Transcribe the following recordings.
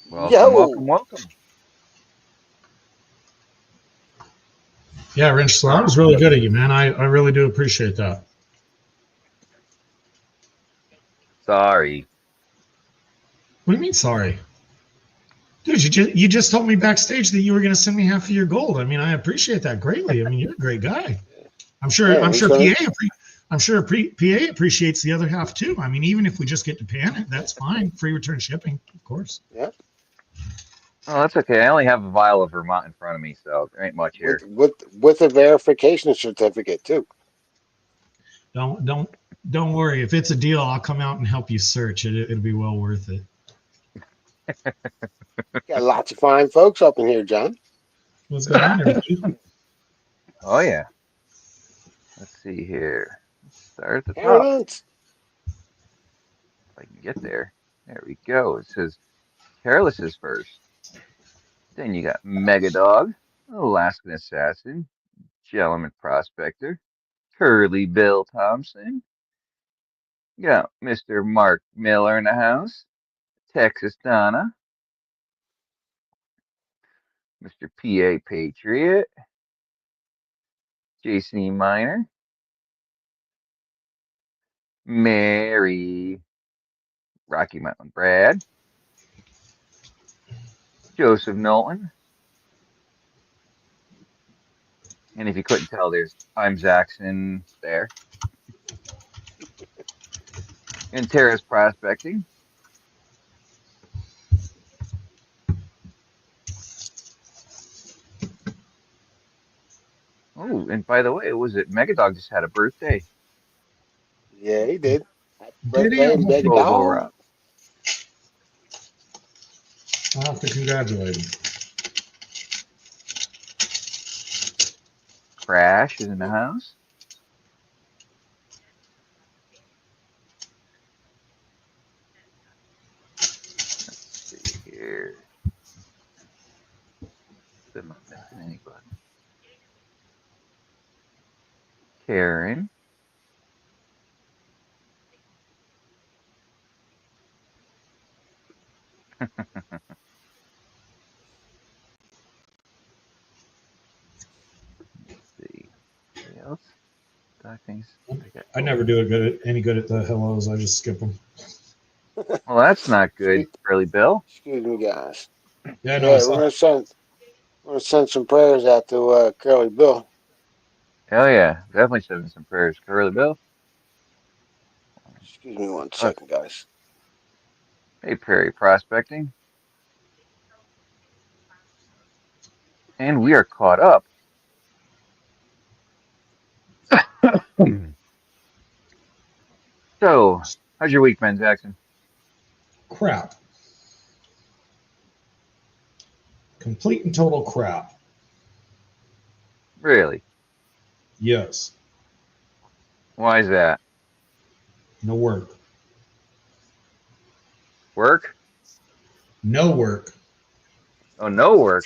Welcome, welcome, Yo, welcome. Yeah, Rich, so that was really good of you, man. I really do appreciate that. Sorry. What do you mean, sorry? Dude, you just told me backstage that you were going to send me half of your gold. I mean, I appreciate that greatly. I mean, you're a great guy. I'm sure. man, I'm he's sure gonna. PA appreciates the other half too. I mean, even if we just get to pan it, that's fine. Free return shipping, of course. Yeah, Oh, that's okay. I only have a vial of Vermont in front of me, so there ain't much with here. with with a verification certificate too. Don't don't don't worry. If it's a deal, I'll come out and help you search it. It'll be well worth it. Got lots of fine folks up in here, John. What's going on, everybody? Oh yeah. Let's see here. Let's start at the top. Parents. If I can get there. There we go. It says Careless is first. Then you got Megadog, Alaskan Assassin, Gentleman Prospector, Curly Bill Thompson. You got Mr. Mark Miller in the house, Texas Donna, Mr. PA Patriot, JC Minor, Mary, Rocky Mountain Brad, Joseph Nolan, and if you couldn't tell, there's I'm Zaxxon there, and Terrace Prospecting. Oh, and by the way, was it Megadog just had a birthday? Yeah, he did. Happy Did he? birthday, Mega Bobo Dog. Rock. I'll have to congratulate him. Crash is in the house. Let's see here. Am I missing anybody? Karen. Let's see. Anybody else? I think I got. I Oh, never do any good at the hellos. I just skip them. well, that's not good, Excuse, Curly Bill. excuse me, guys. Yeah, no, Yeah, it's not. we're gonna send some prayers out to Curly Bill. Hell yeah, definitely sending some prayers, Curly Bill. Excuse me one Uh, second, guys. hey, Perry Prospecting, and we are caught up. So, how's your week been, Jackson? Crap. Complete and total crap. Really? Yes. Why is that? No work. Work? No work. Oh, no work.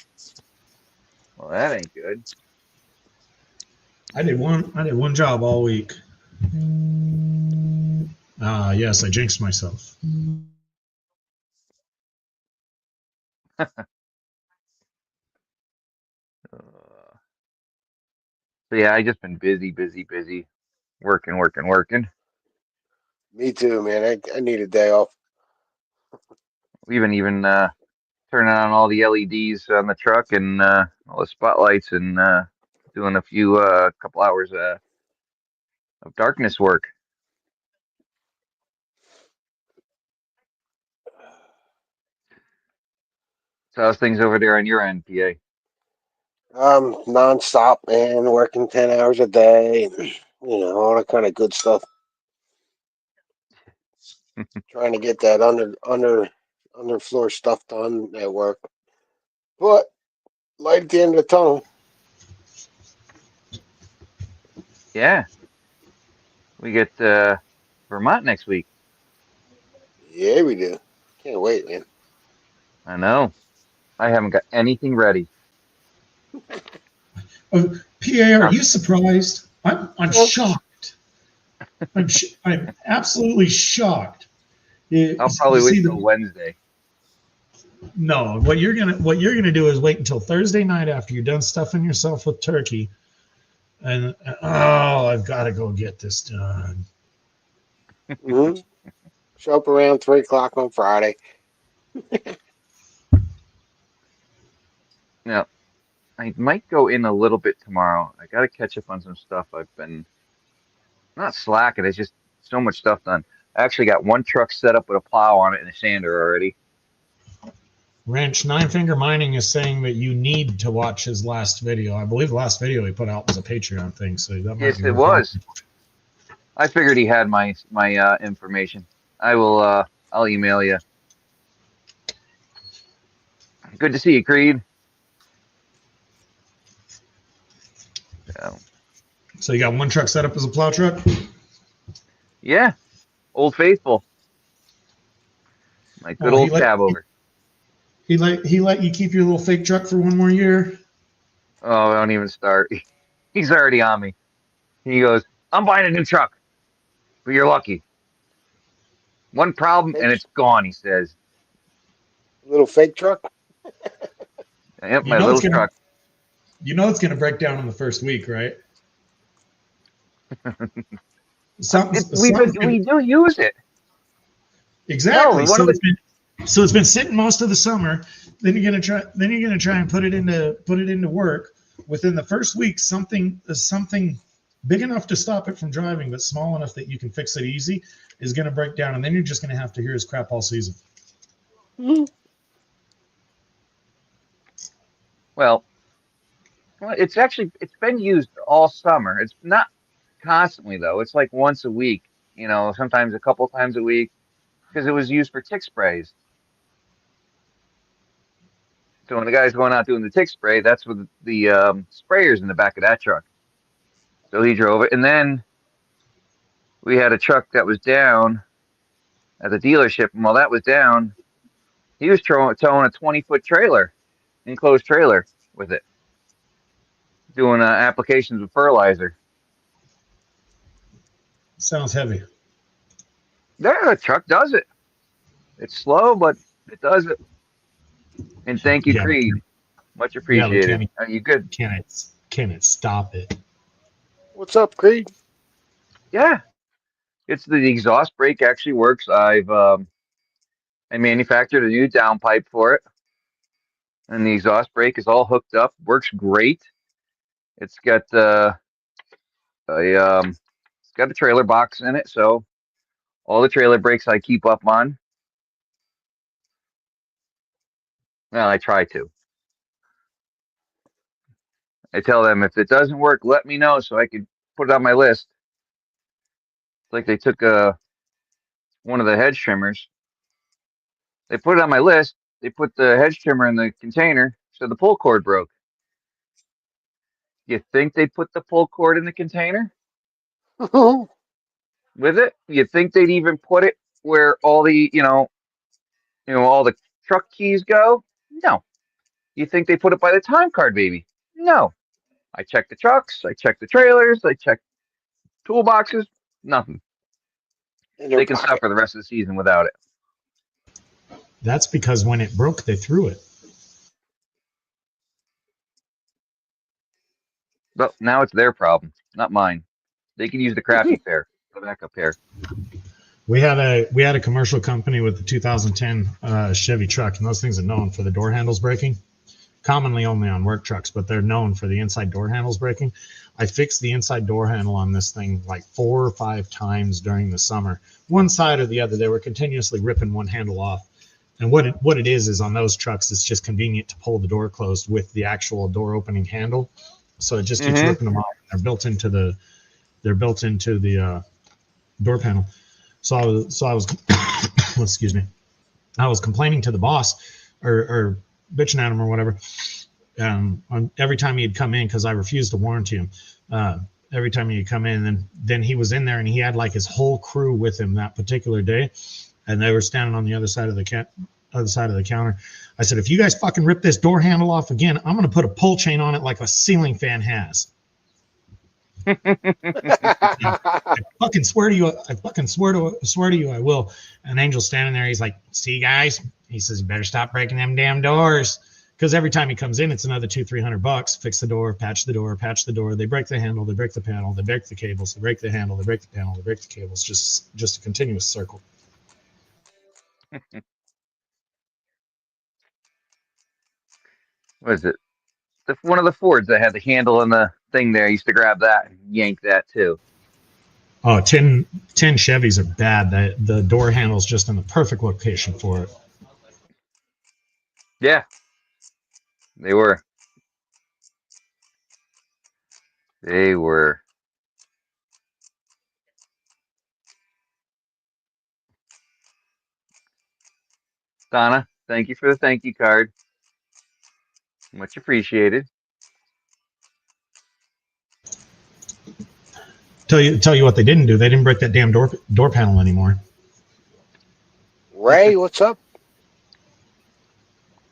Well, that ain't good. I did one job all week. Yes, I jinxed myself. Uh, so yeah, I just been busy, busy, busy, working, working, working. Me too, man. I need a day off. We've been even turning on all the LEDs on the truck and all the spotlights and doing a few couple hours of darkness work. So how's things over there on your end, PA? Non-stop, man. Working 10 hours a day, and all that kind of good stuff. Trying to get that underfloor stuff done at work. But light at the end of the tunnel. Yeah, we get Vermont next week. Yeah, we do. Can't wait, man. I know. I haven't got anything ready. PA, are I'm, you surprised? I'm Well, shocked. I'm absolutely shocked. You, I'll you probably see wait till the Wednesday. No, what you're gonna do is wait until Thursday night after you're done stuffing yourself with turkey, and I've got to go get this done. Mm-hmm. Show up around 3 o'clock on Friday. Now, I might go in a little bit tomorrow. I got to catch up on some stuff. I've been not slacking. It's just so much stuff done. I actually got one truck set up with a plow on it and a sander already. Wrench Nine Finger Mining is saying that you need to watch his last video. I believe the last video he put out was a Patreon thing, so that might Yes, be it worth was. watching. I figured he had my information. I will. I'll email you. Good to see you, Creed. So you got one truck set up as a plow truck? Yeah, Old Faithful. My good old cab over. He let you keep your little fake truck for one more year? Oh, don't even start. He's already on me. He goes, I'm buying a new truck, but you're lucky. One problem and it's gone, he says. Little fake truck. Yep, my little truck. You know it's gonna break down in the first week, right? We do use it. Exactly. No, So it's been sitting most of the summer. Then you're gonna try and put it into work. Within the first week, something big enough to stop it from driving, but small enough that you can fix it easy, is gonna break down, and then you're just gonna have to hear his crap all season. Mm-hmm. Well, it's been used all summer. It's not constantly though. It's like once a week. Sometimes a couple times a week because it was used for tick sprays. So when the guy's going out doing the tick spray, that's with the sprayers in the back of that truck. So he drove it, and then we had a truck that was down at the dealership, and while that was down, he was towing a 20-foot trailer, enclosed trailer with it, doing applications with fertilizer. Sounds heavy. Yeah, the truck does it. It's slow, but it does it. And thank you, Creed. Much appreciated. Are you good? Can it stop it? What's up, Creed? Yeah, it's the exhaust brake actually works. I manufactured a new downpipe for it, and the exhaust brake is all hooked up. Works great. It's got it's got a trailer box in it, so all the trailer brakes I keep up on. Well, I try to. I tell them if it doesn't work, let me know so I could put it on my list. It's like they took one of the hedge trimmers. They put it on my list. They put the hedge trimmer in the container, so the pull cord broke. You think they put the pull cord in the container with it? You think they'd even put it where all the all the truck keys go? No. You think they put it by the time card, baby? No. I checked the trucks. I checked the trailers. I checked toolboxes. Nothing. They can suffer the rest of the season without it. That's because when it broke, they threw it. But now it's their problem, not mine. They can use the crappy pair, the backup pair. We had a commercial company with the 2010 Chevy truck, and those things are known for the door handles breaking. Commonly only on work trucks, but they're known for the inside door handles breaking. I fixed the inside door handle on this thing like 4 or 5 times during the summer. One side or the other, they were continuously ripping one handle off. And what it is on those trucks, it's just convenient to pull the door closed with the actual door opening handle. So it just keeps ripping them off. They're built into the door panel. So I was excuse me. I was complaining to the boss or bitching at him or whatever. Every time he'd come in, because I refused to warranty him. Every time he'd come in, and then he was in there, and he had like his whole crew with him that particular day, and they were standing on the other side of the counter. I said, if you guys fucking rip this door handle off again, I'm going to put a pull chain on it like a ceiling fan has. I fucking swear to you, I fucking swear to you, I will. And Angel's standing there. He's like, see, guys, he says, you better stop breaking them damn doors. Because every time he comes in, it's another $200-300. Fix the door, patch the door, patch the door. They break the handle, they break the panel, they break the cables, they break the handle, they break the panel, they break the cables. Just a continuous circle. What is it? One of the Fords that had the handle and the thing there. I used to grab that and yank that too. Oh, 10 Chevys are bad. The door handle's just in the perfect location for it. Yeah, they were. They were. Donna, thank you for the thank you card. Much appreciated. Tell you what they didn't do. They didn't break that damn door panel anymore. Ray, what's up?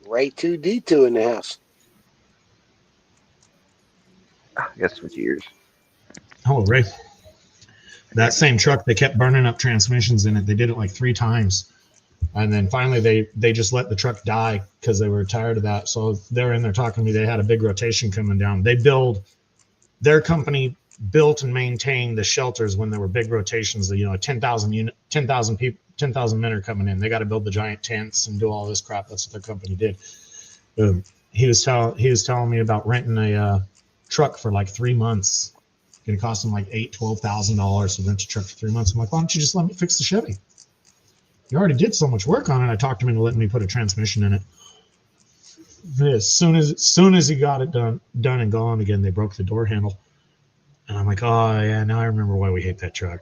Ray 2D2 in the house. I guess switch ears. Hello, Ray. That same truck, they kept burning up transmissions in it. They did it like 3 times. And then finally they just let the truck die because they were tired of that. So they're in there talking to me. They had a big rotation coming down. Their company built and maintained the shelters when there were big rotations. 10,000 people, 10,000 men are coming in. They got to build the giant tents and do all this crap. That's what their company did. He was telling me about renting a truck for like 3 months. It's going to cost him like $12,000 to rent a truck for 3 months. I'm like, why don't you just let me fix the Chevy? You already did so much work on it. I talked him into letting me put a transmission in it. As soon as he got it done and gone again, they broke the door handle. And I'm like, oh yeah, now I remember why we hate that truck.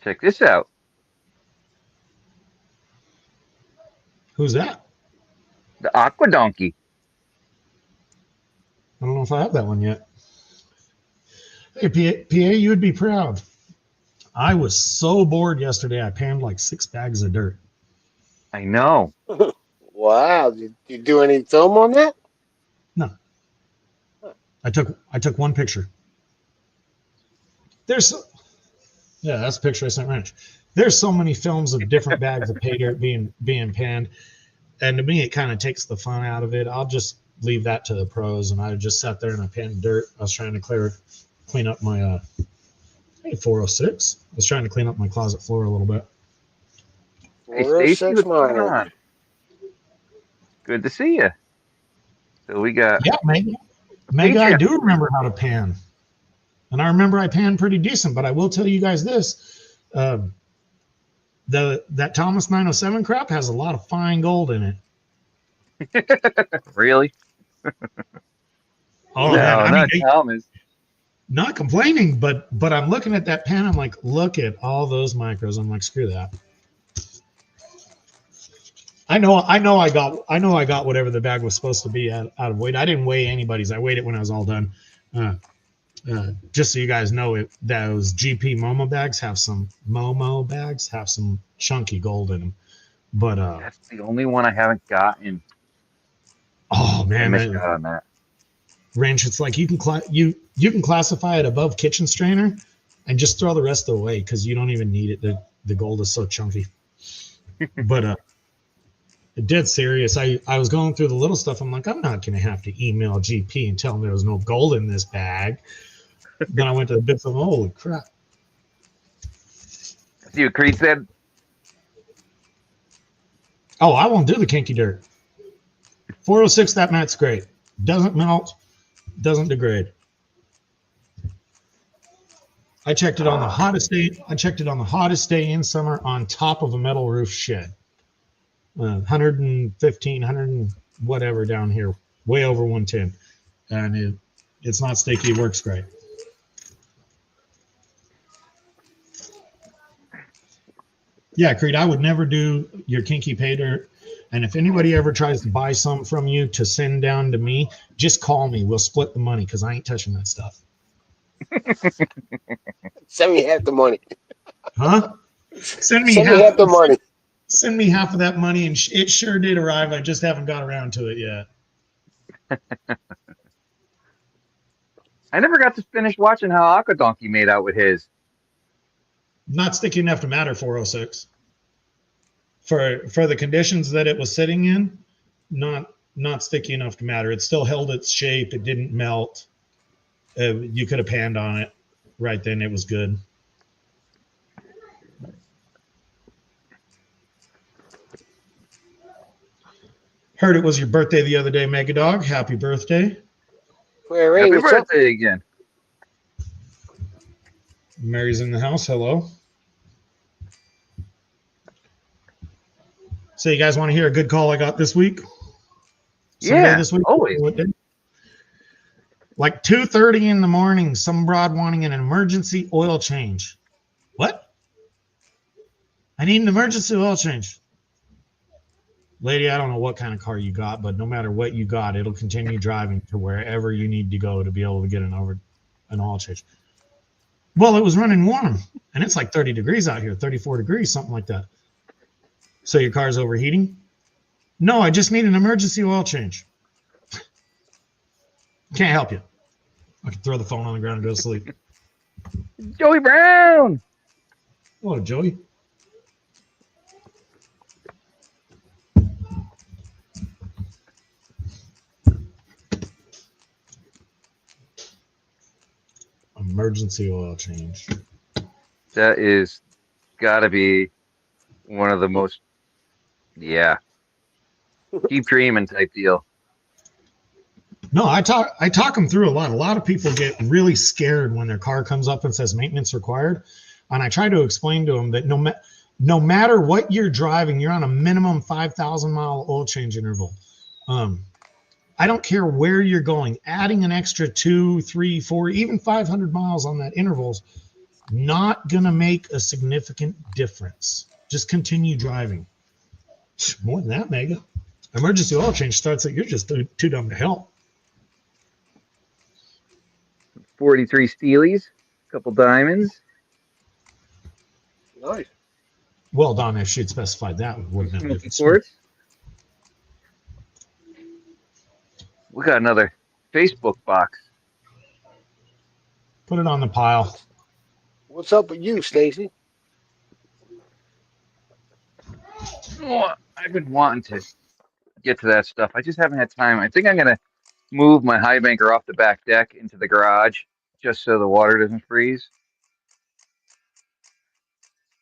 Check this out. Who's that? The Aqua Donkey. I don't know if I have that one yet. Hey, PA, you would be proud. I was so bored yesterday, I panned like 6 bags of dirt. I know. Wow. Did you do any film on that? No. I took one picture. That's a picture I sent Ranch. There's so many films of different bags of pay dirt being panned. And to me, it kind of takes the fun out of it. I'll just leave that to the pros. And I just sat there and I panned dirt. I was trying to clean up my 406. I was trying to clean up my closet floor a little bit. Hey, Stacy, what's going minor. on? Good to see you. So we got. Yeah, maybe I do remember how to pan. And I remember I panned pretty decent, but I will tell you guys this. That Thomas 907 crap has a lot of fine gold in it. Really? Oh, no, man. not Thomas. Not complaining, but I'm looking at that pan. I'm like, look at all those micros. I'm like, screw that. I know I got whatever the bag was supposed to be out of weight. I didn't weigh anybody's. I weighed it when I was all done. Just so you guys know, those GP Momo bags have some chunky gold in them. But that's the only one I haven't gotten. Oh man, I missed out on that. Wrench. It's like you can classify it above kitchen strainer, and just throw the rest away because you don't even need it. The gold is so chunky. But dead serious. I was going through the little stuff. I'm like, I'm not going to have to email GP and tell them there was no gold in this bag. Then I went to the bits of, holy crap. See what Creed said? Oh, I won't do the kinky dirt. 406, that mat's great. Doesn't melt, doesn't degrade. I checked it on the hottest day in summer on top of a metal roof shed. 115, 100 whatever down here, way over 110. And it's not sticky, it works great. Yeah, Creed, I would never do your kinky pay dirt. And if anybody ever tries to buy some from you to send down to me, just call me. We'll split the money because I ain't touching that stuff. Send me half the money. Huh? Send me half the money. Send me half of that money, and it sure did arrive. I just haven't got around to it yet. I never got to finish watching how Aquadonkey made out with his. Not sticky enough to matter, 406. For the conditions that it was sitting in, not sticky enough to matter. It still held its shape. It didn't melt. You could have panned on it right then. It was good. Heard it was your birthday the other day, Megadog. Happy birthday. Ray, Happy what's up? birthday again. Mary's in the house. Hello. So you guys want to hear a good call I got this week? Yeah, this week? always. What day? Like 2:30 in the morning, some broad wanting an emergency oil change. What? I need an emergency oil change. Lady, I don't know what kind of car you got, but no matter what you got, it'll continue driving to wherever you need to go to be able to get an oil change. Well, it was running warm, and it's like 30 degrees out here, 34 degrees, something like that. So your car's overheating? No, I just need an emergency oil change. Can't help you. I can throw the phone on the ground and go to sleep. Joey Brown. Hello, Joey. Emergency oil change. That is got to be one of the most, keep dreaming type deal. No, I talk them through a lot. A lot of people get really scared when their car comes up and says maintenance required. And I try to explain to them that no matter what you're driving, you're on a minimum 5,000 mile oil change interval. I don't care where you're going. Adding an extra 2, 3, 4, even 500 miles on that interval's not going to make a significant difference. Just continue driving. More than that, Mega. Emergency oil change starts that you're just too dumb to help. 43 Steelies, a couple diamonds. Nice. Well done. If she'd specified that, it would have been different. Sports. We got another Facebook box. Put it on the pile. What's up with you, Stacy? Oh, I've been wanting to get to that stuff. I just haven't had time. I think I'm going to move my high banker off the back deck into the garage just so the water doesn't freeze.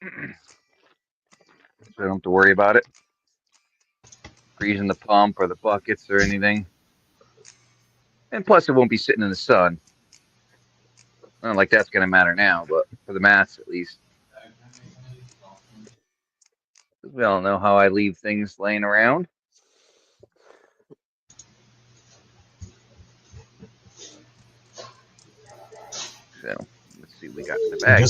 So I don't have to worry about it freezing the pump or the buckets or anything. And plus, it won't be sitting in the sun. Not like that's going to matter now, but for the mats at least. We all know how I leave things laying around. So let's see what we got in the bag.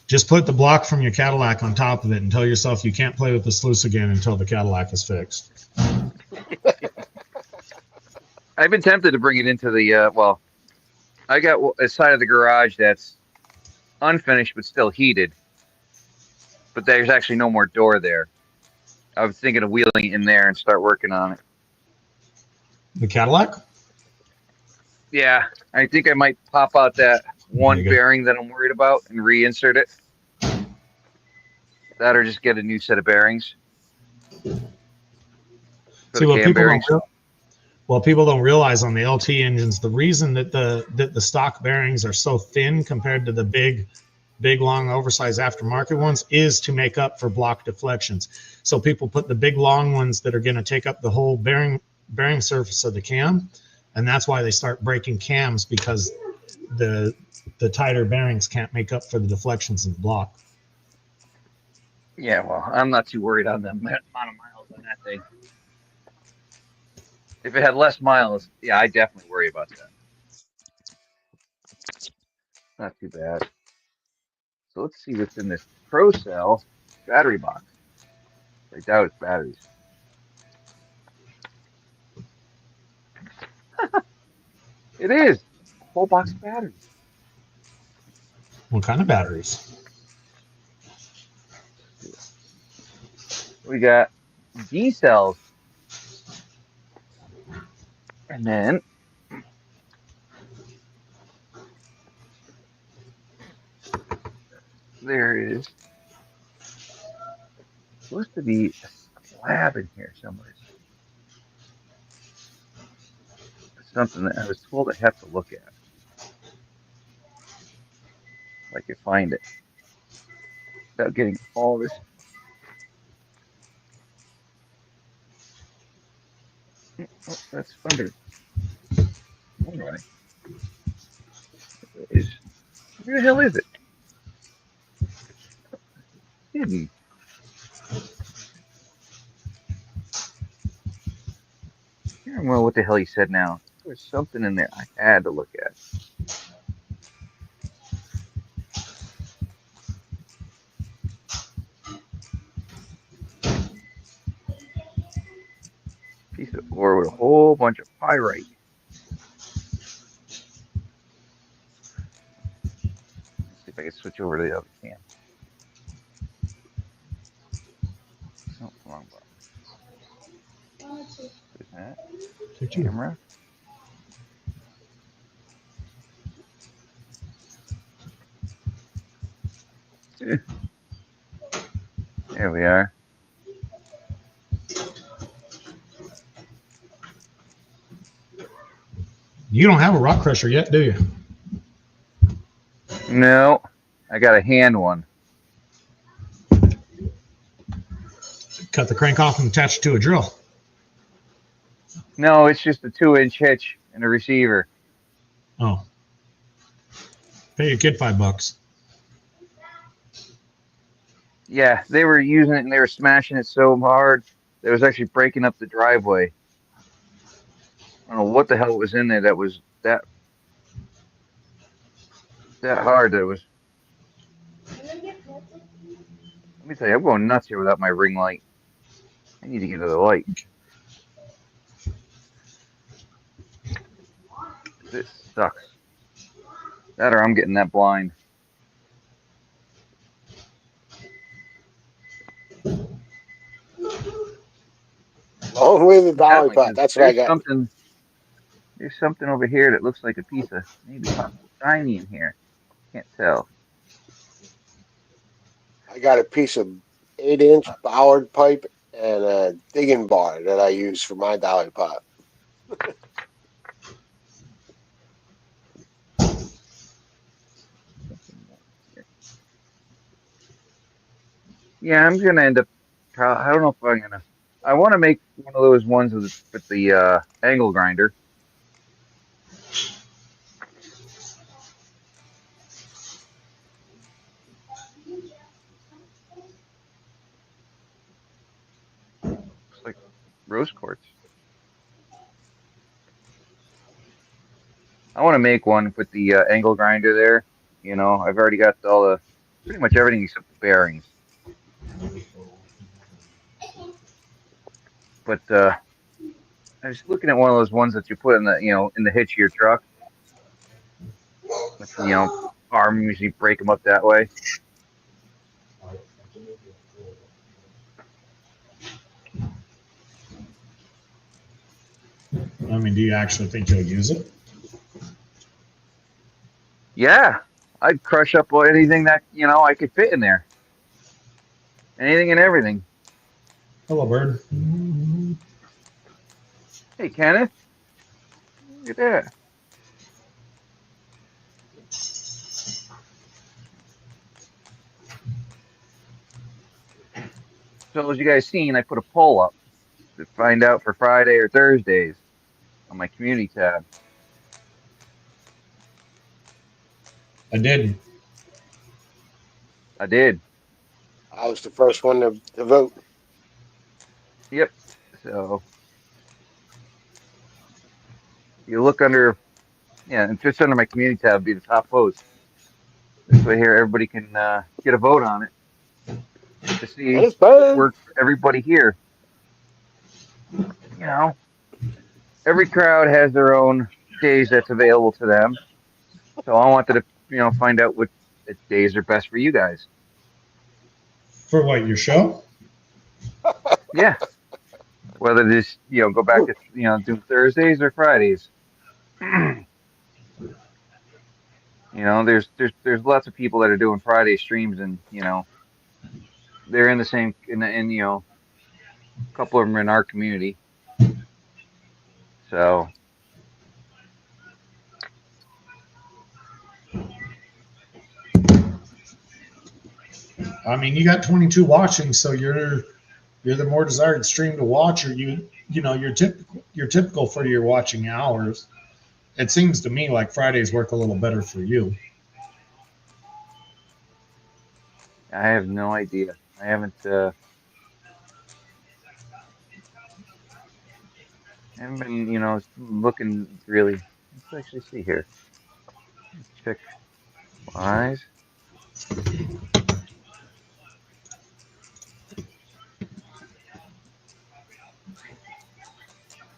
Just put the block from your Cadillac on top of it and tell yourself you can't play with the sluice again until the Cadillac is fixed. I've been tempted to bring it into the, I got a side of the garage that's unfinished but still heated. But there's actually no more door there. I was thinking of wheeling it in there and start working on it. The Cadillac? Yeah, I think I might pop out that one bearing that I'm worried about and reinsert it. That or just get a new set of bearings. See, what people don't realize on the LT engines, the reason that the stock bearings are so thin compared to the big, long, oversized aftermarket ones is to make up for block deflections. So people put the big, long ones that are going to take up the whole bearing surface of the cam, and that's why they start breaking cams, because the tighter bearings can't make up for the deflections in the block. Yeah, well, I'm not too worried on the amount of miles on that thing. If it had less miles, yeah, I definitely worry about that. Not too bad. So let's see what's in this Pro Cell battery box. I doubt it's batteries. It is. A whole box of batteries. What kind of batteries? We got D cells. And then there is supposed to be a slab in here somewhere. Something that I was told I have to look at. If I can find it. Without getting all this. Oh, that's under. All right. Where the hell is it? Hidden. I can't remember what the hell he said now. There's something in there I had to look at. Piece of ore with a whole bunch of pyrite. Let's see if I can switch over to the other cam. Oh, wrong button. There's that. Camera. There we are. You don't have a rock crusher yet, do you? No, I got a hand one. Cut the crank off and attach it to a drill. No, it's just a 2-inch hitch and a receiver. Oh. Pay your kid $5. Yeah, they were using it and they were smashing it so hard that it was actually breaking up the driveway. I don't know what the hell was in there that was that hard that it was. Let me tell you, I'm going nuts here without my ring light. I need to get another light. This sucks. That or I'm getting that blind. Long way the dolly pot. That's what I got. There's something over here that looks like a piece of maybe shiny in here. Can't tell. I got a piece of 8-inch bowered pipe and a digging bar that I use for my dolly pot. Yeah, I'm gonna end up. I don't know if I'm gonna. I want to make one of those ones with the angle grinder. Looks like rose quartz. I want to make one with the angle grinder there. You know, I've already got pretty much everything except the bearings. But I was looking at one of those ones that you put in the hitch of your truck. With, arm usually break them up that way. I mean, do you actually think you'll use it? Yeah, I'd crush up anything that I could fit in there. Anything and everything. Hello, bird. Hey, Kenneth. Look at that. So as you guys seen, I put a poll up to find out for Friday or Thursdays on my community tab. I did. I did. I was the first one to vote. Yep. So you look under, and just under my community tab would be the top post. This way here, everybody can get a vote on it to see what works for everybody here. Every crowd has their own days that's available to them. So I wanted to, find out what days are best for you guys. For what, your show? Yeah. Whether this, go back to, doing Thursdays or Fridays. There's lots of people that are doing Friday streams, and they're in the same in a couple of them are in our community. So I mean, you got 22 watching, so you're the more desired stream to watch, or you're typical for your watching hours. It seems to me like Fridays work a little better for you. I have no idea. I haven't been, looking really. Let's actually see here. Check wise.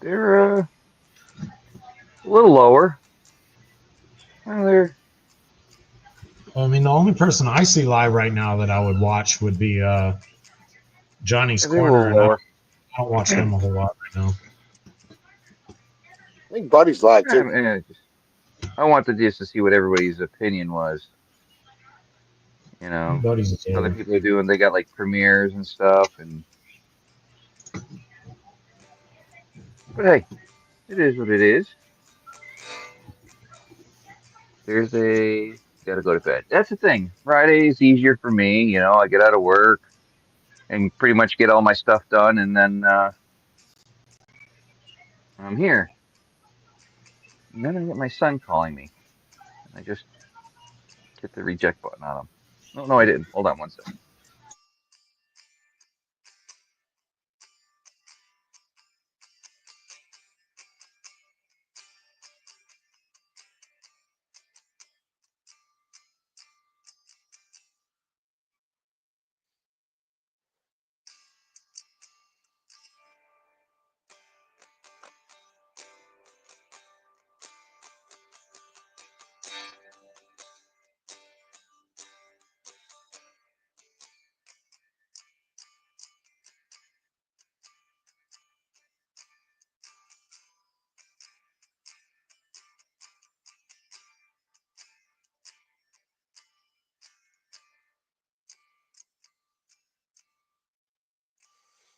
They're a little lower. Well, they're I mean, the only person I see live right now that I would watch would be Johnny's they're a Corner, little and I lower. don't watch him a whole lot right now. I think Buddy's live too. I wanted just to see what everybody's opinion was. You know, Buddy's a other tailor. people are doing. They got like premieres and stuff, and but hey, it is what it is. Thursday, gotta go to bed. That's the thing. Friday is easier for me. I get out of work and pretty much get all my stuff done, and then I'm here. And then I get my son calling me, and I just hit the reject button on him. No, no, I didn't. Hold on one second.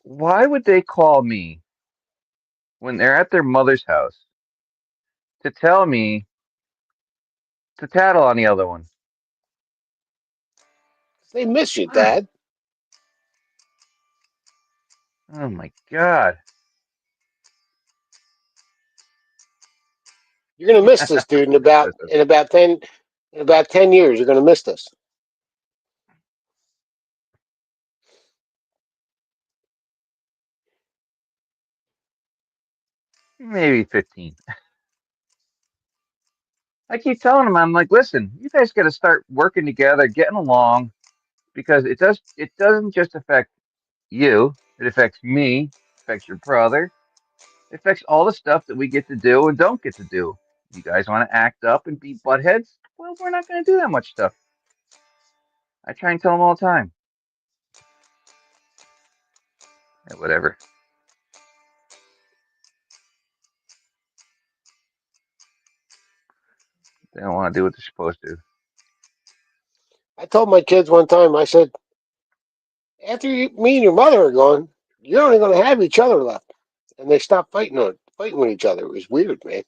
Why would they call me when they're at their mother's house to tell me to tattle on the other one? They miss you, Why? Dad. Oh my God. You're gonna miss this, dude. In about 10 years, you're gonna miss this. Maybe 15. I keep telling them, I'm like, listen, you guys got to start working together, getting along, because it doesn't just affect you. It affects me, affects your brother, it affects all the stuff that we get to do and don't get to do. You guys want to act up and be buttheads? Well, we're not going to do that much stuff. I try and tell them all the time. Yeah, whatever. They don't want to do what they're supposed to. I told my kids one time. I said, after me and your mother are gone, you're only gonna have each other left. And they stopped fighting with each other. It was weird, man.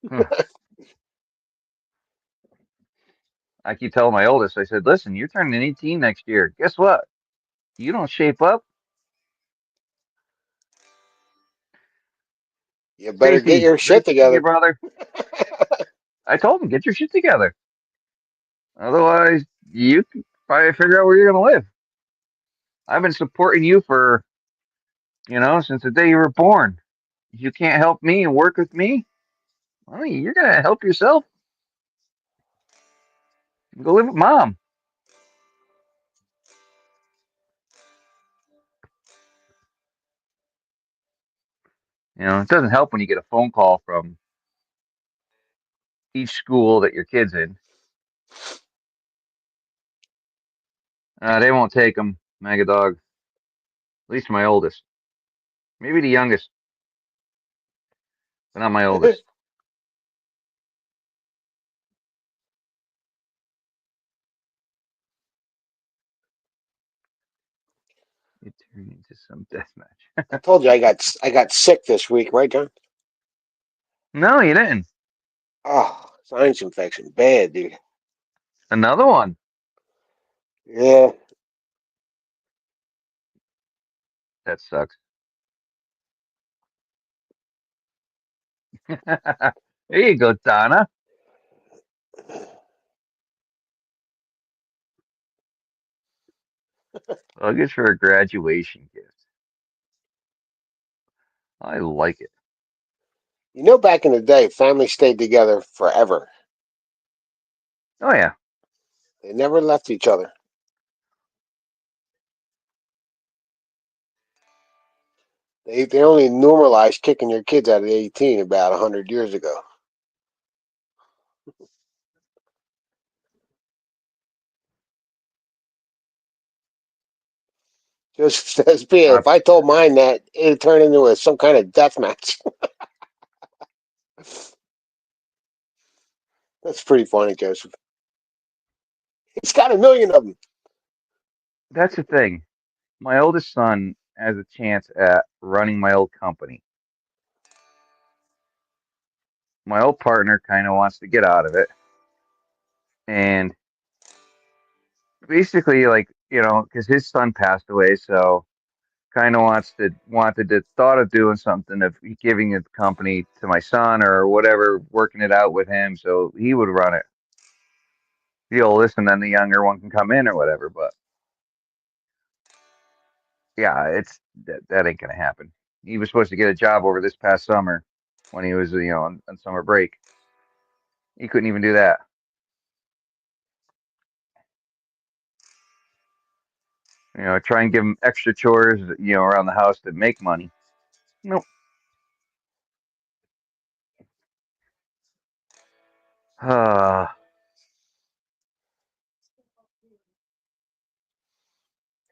Hmm. I keep telling my oldest, I said, listen, you're turning 18 next year. Guess what? You don't shape up. You better get Stacy, your nice shit to see you, together. brother. I told him, get your shit together. Otherwise, you can probably figure out where you're going to live. I've been supporting you for, since the day you were born. If you can't help me and work with me, well, you're going to help yourself. Go live with mom. It doesn't help when you get a phone call from each school that your kid's in. They won't take them, Mega Dog. At least my oldest. Maybe the youngest, but not my oldest. It turned into some death match. I told you I got sick this week, right, John? No, you didn't. Oh, sinus infection, bad, dude. Another one. Yeah, That sucks. There you go, Donna. I'll get her a graduation gift. I like it. back in the day, families stayed together forever. Oh yeah, They never left each other. They only normalized kicking your kids out at 18 about 100 years ago. Just as being, if I told mine that, it'd turn into some kind of death match. That's pretty funny, Joseph. He's got a million of them. that's the thing. My oldest son has a chance at running my old company. My old partner kind of wants to get out of it, and basically, like because his son passed away, so kind of wanted the thought of doing something of giving the company to my son or whatever, working it out with him, so he would run it. The oldest, and then the younger one can come in or whatever. But yeah, that ain't gonna happen. He was supposed to get a job over this past summer when he was on summer break. He couldn't even do that. Try and give him extra chores, around the house to make money. Nope. Uh,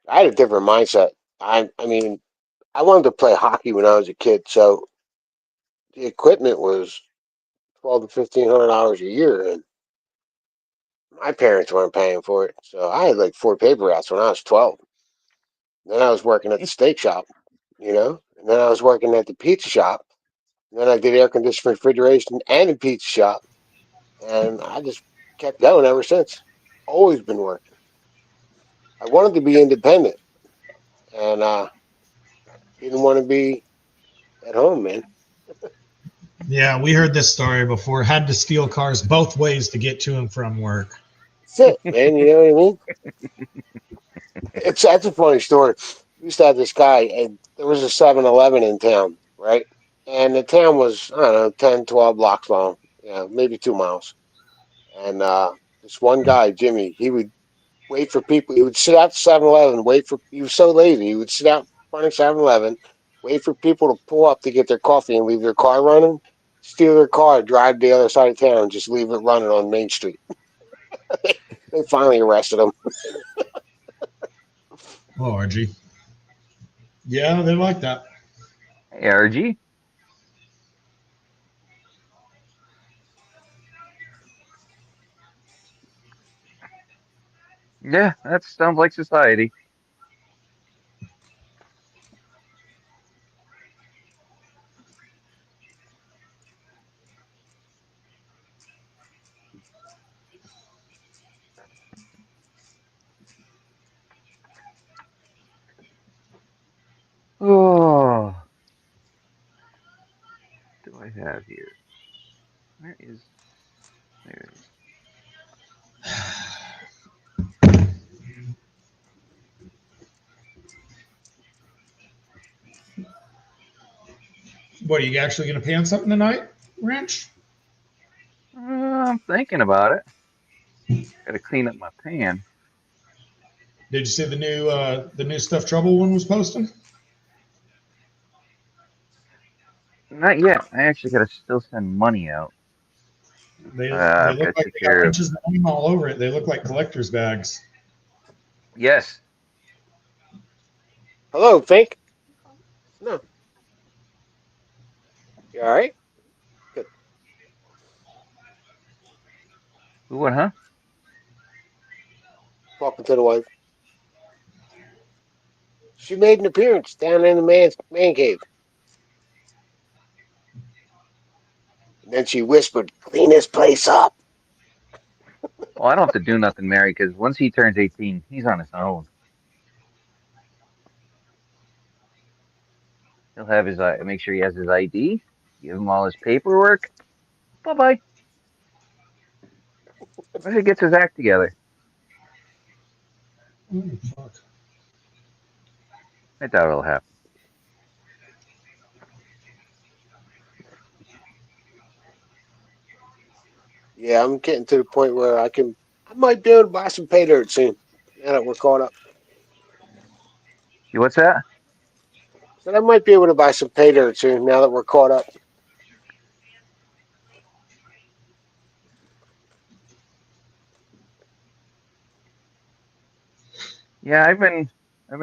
I had a different mindset. I mean, I wanted to play hockey when I was a kid, so the equipment was $1,200 to $1,500 a year, and my parents weren't paying for it. So I had like 4 paper routes when I was 12. Then I was working at the steak shop, and then I was working at the pizza shop. And then I did air conditioning, refrigeration, and a pizza shop, and I just kept going ever since. Always been working. I wanted to be independent, and didn't want to be at home, man. Yeah, we heard this story before. Had to steal cars both ways to get to and from work. That's it, man. You know what I mean? That's a funny story. We used to have this guy, and there was a 7-Eleven in town, right? And the town was, I don't know, 10, 12 blocks long, maybe 2 miles. And this one guy, Jimmy, he would wait for people. He would sit out 7-Eleven, wait for, he was so lazy. He would sit out in front of 7-Eleven, wait for people to pull up to get their coffee and leave their car running, steal their car, drive to the other side of town, and just leave it running on Main Street. They finally arrested him. Oh, RG. Yeah, they like that. hey, RG. Yeah, that sounds like society. Oh, what do I have here? Where is there? It is. What, are you actually going to pan something tonight, Ranch? I'm thinking about it. Got to clean up my pan. Did you see the new Stuff Trouble one was posting? Not yet. I actually got to still send money out. They I've got look to like take they got care of. bunches of name all over it. They look like collector's bags. Yes, Hello, Fink. No. You all right? Good. Who what, huh? Talking to the wife. She made an appearance down in the man cave. And then she whispered, "Clean this place up." Well, I don't have to do nothing, Mary, because once he turns 18, he's on his own. He'll have his make sure he has his ID, give him all his paperwork. Bye bye. Once he gets his act together, Fuck. I doubt it'll happen. Yeah, I'm getting to the point where I might be able to buy some pay dirt soon. Now that we're caught up. See what's that? So I might be able to buy some pay dirt soon. Now that we're caught up. Yeah, I've been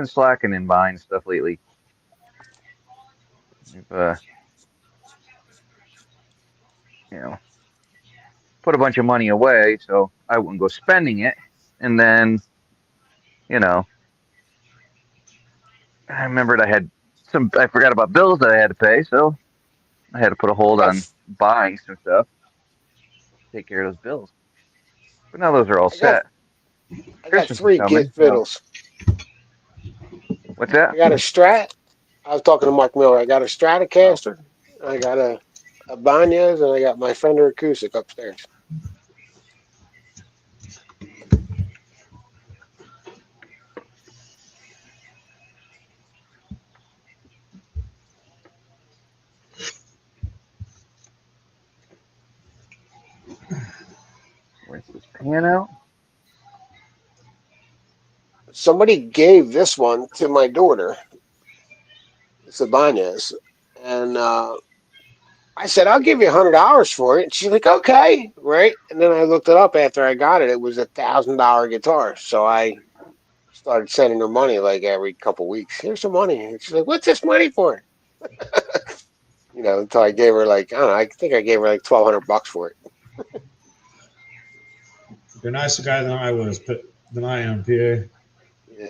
slacking in buying stuff lately. I've you know put a bunch of money away so I wouldn't go spending it, and then you know I remembered I had some. I forgot about bills that I had to pay, so I had to put a I hold got on buying some stuff, take care of those bills. But now those are all I got set. I got Christmas is three coming, git so fiddles. what's I that? got a Strat. I was talking to Mark Miller. I got a Oh, Stratocaster. I got a Banya's, and I got my Fender acoustic upstairs. where's this pan out? Somebody gave this one to my daughter. It's a Banya's, and I said, "I'll give you $100 for it." And she's like, "Okay, right?" And then I looked it up after I got it. It was $1,000 guitar. So I started sending her money like every couple weeks. Here's some money. And she's like, "What's this money for?" Until I gave her like, I don't know, I think I gave her like $1,200 for it. You're a nicer guy than I am, PA. Yeah.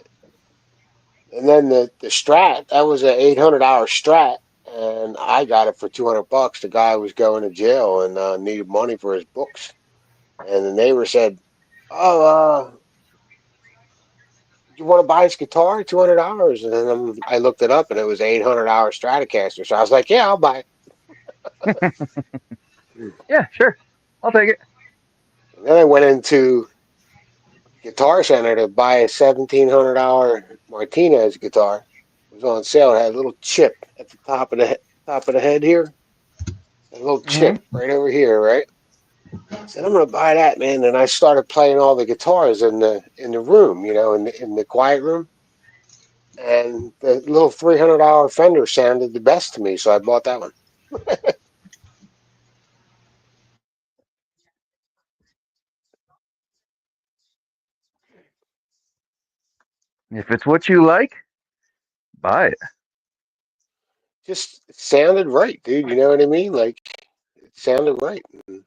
And then the Strat, that was an $800 Strat, and I got it for $200. The guy was going to jail and needed money for his books. And the neighbor said, "Oh, you want to buy his guitar? $200." And then I looked it up, and it was $800 Stratocaster. So I was like, "Yeah, I'll buy it." Yeah, sure, I'll take it. And then I went into Guitar Center to buy a $1,700 Martinez guitar. It was on sale. It had a little chip at the top of the head here, a little Hmm. chip right over here, right? I said, "I'm gonna buy that, man." And I started playing all the guitars in the room, in the quiet room. And the little $300 Fender sounded the best to me, so I bought that one. If it's what you like, buy it. Just it sounded right, dude. You know what I mean? Like it sounded right. And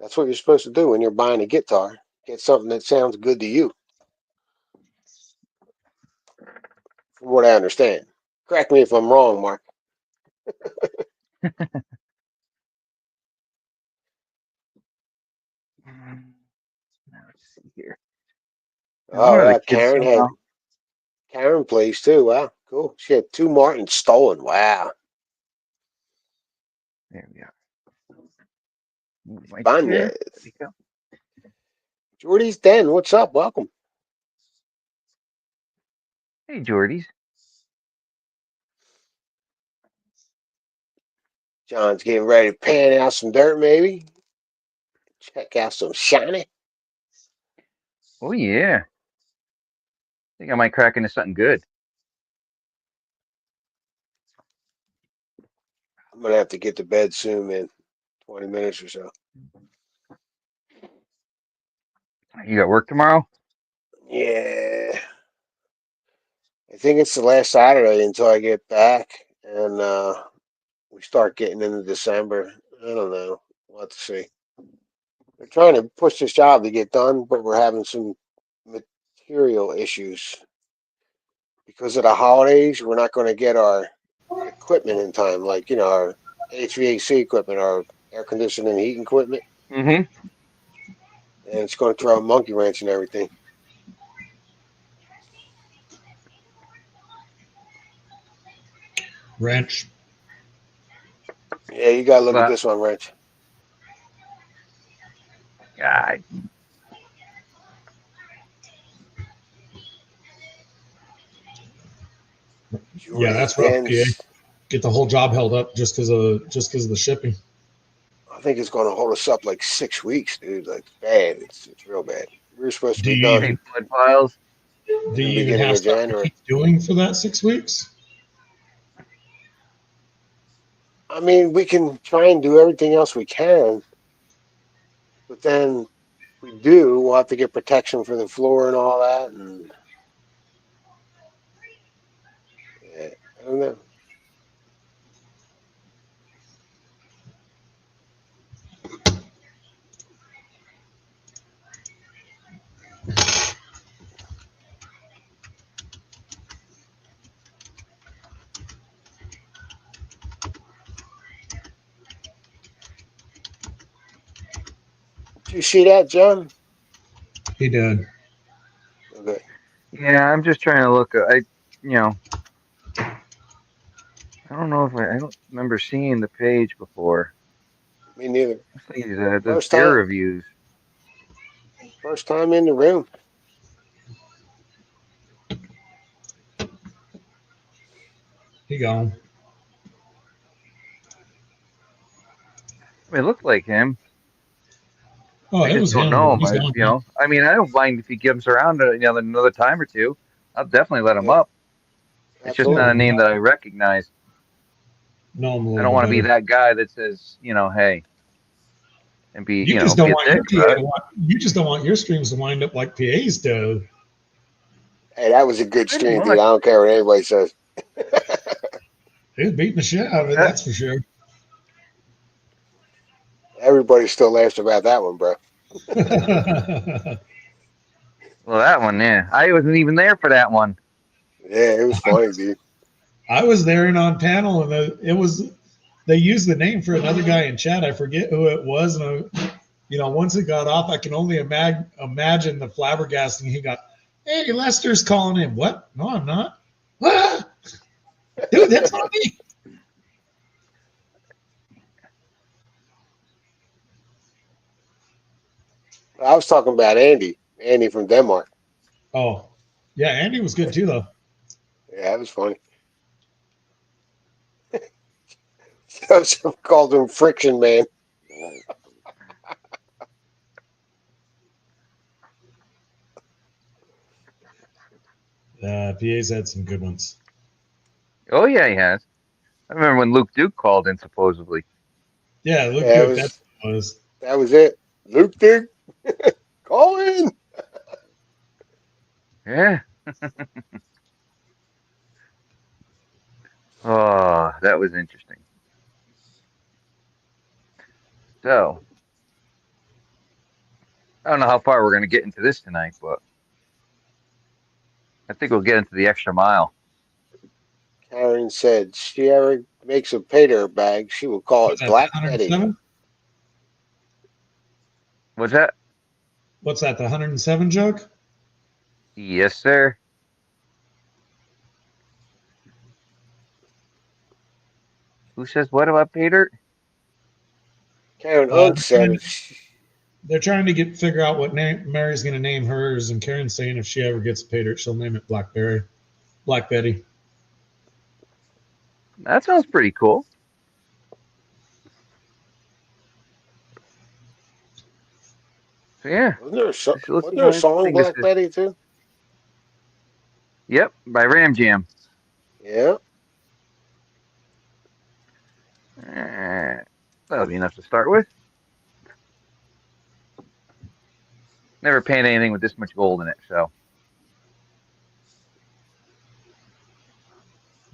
that's what you're supposed to do when you're buying a guitar. Get something that sounds good to you, from what I understand. Correct me if I'm wrong, Mark. Now let's see here. I Oh wonder the yeah, kids somehow. Karen plays too. Wow, cool. She had two Martins stolen. Wow. There we are. Move my Banya. chair. There we go. Jordy's Den. What's up? Welcome. Hey, Jordies. John's getting ready to pan out some dirt, maybe. Check out some shiny. Oh yeah. Think I might crack into something good. I'm gonna have to get to bed soon, man. 20 minutes or so. You got work tomorrow? Yeah. I think it's the last Saturday until I get back, and we start getting into December. I don't know. We'll have to see. They're trying to push this job to get done, but we're having some material issues because of the holidays. We're not going to get our equipment in time, like our HVAC equipment, our air conditioning and heating equipment, Mm-hmm. and it's going to throw a monkey wrench and everything. Wrench. Yeah, you got to look at But this one, Wrench. God, Yeah, Jury that's rough, PA. against. Get the whole job held up just because of the shipping. I think it's going to hold us up like 6 weeks, dude. Like it's bad. It's real bad. We were supposed to Do be you done even big mud piles. do in the you even beginning have of stuff to January. keep doing for that 6 weeks? I mean, we can try and do everything else we can, but then if we do, we'll have to get protection for the floor and all that. And yeah, I don't know. Did you see that, John? He did. Okay. Yeah, I'm just trying to look. You know, I don't know if I don't remember seeing the page before. Me neither. Let's see the First beer time. reviews. First time in the room. He gone. I mean, it looked like him. Oh, I it just was don't him, know but him. he's gone now. I mean, I don't mind if he comes around, another time or two. I'll definitely let him Yeah, up. It's just Yeah, absolutely. not a we name got that I recognize. know him a I little don't bit want to be better. that guy that says, hey, and be, You just don't be a want your dick about PA it. you just don't want your streams to wind up like PA's do. Hey, that was a good Pretty stream, dude. much. I don't care what anybody says. He was beating the shit out of it, Yeah. that's for sure. Everybody still laughs about that one, bro. Well, that one, yeah. I wasn't even there for that one. Yeah, it was funny, dude. I was there and on panel, and they used the name for another guy in chat. I forget who it was, and once it got off, I can only imagine the flabbergasting he got. Hey, Lester's calling in. What? No, I'm not. What? Dude, that's not me. I was talking about Andy. Andy from Denmark. Oh, yeah, Andy was good too, though. Yeah, that was funny. Joseph called him Friction Man. PA's had some good ones. Oh, yeah, he has. I remember when Luke Duke called in, supposedly. Yeah, Luke Yeah, Duke, that's what it was. that was it. Luke, dude, call in. Yeah. Oh, that was interesting. So, I don't know how far we're going to get into this tonight, but I think we'll get into the extra mile. Karen said she ever makes a paydirt bag, she will call What's it that, the Black Betty. 107? What's that? What's that, the 107 joke? Yes, sir. Who says what about Peter? Karen Uh, Unk they're trying said, to, they're trying to figure out what name Mary's going to name hers, and Karen's saying if she ever gets a pay dirt, she'll name it Black Betty. That sounds pretty cool. So, yeah, let's wasn't see there a how song interesting this Black is. Betty too? Yep, by Ram Jam. Yeah. That'll be enough to start with. Never painted anything with this much gold in it, so.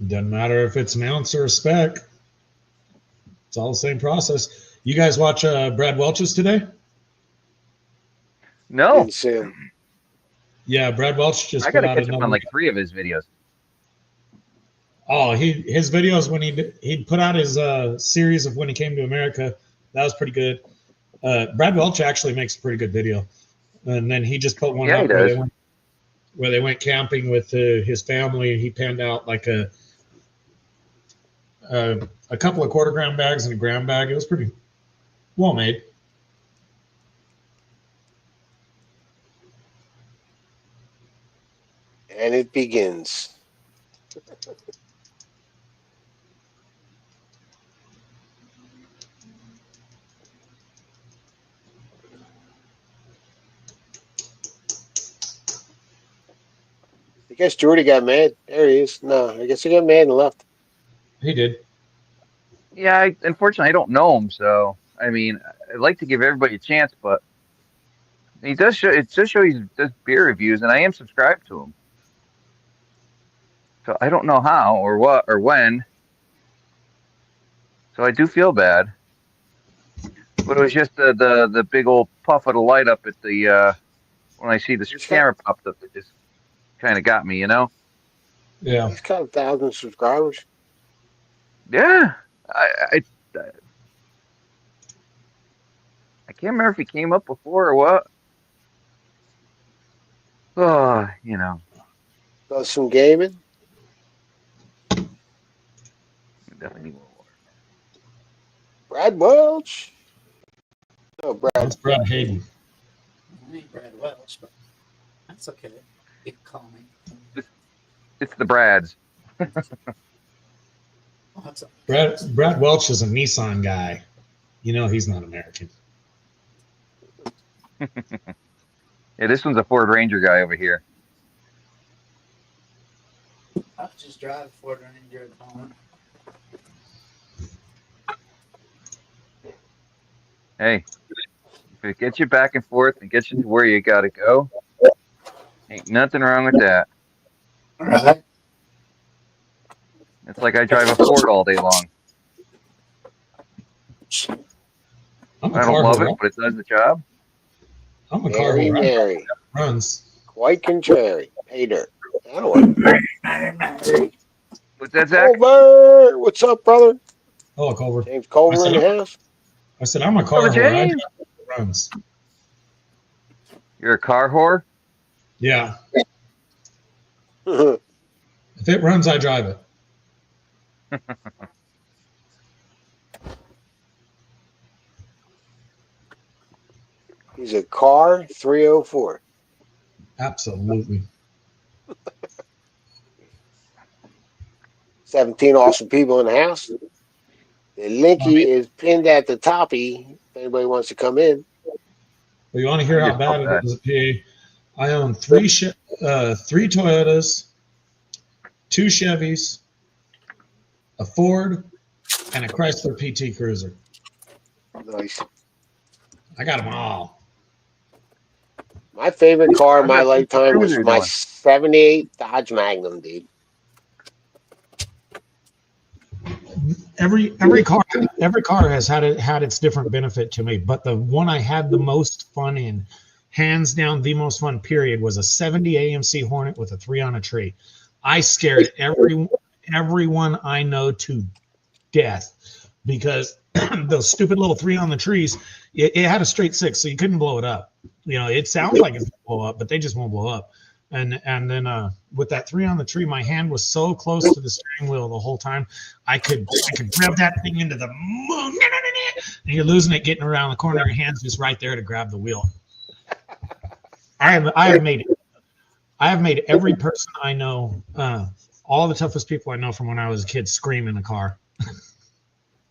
Doesn't matter if it's an ounce or a spec. It's all the same process. You guys watch Brad Welch's today? No, Didn't see him. Yeah, Brad Welch just I got put to out catch up on another. like 3 of his videos. Oh, his videos when he put out his series of when he came to America, that was pretty good. Brad Welch actually makes a pretty good video, and then he just put one Yeah, he up does. where they went camping with his family, and he panned out like a couple of quarter-gram bags and a gram bag. It was pretty well made. And it begins. I guess Jordy got mad. There he is. No, I guess he got mad and left. He did. Yeah, unfortunately, I don't know him, so I mean, I'd like to give everybody a chance, but he does show. It does show he does beer reviews, and I am subscribed to him. So I don't know how or what or when. So I do feel bad, but it was just the big old puff of the light up at the when I see the He's got, camera popped up. It just kind of got me, you know. Yeah. he's got 1,000 subscribers. Yeah, I I can't remember if he came up before or what. Oh, you know, Does some gaming. definitely need more water. Brad Welch. No, Brad. That's Brad Hayden. I ain't Brad Welsh, but that's okay. You can call me. It's the Brads. Oh, that's Brad Welch is a Nissan guy. You know he's not American. Yeah, this one's a Ford Ranger guy over here. I just drive a Ford Ranger at the moment. Hey, if it gets you back and forth and gets you to where you gotta go, ain't nothing wrong with that. Right. It's like I drive a Ford all day long. I'm a I car don't love whore. it, but it does the job. I'm a car Mary, whore. Mary. Runs. Quite contrary. Pay dirt. I don't want What's that, Zach? Culver. What's up, brother? Hello, Culver. James Culver in the house. I said I'm a car Brother whore. I James. drive runs. You're a car whore? Yeah. If it runs, I drive it. He's a car 304. Absolutely. 17 awesome people in the house. The linky is pinned at the toppy if anybody wants to come in. Well, you want to hear I how just bad felt it is at PA? I own three Toyotas, 2 Chevys, a Ford, and a Chrysler PT Cruiser. Nice. I got them all. My favorite car in my How's that lifetime was Cruiser my doing? 78 Dodge Magnum, dude. Every car has had its different benefit to me, but the one I had the most fun in, hands down the most fun period, was a 70 AMC Hornet with a 3 on a tree. I scared everyone I know to death because those stupid little 3 on the trees, it had a straight 6, so you couldn't blow it up. You know, it sounds like it's gonna blow up, but they just won't blow up. And then with that 3 on the tree, my hand was so close to the steering wheel the whole time, I could grab that thing into the moon. And you're losing it, getting around the corner. Your hand's just right there to grab the wheel. I have made every person I know, all the toughest people I know from when I was a kid, scream in the car,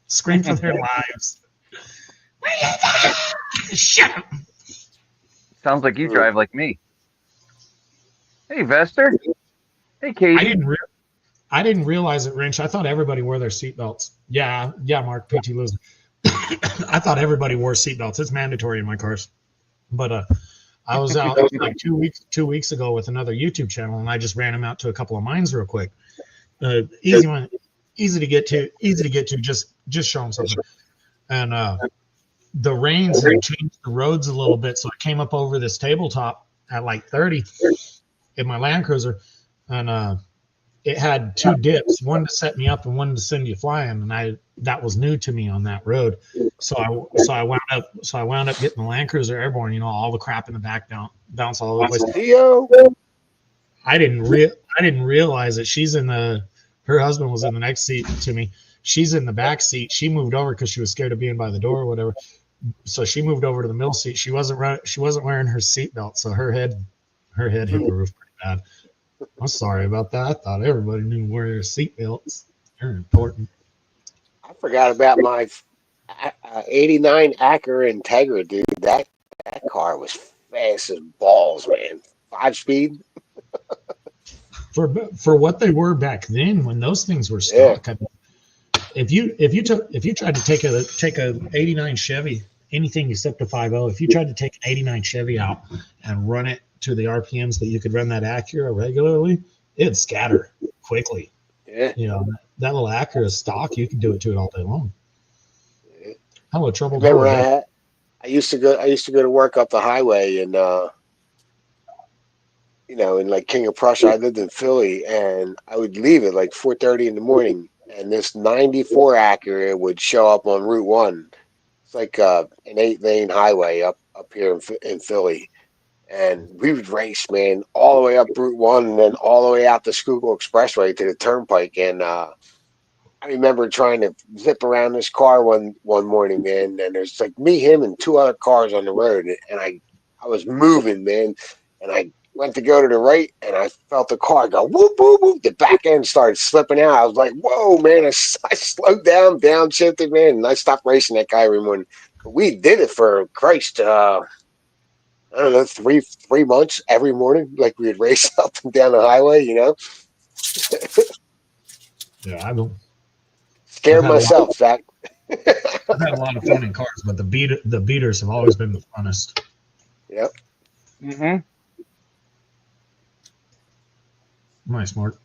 scream for their lives. Shut up. Sounds like you drive like me. Hey, Vester. Hey, Katie. I didn't realize it, Wrench. I thought everybody wore their seatbelts. Yeah, Mark, PT Loser. I thought everybody wore seatbelts. It's mandatory in my cars. But I was out like 2 weeks ago with another YouTube channel, and I just ran them out to a couple of mines real quick. Easy one, easy to get to, just show them something. And the rains had changed the roads a little bit, so I came up over this tabletop at like 30 in my Land Cruiser, and it had two dips, one to set me up and one to send you flying, and that was new to me on that road. So I wound up getting the Land Cruiser airborne. You know, all the crap in the back bounce all over the place. Theo. I didn't realize that her husband was in the next seat to me. She's in the back seat. She moved over because she was scared of being by the door or whatever. So she moved over to the middle seat. She wasn't wearing her seatbelt, so her head hit the roof pretty bad. I'm sorry about that. I thought everybody knew to wear their seatbelts. They're important. I forgot about my 89 Acura Integra, dude. That car was fast as balls, man. 5-speed. For what they were back then, when those things were stock. Yeah. If you tried to take a 89 Chevy, anything except a 5.0, if you tried to take an 89 Chevy out and run it to the RPMs that you could run that Acura regularly, it'd scatter quickly. Yeah. You know, that little Acura stock, you could do it to it all day long. Yeah. Hello, trouble. I used to go to work up the highway and in like King of Prussia. I lived in Philly, and I would leave at like 4:30 in the morning, and this 94 Acura would show up on Route 1. It's like an 8-lane highway up here in Philly. And we would race, man, all the way up Route 1 and then all the way out the Schuylkill Expressway to the Turnpike. And I remember trying to zip around this car one morning, man, and there's like me, him, and two other cars on the road. And I was moving, man, and I went to go to the right, and I felt the car go whoop, whoop, whoop. The back end started slipping out. I was like, whoa, man. I slowed down, downshifted, man, and I stopped racing that guy every morning. But we did it for Christ, I don't know, three months every morning. Like we would race up and down the highway, you know? Yeah, I don't. Scared myself, Zach. I've had a lot of fun in cars, but the beaters have always been the funnest. Yep. Mm-hmm. Nice, Mark.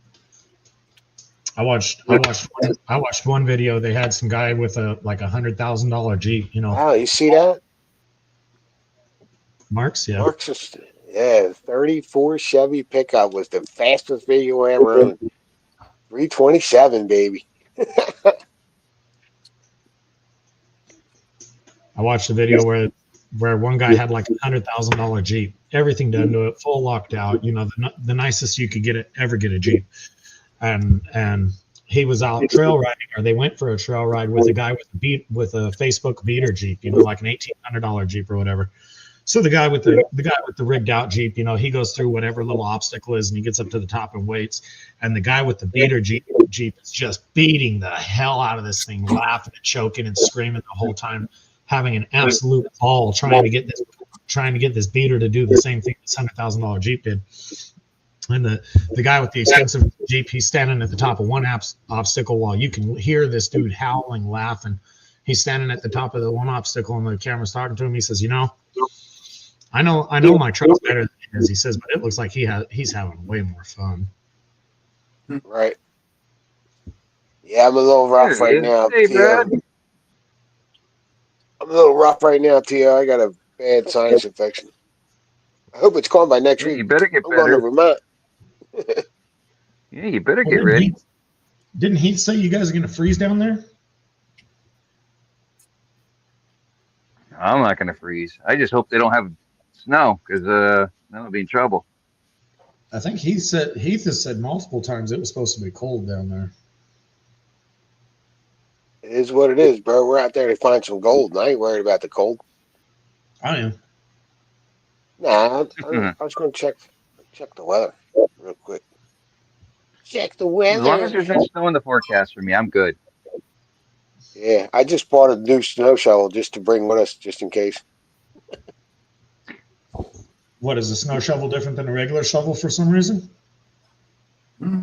I watched one video. They had some guy with a $100,000 Jeep. You know. Wow, you see that? Mark's, yeah. 34 Chevy pickup was the fastest vehicle I ever owned. 327, baby. I watched a video where one guy had like $100,000 Jeep, everything done to it, full locked out. You know, the nicest you could ever get a Jeep, and he was out trail riding, or they went for a trail ride with a guy with a Facebook beater Jeep, you know, like an $1,800 Jeep or whatever. So the guy with the rigged out Jeep, you know, he goes through whatever little obstacle is, and he gets up to the top and waits. And the guy with the beater Jeep is just beating the hell out of this thing, laughing and choking and screaming the whole time, having an absolute ball trying to get this beater to do the same thing this $100,000 Jeep did. And the guy with the expensive Jeep, he's standing at the top of one obstacle while you can hear this dude howling, laughing. He's standing at the top of the one obstacle, and the camera's talking to him. He says, "You know, I know my truck's better than his," he says, "but it looks like he's having way more fun." Right. Yeah, I'm a little rough right now. Hey, Brad. I'm a little rough right now, Tio. I got a bad sinus infection. I hope it's gone by next week. You better get I'm going to better. Vermont. Yeah, you better get ready. Didn't he say you guys are going to freeze down there? I'm not going to freeze. I just hope they don't have snow, because then I'll be in trouble. I think Heath has said multiple times it was supposed to be cold down there. It is what it is, bro. We're out there to find some gold, and I ain't worried about the cold. I am. Nah, I was going to check the weather real quick. Check the weather. As long as there's no snow in the forecast for me, I'm good. Yeah, I just bought a new snow shovel just to bring with us, just in case. What, is a snow shovel different than a regular shovel for some reason? Mm-hmm.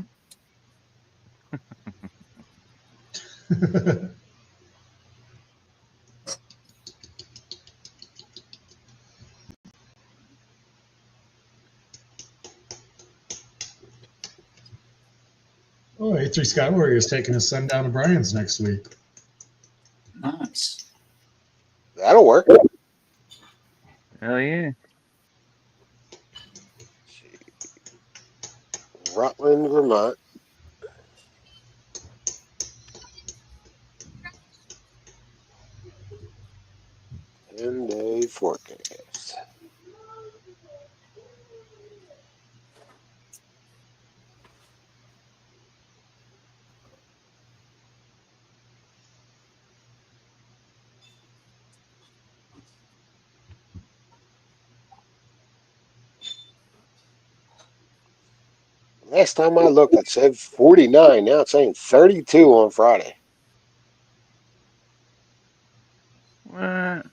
Oh, A3 Sky Warrior is taking his son down to Brian's next week. Nice. That'll work. Hell yeah. Rutland, Vermont. Day forecast. Last time I looked, it said 49. Now it's saying 32 on Friday. What?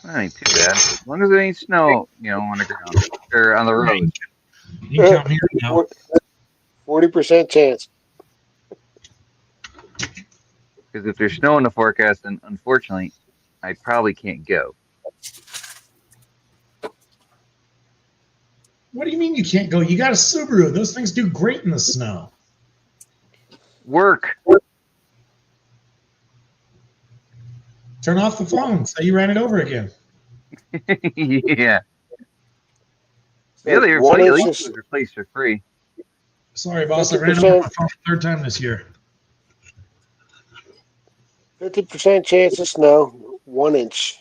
That ain't too bad. As long as it ain't snow, on the ground or on the road. You can come here now. 40% chance. Because if there's snow in the forecast, then unfortunately, I probably can't go. What do you mean you can't go? You got a Subaru. Those things do great in the snow. Work. Turn off the phone. Say you ran it over again. Yeah. The Said other one replace inch was replaced for free. Sorry, boss. I ran it over my phone the third time this year. 50% chance of snow, 1 inch.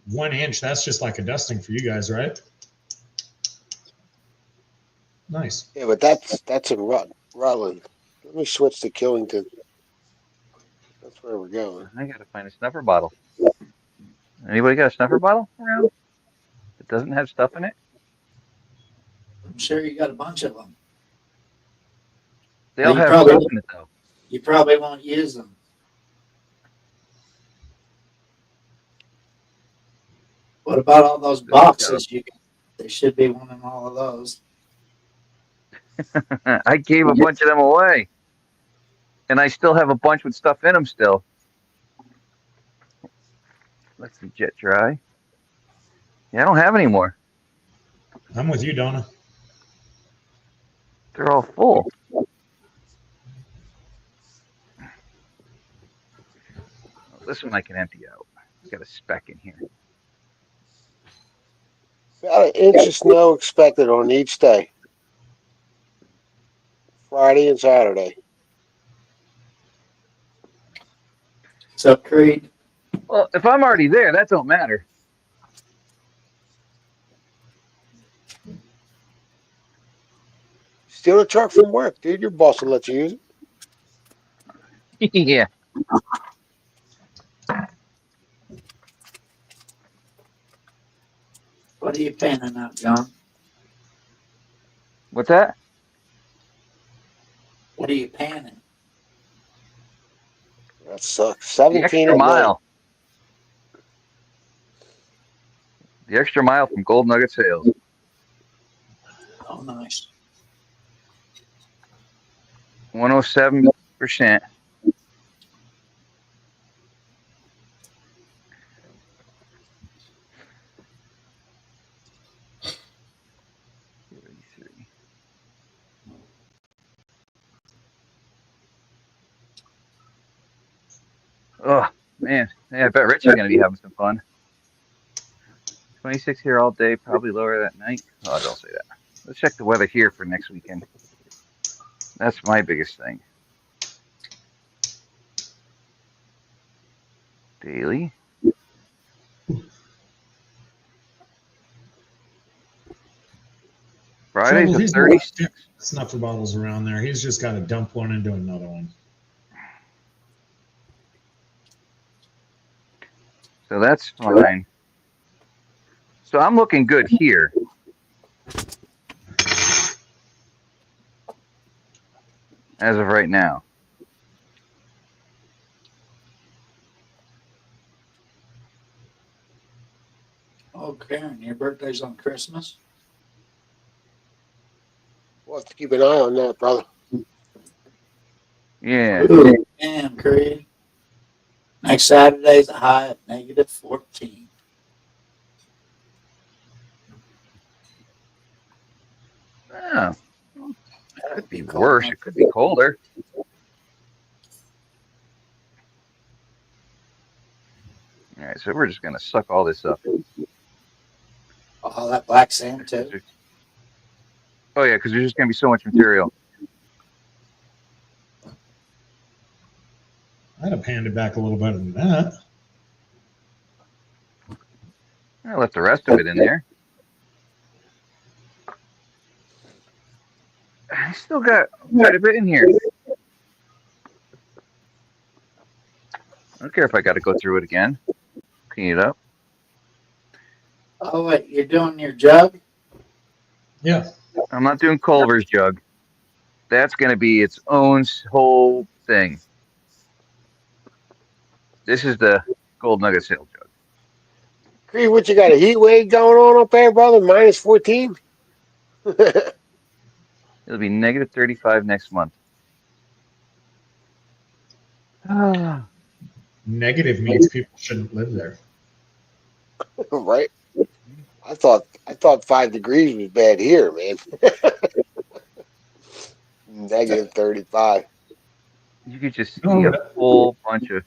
One inch. That's just like a dusting for you guys, right? Nice. Yeah, but that's in Rutland. Let me switch to Killington. That's where we're going. I gotta find a snuffer bottle. Anybody got a snuffer bottle around that doesn't have stuff in it? I'm sure you got a bunch of them. They all You have probably- stuff in it though. You probably won't use them. What about all those boxes? There should be one in all of those. I gave a bunch of them away, and I still have a bunch with stuff in them still. Let's see, jet dry. Yeah, I don't have any more. I'm with you, Donna. They're all full. This one I can empty out. It's got a speck in here. About an inch of snow expected on each day. Friday and Saturday. So, Creed, Well, if I'm already there, that don't matter. Steal a truck from work, dude. Your boss will let you use it. Yeah. what are you panning out, John? What's that? What are you panning? That sucks. The 17 extra at night. mile. The extra mile from Gold Nugget Sales. Oh, nice. 107%. Oh, man. Yeah, I bet Rich is going to be having some fun. 26 here all day, probably lower that night. Oh, don't say that. Let's check the weather here for next weekend. That's my biggest thing. Daily. Friday's a 36. Snuffer bottles around there. He's just got to dump one into another one. So that's fine. So I'm looking good here. As of right now. Oh, Karen, your birthday's on Christmas? We'll have to keep an eye on that, brother. Yeah. Ooh, damn, Creed. Next Saturday's a high of -14. Oh, That could would be be cold worse. enough. It could be colder. All right, so we're just gonna suck all this up. All that black sand too. Oh yeah, because there's just gonna be so much material. I'd have handed back a little better than that. I left the rest of it in there. I still got quite a bit in here. I don't care if I got to go through it again, clean it up. Oh wait, you're doing your jug? Yeah. I'm not doing Culver's jug. That's gonna be its own whole thing. This is the gold nugget sale jug. Cree, what you got, a heat wave going on up there, brother? -14? It'll be -35 next month. Negative means people shouldn't live there. Right? I thought 5 degrees was bad here, man. -35. You could just see No, a whole bunch of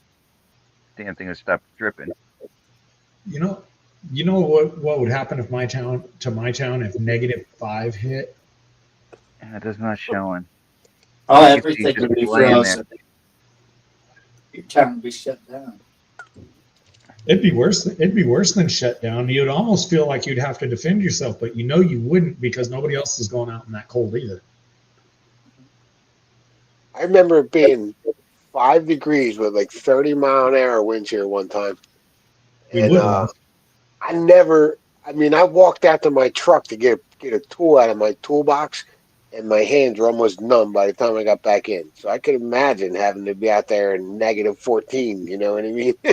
damn thing that stopped dripping. you know, what would happen if my town if -5 hit? And it does not showing. Oh, You can see everything just would be laying there. frozen. Your town would be shut down. It'd be worse. It'd be worse than shut down. You'd almost feel like you'd have to defend yourself, but you know you wouldn't because nobody else is going out in that cold either. I remember it being 5 degrees with like 30-mile-an-hour winds here one time. We And would have. I walked out to my truck to get a tool out of my toolbox, and my hands were almost numb by the time I got back in. So I could imagine having to be out there in -14. You know what I mean? I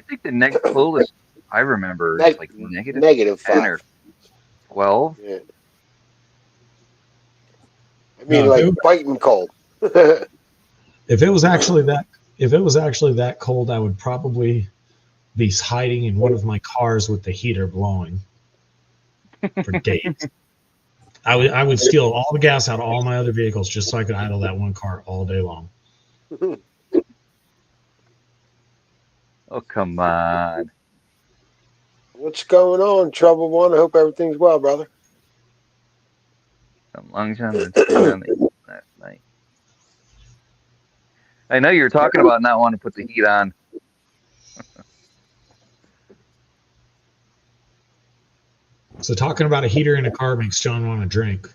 think the coldest I remember is like -10 -5. or 12. Yeah. I mean, No, like biting cold. if it was actually that cold, I would probably be hiding in one of my cars with the heater blowing for days. I would steal all the gas out of all my other vehicles just so I could idle that one car all day long. Oh, come on. What's going on, Trouble One? I hope everything's well, brother. Some lungs on the turn on the heat last night. I know you were talking about not wanting to put the heat on. So talking about a heater in a car makes John want to drink.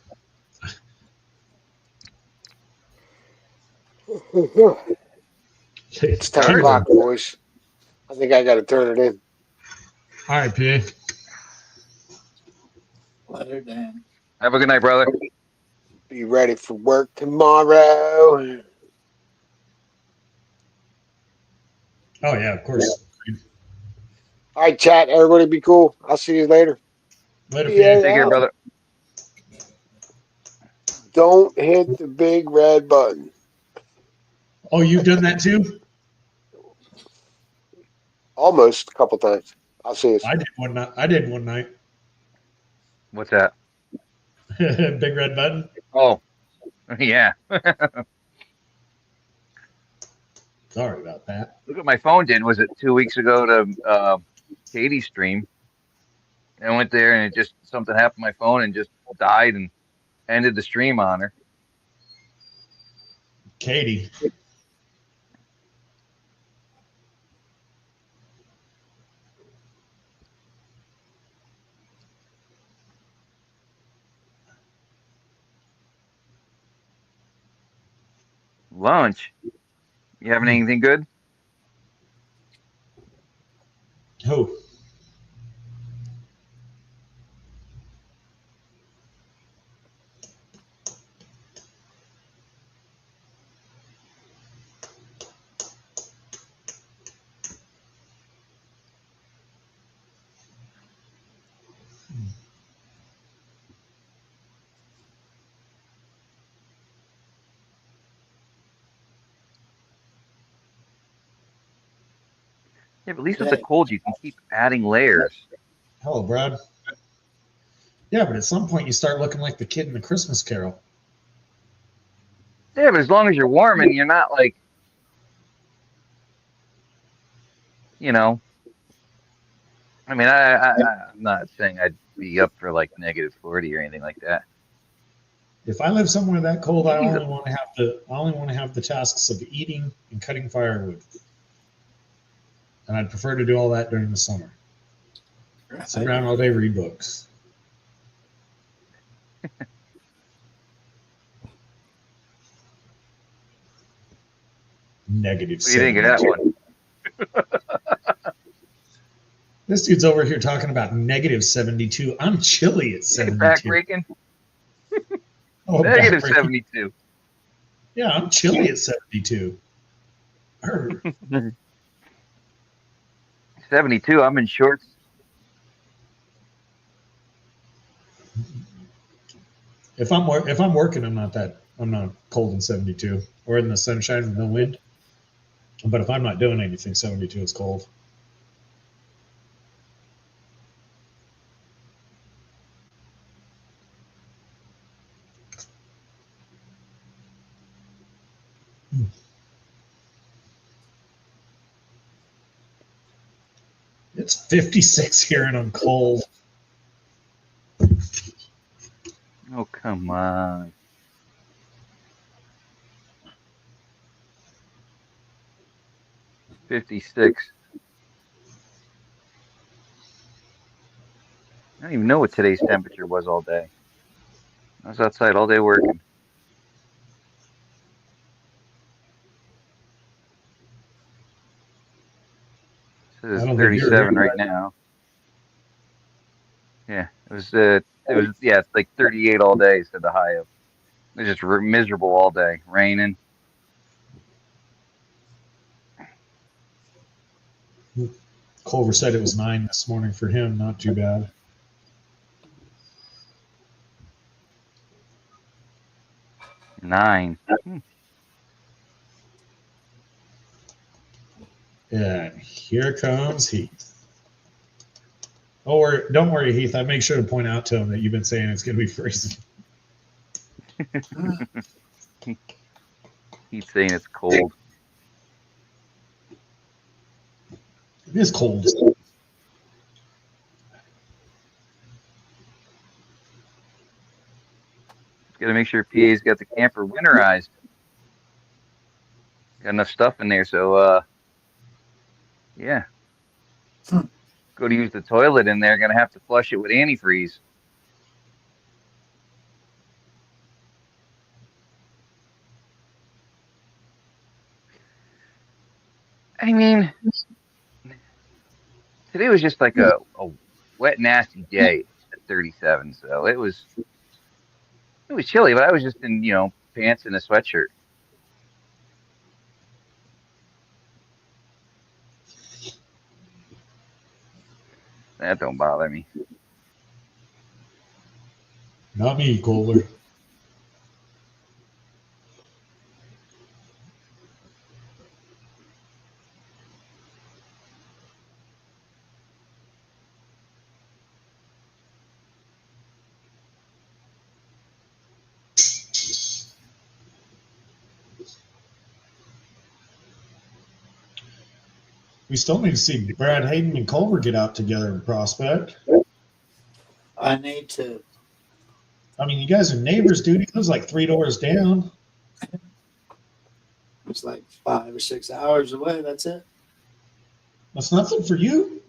It's 10 o'clock, boys. I think I got to turn it in. All right, PA. Let her down. Have a good night, brother. Be ready for work tomorrow. Oh yeah, of course. All right, chat. Everybody be cool. I'll see you later. Later, Yeah. PA. Take care, brother. Don't hit the big red button. Oh, you've done that too? Almost a couple times. I'll see you. I did one night. I did one night. What's that? Big red button. Oh, yeah. Sorry about that. Look what my phone did. Was it 2 weeks ago to Katie's stream? I went there and it just something happened to my phone and just died and ended the stream on her. Katie. Lunch? You having anything good? Who? Yeah, but at least with the Today. cold, you can keep adding layers. Hello, Brad. Yeah, but at some point you start looking like the kid in the Christmas Carol. Yeah, but as long as you're warm and you're not like, you know, I mean, I'm not saying I'd be up for like -40 or anything like that. If I live somewhere that cold, I Maybe only want to have the tasks of eating and cutting firewood, and I'd prefer to do all that during the summer. Sit Right. around all day, read books. Negative what do you think of that 72. one? This dude's over here talking about -72. I'm chilly at Hey, back 72. breaking? Oh, backbreaking. -72. Yeah, I'm chilly at 72. Arr. 72. I'm in shorts. If I'm working, I'm not cold in 72 or in the sunshine and no wind. But if I'm not doing anything, 72 is cold. It's 56 here and I'm cold. Oh, come on. '56. I don't even know what today's temperature was all day. I was outside all day working. It I says don't think you're here. 37 right now. Yeah, yeah, it's like 38 all day, said the high of. It's just miserable all day, raining. Culver said it was 9 this morning for him. Not too bad. Nine. And here comes Heath. Oh, don't worry, Heath. I make sure to point out to him that you've been saying it's going to be freezing. He's saying it's cold. It is cold. Got to make sure PA's got the camper winterized. Got enough stuff in there, so yeah. Go to use the toilet in there, gonna have to flush it with antifreeze. I mean, today was just like a wet, nasty day at 37, so it was chilly, but I was just in pants and a sweatshirt. That don't bother me. Not me, Culver. We still need to see Brad Hayden and Culver get out together in Prospect. I need to. I mean, you guys are neighbors, dude. He lives like 3 doors down. It's like 5 or 6 hours away. That's it. That's nothing for you.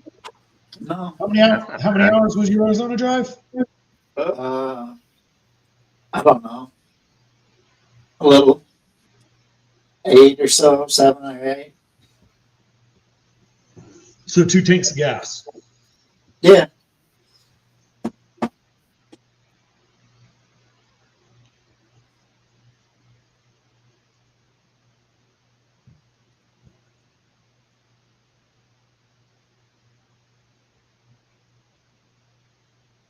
No. That's not How many bad. hours was your Arizona drive? I don't know. A little. 8 or so, 7 or 8. So 2 tanks of gas. Yeah.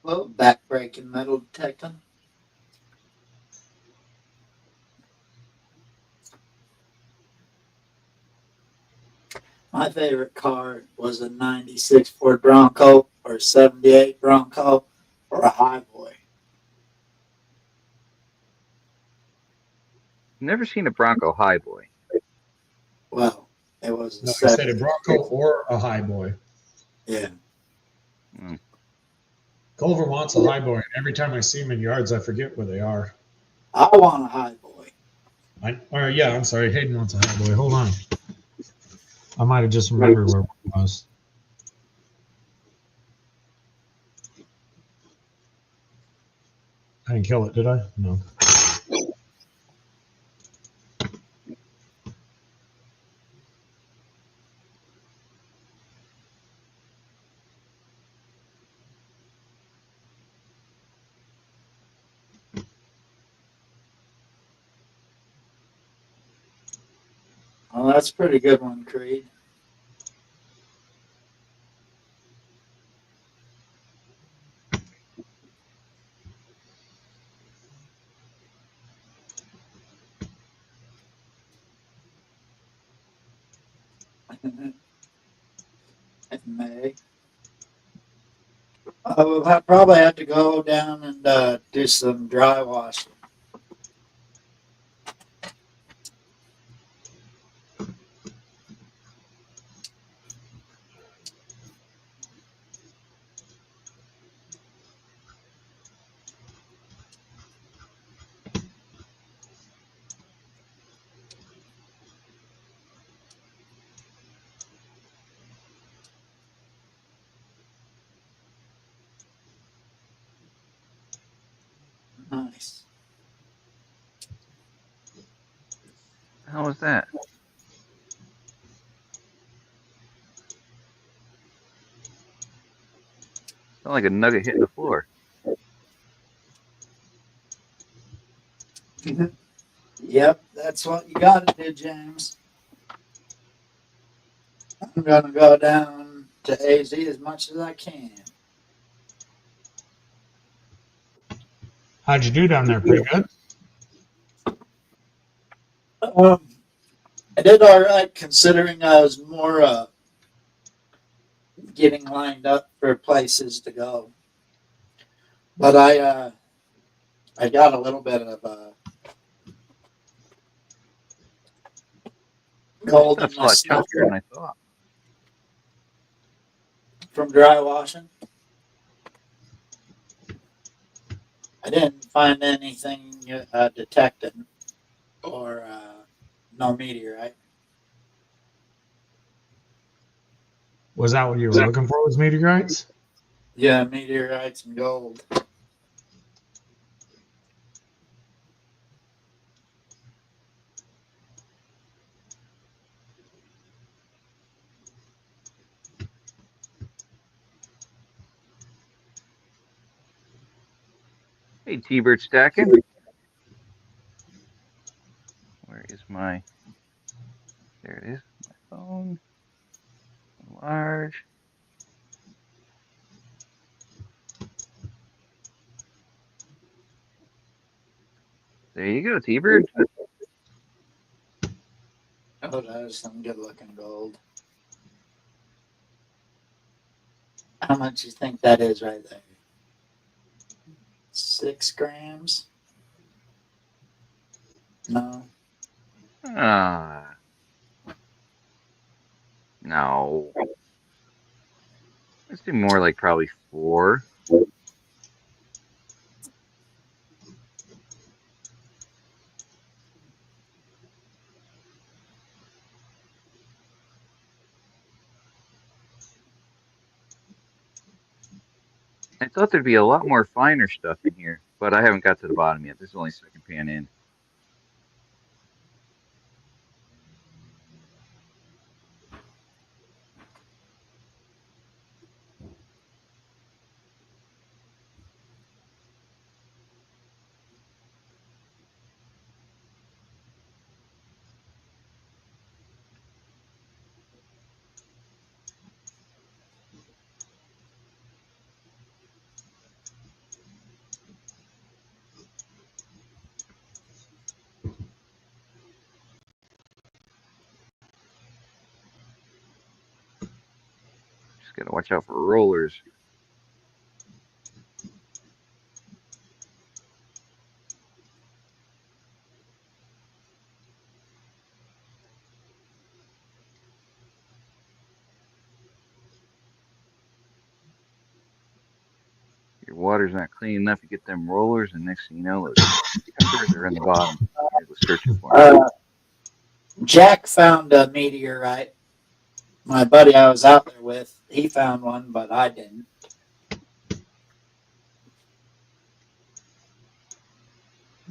Well, backbreaking, metal detecting. My favorite car was a 96 Ford Bronco or 78 Bronco or a Highboy. Never seen a Bronco High Boy. Well, it was a No, he said a 70. Bronco or a high boy. Yeah. Hmm. Culver wants a high boy, and every time I see him in yards, I forget where they are. I want a Highboy. I'm sorry. Hayden wants a high boy. Hold on. I might have just remembered where it was. I didn't kill it, did I? No. Well, that's a pretty good one, Creed. In May. I probably have to go down and do some dry washing. Nice. How was that? Sound like a nugget hitting the floor. Yep, that's what you got to do, James. I'm going to go down to AZ as much as I can. How'd you do down there? Pretty good. Um, I did all right considering I was more getting lined up for places to go. But I got a little bit of gold in Stuff's a my lot stuff chunkier than I thought. from dry washing. I didn't find anything detected or no meteorite. Was that what you were looking for? Was meteorites? Yeah, meteorites and gold. Hey, T-Bird stacking. Where is my? There it is. My phone. Large. There you go, T-Bird. Oh, that is some good looking gold. How much you think that is right there? 6 grams? No. Ah, no. Let's do more like probably 4. I thought there'd be a lot more finer stuff in here, but I haven't got to the bottom yet. This is only second pan in. Just gotta watch out for rollers. Your water's not clean enough. You get them rollers, and next thing you know, those peppers are in the bottom. You gotta go searching for them. Jack found a meteorite. My buddy I was out there with, he found one, but I didn't.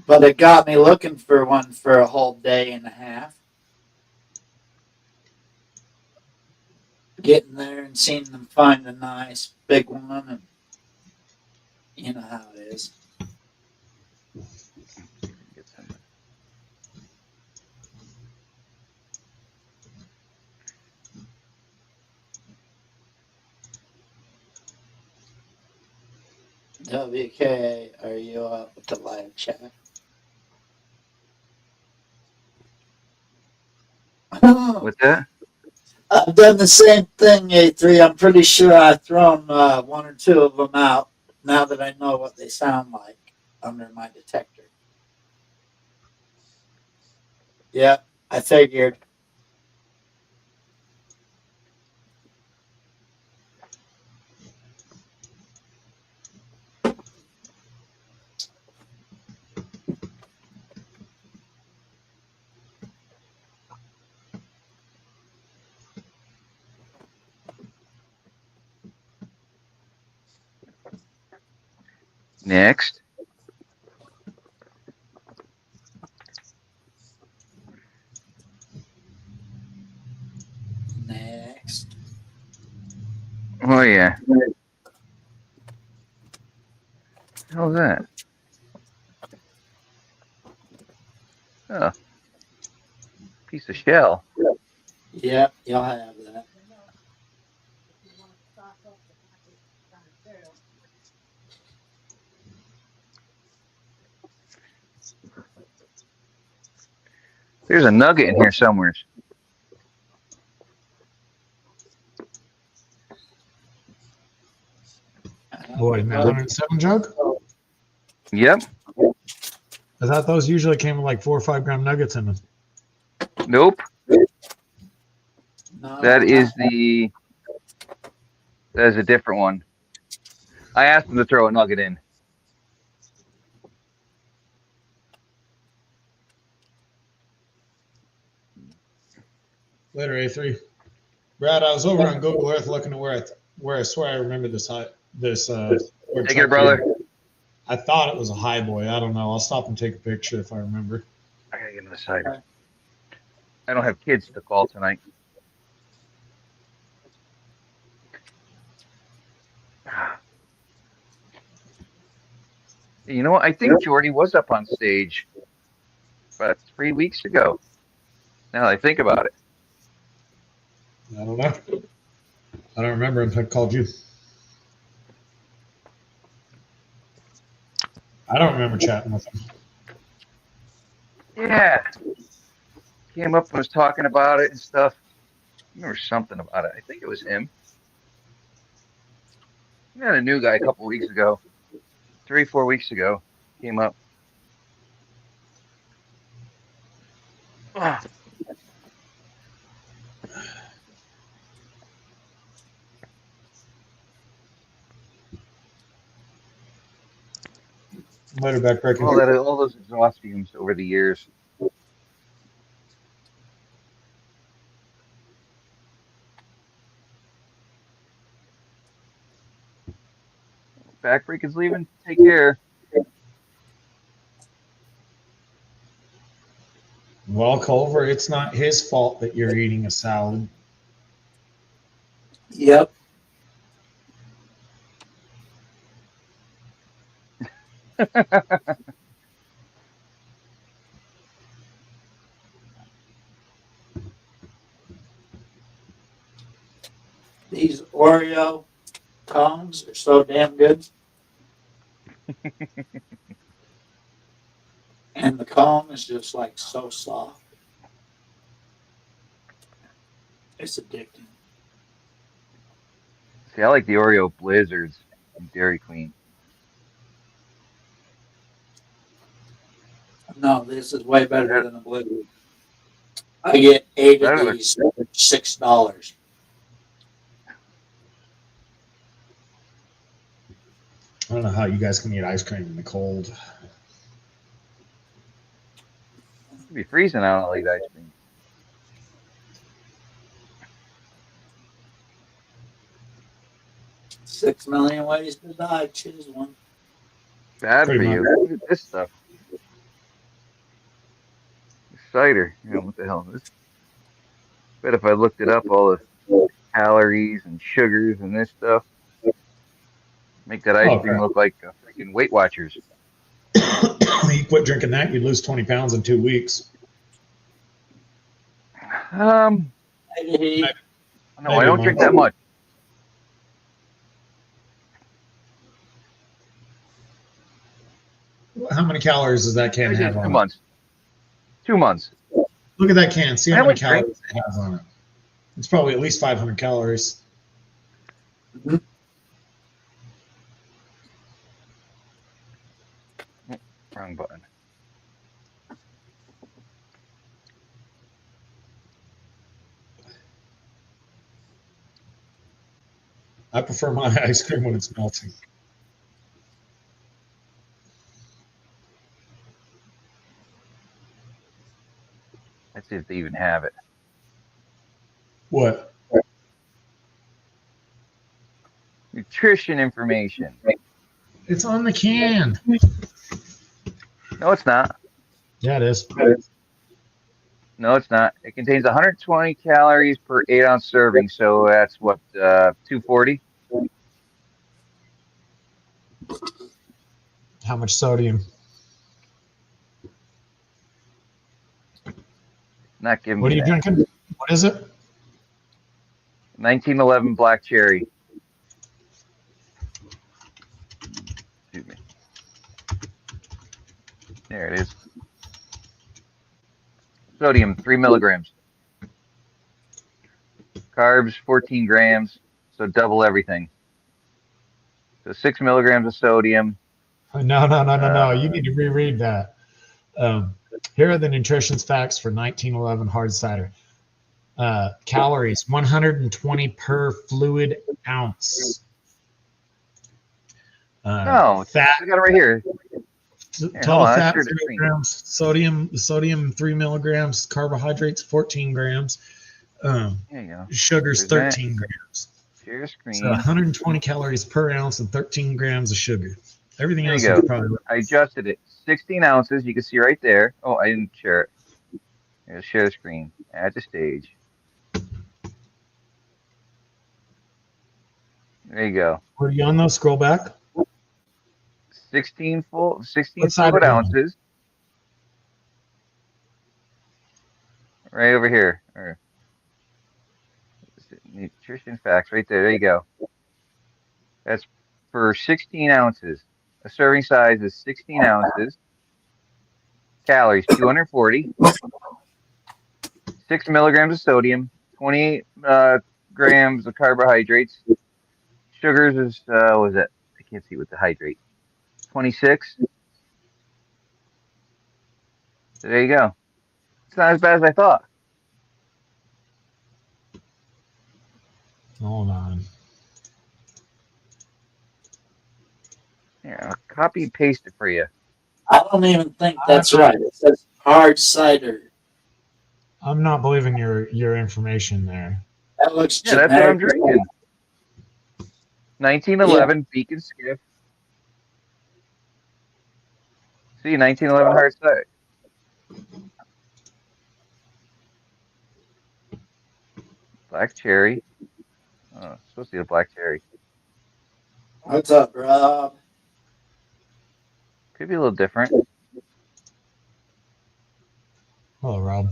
But it got me looking for one for a whole day and a half. Getting there and seeing them find a nice big one, and you know how it is. Get some. WK, are you up with the live chat? What's that? I've done the same thing, A3. I'm pretty sure I've thrown one or two of them out now that I know what they sound like under my detector. Yeah, I figured. Next. Next. Oh yeah. How's that? Oh, piece of shell. Yep, you'll have that. There's a nugget in here somewhere. Boy, in that 107 jug? Yep. I thought those usually came with like 4 or 5 gram nuggets in them. Nope. No, That is the. That is a different one. I asked him to throw a nugget in. Later, A3. Brad, I was over on Google Earth looking at where I swear I remember this Take it, brother. I thought it was a high boy. I don't know. I'll stop and take a picture if I remember. I gotta get on the side. I don't have kids to call tonight. You know what? I think Jordy was up on stage about 3 weeks ago. Now that I think about it. I don't know. I don't remember if I called you. I don't remember chatting with him. Yeah. Came up and was talking about it and stuff. I remember something about it. I think it was him. We had a new guy a couple weeks ago. 3, 4 weeks ago. Came up. Ah. Later, backbreaking. All those exhaust fumes over the years. Backbreak is leaving. Take care. Well, Culver, it's not his fault that you're eating a salad. Yep. These Oreo cones are so damn good. And the cone is just like so soft. It's addicting. See, I like the Oreo Blizzards from Dairy Queen. No, this is way better That, than the blue. I get 8 of that other, these for $6. I don't know how you guys can eat ice cream in the cold. it'd be freezing out all eat ice cream. 6 million ways to die. Choose one. Bad Pretty for much. you. Look at this stuff. Cider. You know, what the hell is this? Bet if I looked it up, all the calories and sugars and this stuff, make that ice Oh, cream crap. look like freaking Weight Watchers. You quit drinking that, you'd lose 20 pounds in 2 weeks. Um, Maybe. no, I Maybe a don't drink month. that much. How many calories does that can I have did two on it? months. 2 months. Look at that can. See how I many only drink. calories it has on it. It's probably at least 500 calories. Wrong button. I prefer my ice cream when it's melting. Let's see if they even have it. What? Nutrition information. It's on the can. No, it's not. Yeah, it is. No, it's not. It contains 120 calories per 8 ounce serving. So that's what, 240? How much sodium? Not giving What me are you that. drinking? What is it? 1911 black cherry. Excuse me. There it is. Sodium, 3 milligrams. Carbs, 14 grams. So double everything. So 6 milligrams of sodium. No. You Uh, need to reread that. Um, Here are the nutrition facts for 1911 hard cider. Calories 120 per fluid ounce. no, Fat, I got it right here. Here, hold total on. I fat shared the 0 screen. grams, sodium 3 milligrams, carbohydrates 14 grams, um, There you go. sugars There's that. 13 grams. Share So screen. 120 calories per ounce and 13 grams of sugar. Everything There you else you could go. probably. I adjusted it. 16 ounces. You can see right there. Oh, I didn't share it. Here, share the screen. Add to stage. There you go. Were you on those? Scroll back. 16 What side fluid are you on? ounces. Right over here. Or nutrition facts right there. There you go. That's for 16 ounces. A serving size is 16 ounces. Calories 240. 6 milligrams of sodium. 28 grams of carbohydrates. Sugars is what was it? I can't see with the hydrate. 26. So there you go. It's not as bad as I thought. Hold on. Here, I'll copy and paste it for you. I don't even think I'm that's not, right. It says hard cider. I'm not believing your information there. That looks Yeah, that's what I'm generic. drinking. Yeah, 1911 Beacon Skiff. See, 1911 hard cider. Black cherry. Oh, it's supposed to be a black cherry. what's up, Rob? Could be a little different. Hello, Rob.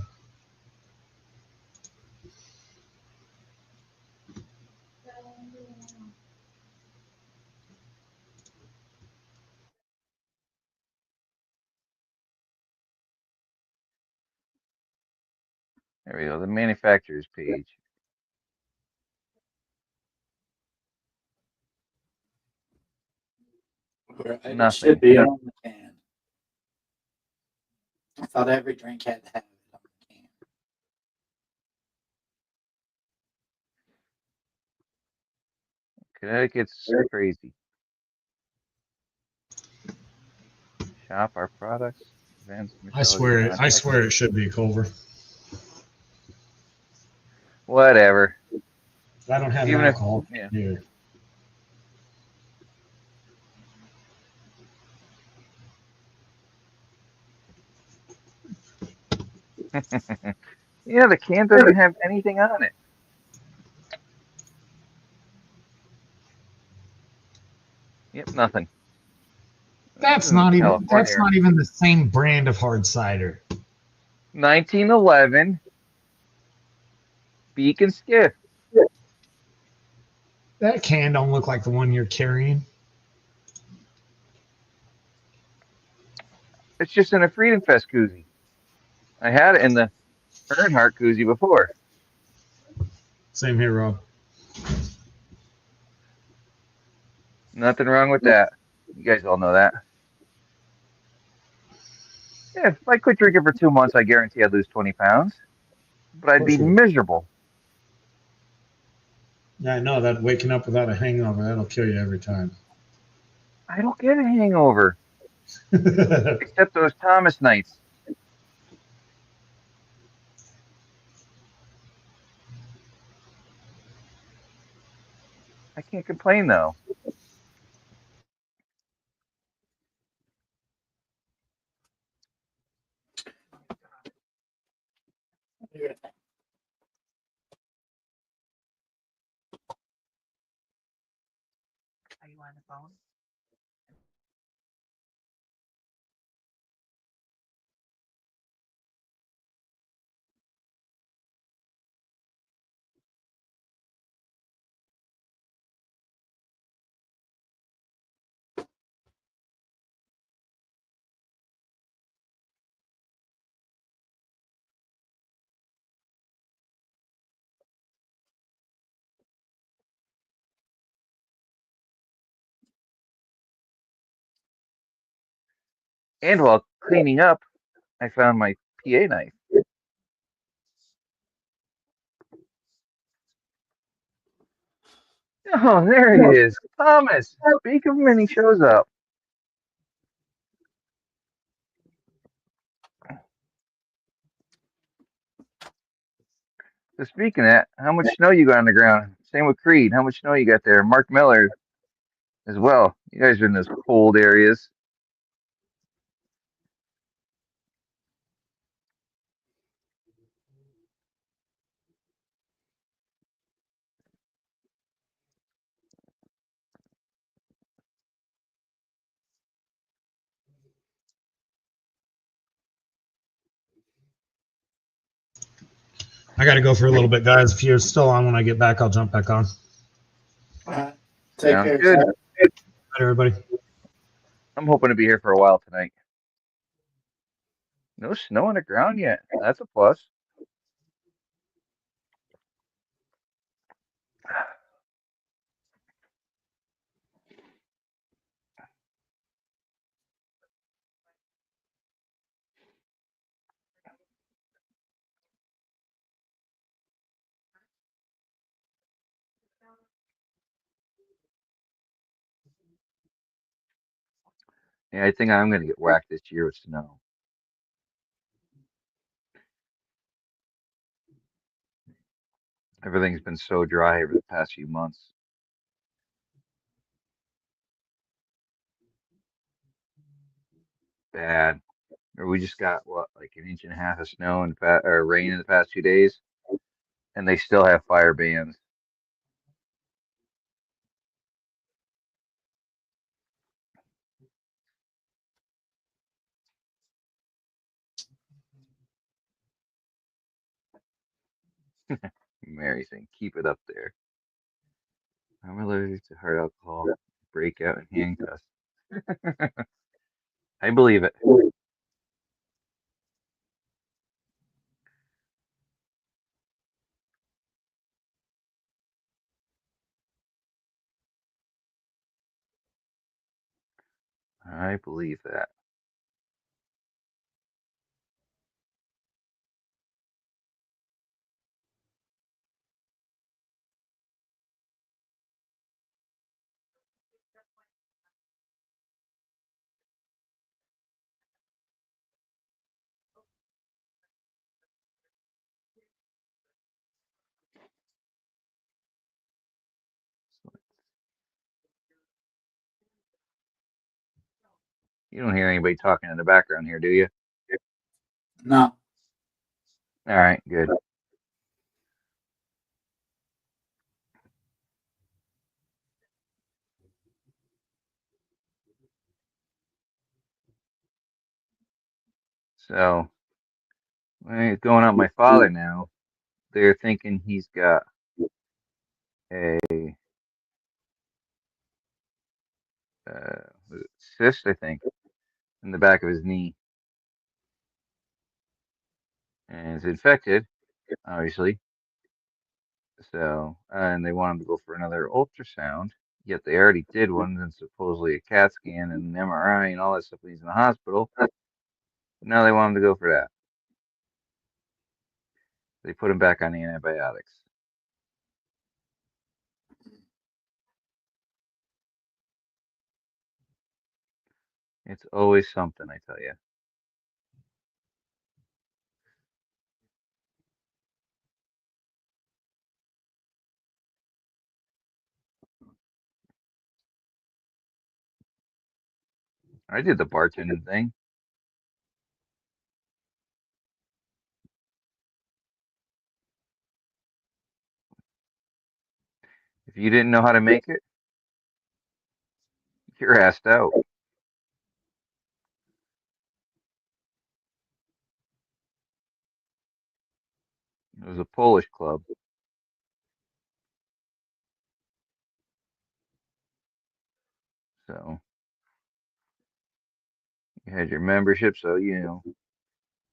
There we go. The manufacturer's page. It should Nothing. be on the can. I thought every drink had to have it on the can. Connecticut's crazy. Shop our products. Advanced mixology I contact. swear it should be Culver. Whatever. I don't have an Even if, alcohol yeah. here. Yeah, the can doesn't even have anything on it. Yep, nothing. This That's isn't not even California. the same brand of hard cider. 1911 Beacon Skiff. That can don't look like the one you're carrying. It's just in a Freedom Fest koozie. I had it in the Earnhardt koozie before. Same here, Rob. Nothing wrong with that. You guys all know that. Yeah, if I quit drinking for 2 months, I guarantee I'd lose 20 pounds. But Of I'd course be you would. miserable. Yeah, I know that waking up without a hangover, that'll kill you every time. I don't get a hangover, except those Thomas nights. I can't complain, though. Are you on the phone? And while cleaning up, I found my PA knife. Oh, there he is. Thomas. Speak of him and he shows up. So speaking of that, how much snow you got on the ground? Same with Creed. How much snow you got there? Mark Miller as well. You guys are in those cold areas. I got to go for a little bit, guys. If you're still on when I get back, I'll jump back on. Take Sounds care, good. Scott. Bye, everybody. I'm hoping to be here for a while tonight. No snow on the ground yet. That's a plus. Yeah, I think I'm going to get whacked this year with snow. Everything's been so dry over the past few months. Bad. Or we just got what, like an inch and a half of snow and or rain in the past 2 days, and they still have fire bans. Mary saying, keep it up there. I'm allergic to hard alcohol, breakout, and handcuffs. I believe it. I believe that. You don't hear anybody talking in the background here, do you? No. All right, good. So, going up my father now, they're thinking he's got a cyst, I think, in the back of his knee, and it's infected, obviously. So, and they want him to go for another ultrasound. Yet they already did one, and supposedly a CAT scan and an MRI and all that stuff when he's in the hospital. But now they want him to go for that. They put him back on the antibiotics. It's always something, I tell you. I did the bartending thing. If you didn't know how to make it, you're asked out. It was a Polish club, so you had your membership. So like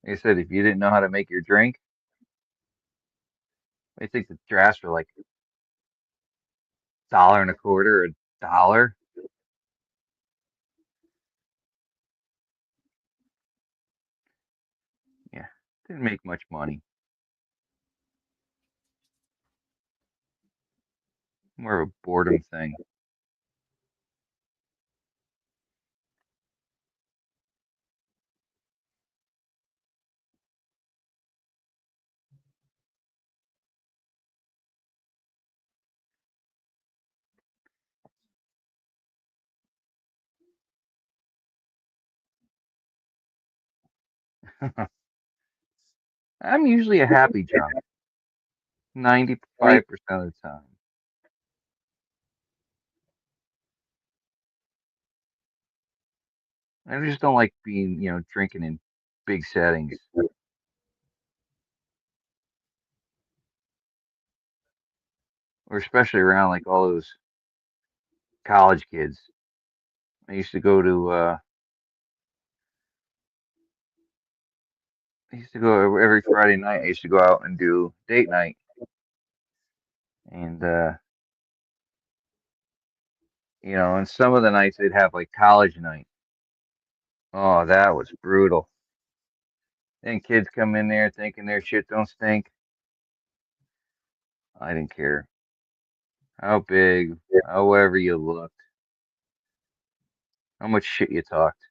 I said, if you didn't know how to make your drink, I think the drafts were like $1.25, $1. Yeah, didn't make much money. More of a boredom thing. I'm usually a happy drunk, 95% of the time. I just don't like being, drinking in big settings, or especially around like all those college kids. I used to go to, I used to go every Friday night. I used to go out and do date night, and and some of the nights they'd have like college night. Oh, that was brutal. And kids come in there thinking their shit don't stink. I didn't care how big, however you looked, how much shit you talked.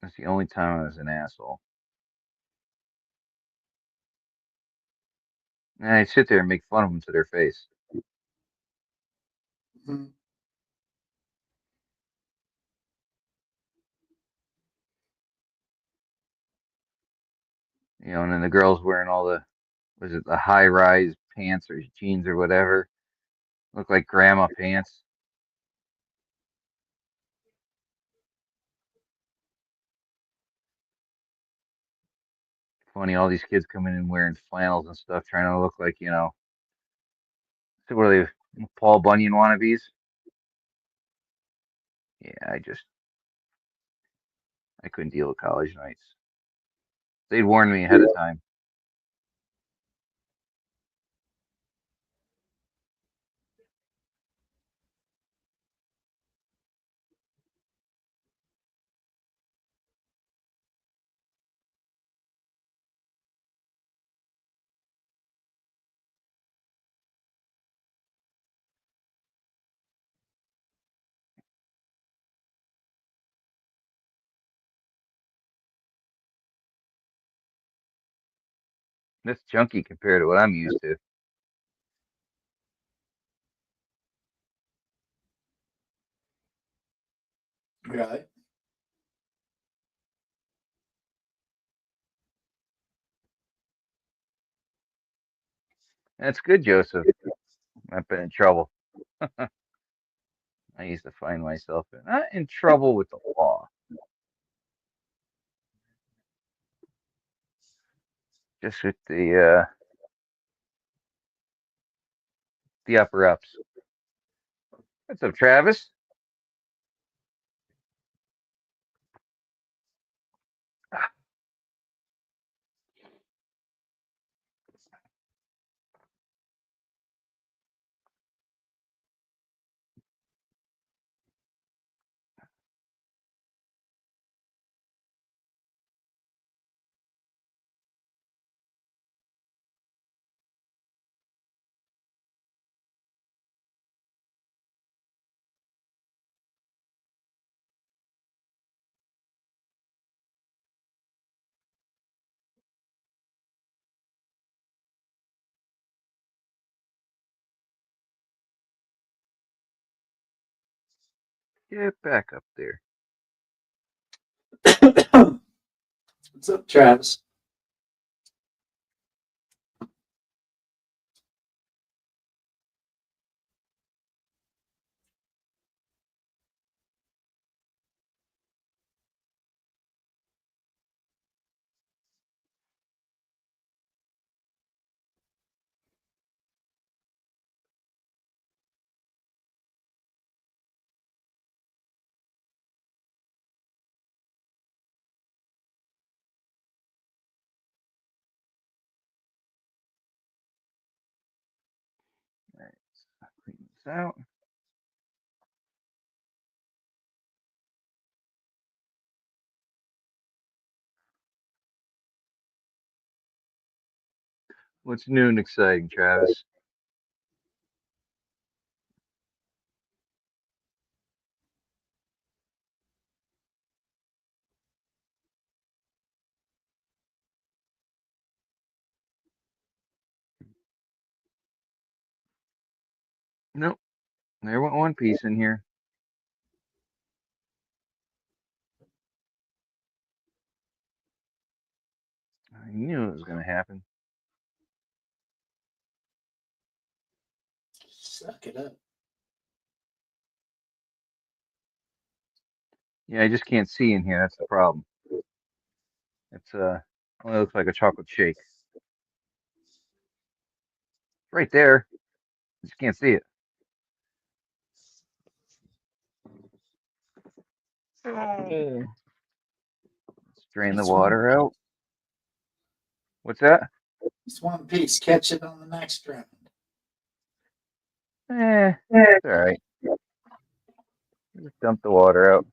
That's the only time I was an asshole. And I'd sit there and make fun of them to their face. Mhm. And then the girls wearing all was it the high rise pants or jeans or whatever? Look like grandma pants. Funny, all these kids coming in wearing flannels and stuff, trying to look like, so what are they, Paul Bunyan wannabes? Yeah, I couldn't deal with college nights. They'd warn me ahead of time. That's junky compared to what I'm used to. Right. That's good, Joseph. I've been in trouble. I used to find myself in trouble with the law, just with the upper ups. What's up, Travis? Get back up there. What's up, Travis? All right, clean this out. What's new and exciting, Travis? Nope, there went one piece in here. I knew it was going to happen. Suck it up. Yeah, I just can't see in here. That's the problem. It's only looks like a chocolate shake. Right there. Just can't see it. Oh. Let's drain the It's one, water out. What's that? it's one piece. Catch it on the next round. It's all right. Just dump the water out.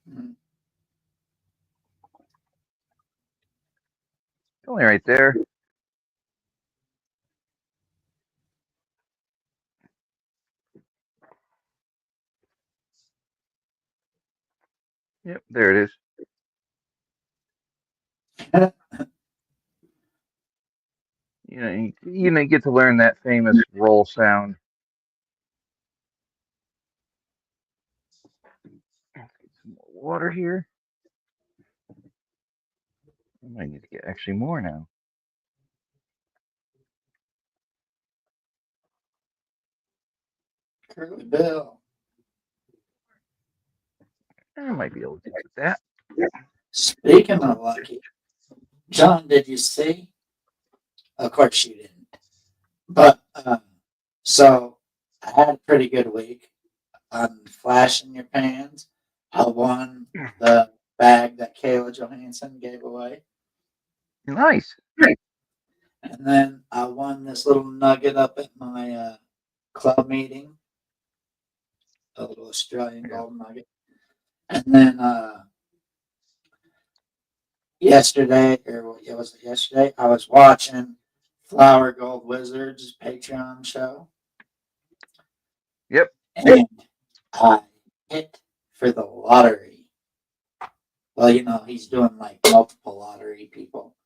Mm. It's only right there. Yep, there it is. You get to learn that famous roll sound. Let's get some more water here. I might need to get actually more now. Curly Bill. I might be able to do with that. Speaking of lucky, John, did you see? Of course you didn't. But so I had a pretty good week on Flash in Your Pans. I won the bag that Kayla Johansson gave away. Nice. And then I won this little nugget up at my club meeting, a little Australian Yeah. gold nugget. And then yesterday, or what was it yesterday? I was watching Flower Gold Wizards Patreon show. Yep. And I hit for the lottery. Well, he's doing like multiple lottery people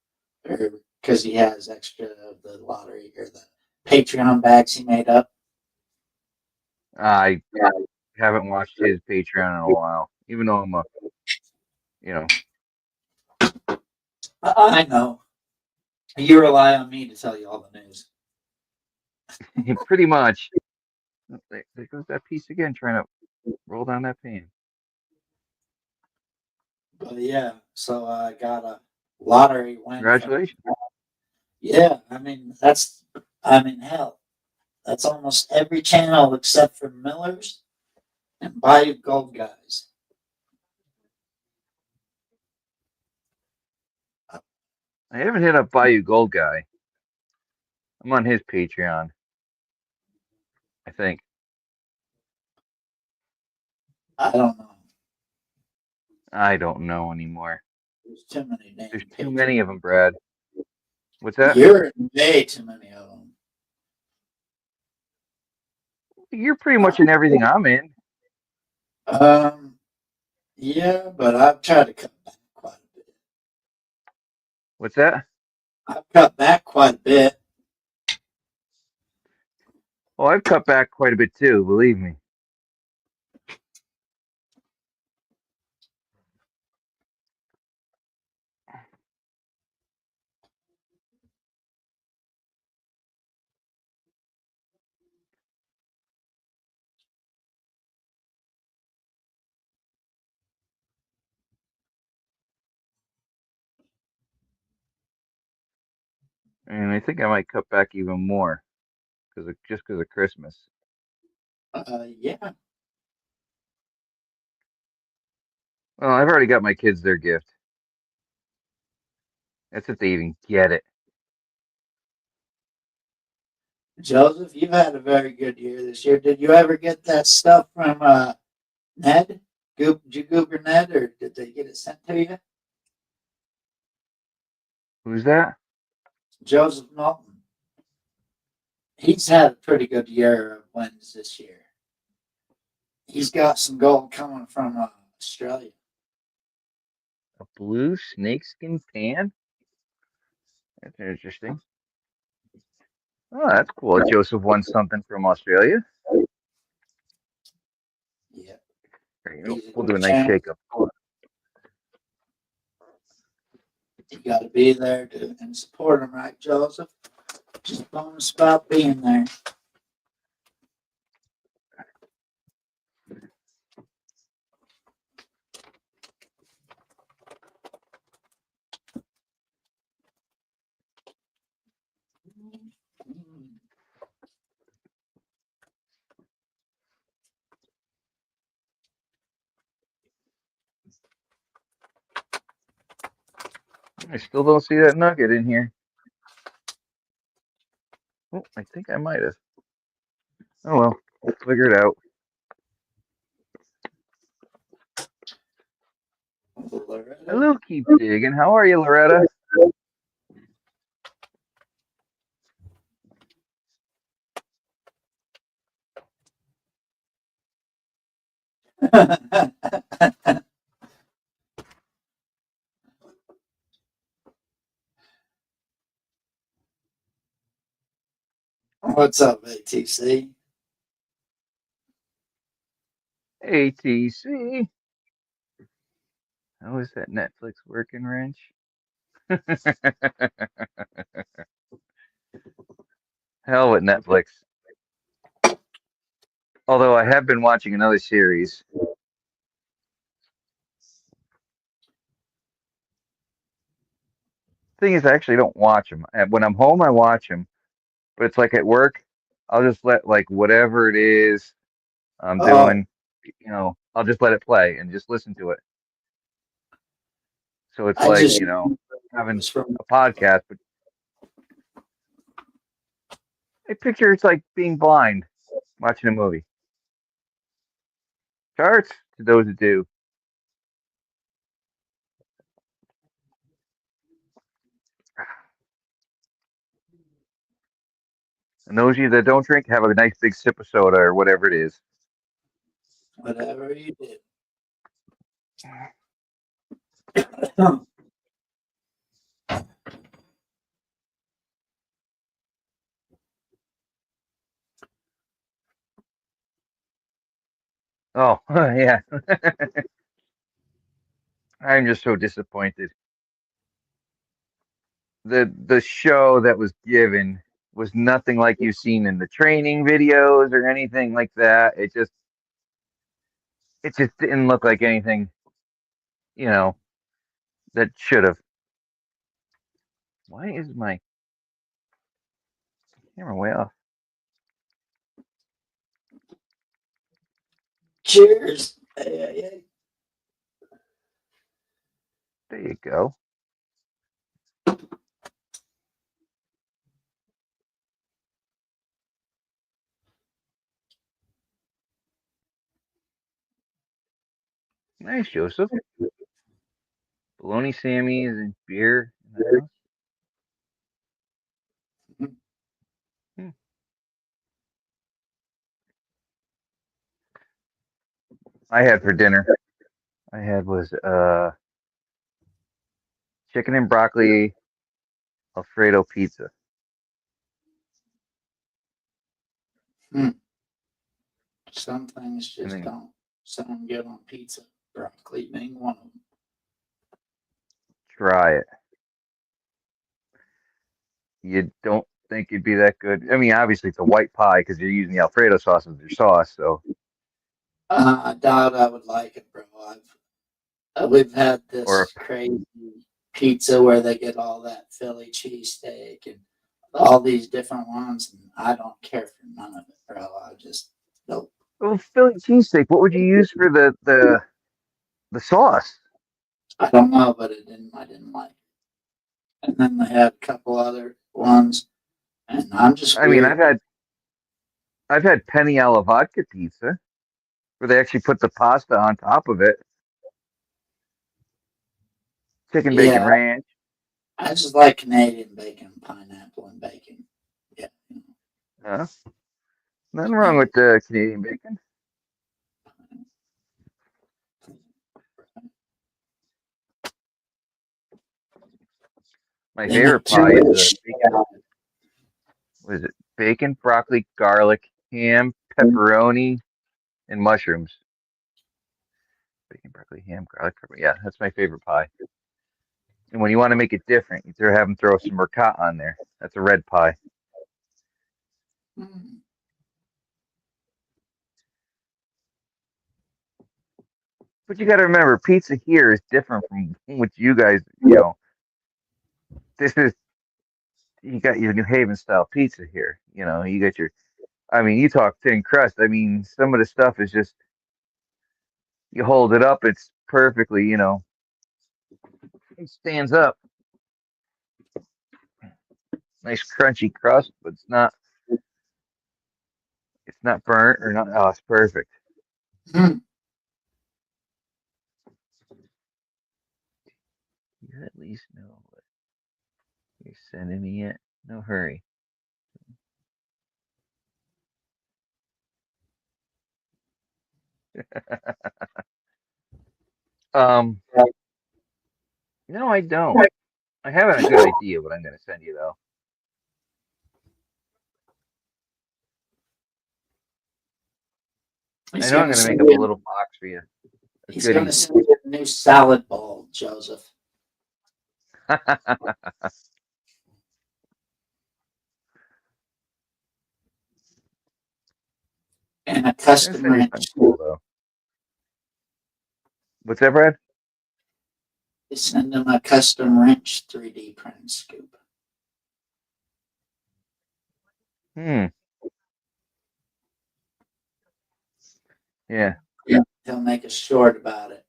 or because he has extra of the lottery or the Patreon bags he made up. I haven't watched his Patreon in a while, even though I'm a, you know, I know. You rely on me to tell you all the news. pretty much. There goes that piece again, trying to roll down that pan. But yeah, so I got a lottery win from. Congratulations. Yeah, hell, that's almost every channel except for Miller's and Bayou Gold Guys. I haven't hit up Bayou Gold Guy. I'm on his Patreon, I think. I don't know. I don't know anymore. There's too many damn There's too pages. many of them, Brad. What's that? You're in way too many of them. You're pretty much in everything I'm in. Yeah, but I've tried to cut back quite a bit. What's that? I've cut back quite a bit. Well, I've cut back quite a bit too, believe me. And I think I might cut back even more just because of Christmas. Yeah. Well, I've already got my kids their gift. That's if they even get it. Joseph, you've had a very good year this year. Did you ever get that stuff from Ned? Did you Google Ned, or did they get it sent to you? Who's that? Joseph Norton. He's had a pretty good year of wins this year. He's got some gold coming from Australia. A blue snakeskin pan? That's interesting. Oh, that's cool. Joseph won something from Australia. Yeah. We'll do a nice shake-up. You got to be there and support him, right, Joseph? Just bonus about being there. I still don't see that nugget in here. Oh, I think I might have. Oh well, we'll figure it out. Hello, keep digging. How are you, Loretta? What's up, ATC? ATC. How is that Netflix working, Wrench? Hell with Netflix. Although I have been watching another series. Thing is, I actually don't watch them. When I'm home, I watch them. But it's like at work, I'll just let like whatever it is I'm doing, I'll just let it play and just listen to it. So it's I like, just having a podcast, but I picture it's like being blind watching a movie. Charts to those that do. And those of you that don't drink, have a nice big sip of soda or whatever it is. whatever you did. Oh, yeah. I'm just so disappointed. The show that was given was nothing like you've seen in the training videos or anything like that. It just didn't look like anything, you know, that should have. Why is my camera way off? Cheers. Hey. There you go. Nice, Joseph. Bologna Sammys and beer in the house. Hmm. I had for dinner. I had was chicken and broccoli Alfredo pizza. Hmm. Some things And just then don't sound good on pizza. Broccoli being one of them. try it. You don't think it'd be that good? I mean, obviously it's a white pie because you're using the Alfredo sauce as your sauce. So, I doubt I would like it, bro. We've had or this crazy pizza where they get all that Philly cheesesteak and all these different ones, and I don't care for none of it, bro. I just nope. oh, Philly cheesesteak. What would you use for the sauce? I don't know, but I didn't like it. And then they had a couple other ones, and I'm just I mean, weird. I've had penny alla vodka pizza where they actually put the pasta on top of it, chicken bacon Yeah, ranch. I just like Canadian bacon, pineapple, and bacon. Yeah, Huh? Nothing wrong Canadian. with the Canadian bacon. My Being a favorite pie is a Jewish bacon. guy, What is it? Bacon, broccoli, garlic, ham, pepperoni, and mushrooms. Bacon, broccoli, ham, garlic, pepper. Yeah, that's my favorite pie. And when you want to make it different, you have them throw some ricotta on there. That's a red pie. mm, But you got to remember, pizza here is different from what you guys, you know. This is you got your New Haven style pizza here. You know, you got your. I mean, you talk thin crust. I mean, some of the stuff is just you hold it up, it's perfectly, it stands up. Nice crunchy crust, but it's not burnt or not. Oh, it's perfect. mm. You at least know what you're sending me yet. No hurry. Um, no, I don't. I have a good idea what I'm going to send you though. I He's know I'm gonna going to make send up a you. little box for you of He's gonna goodies. send you a new salad bowl, Joseph, and a I'm going to custom send you something wrench. cool though. What's that, Brad? Send him a custom wrench 3D print scoop. Hmm. Yeah. Yeah, he'll make a short about it.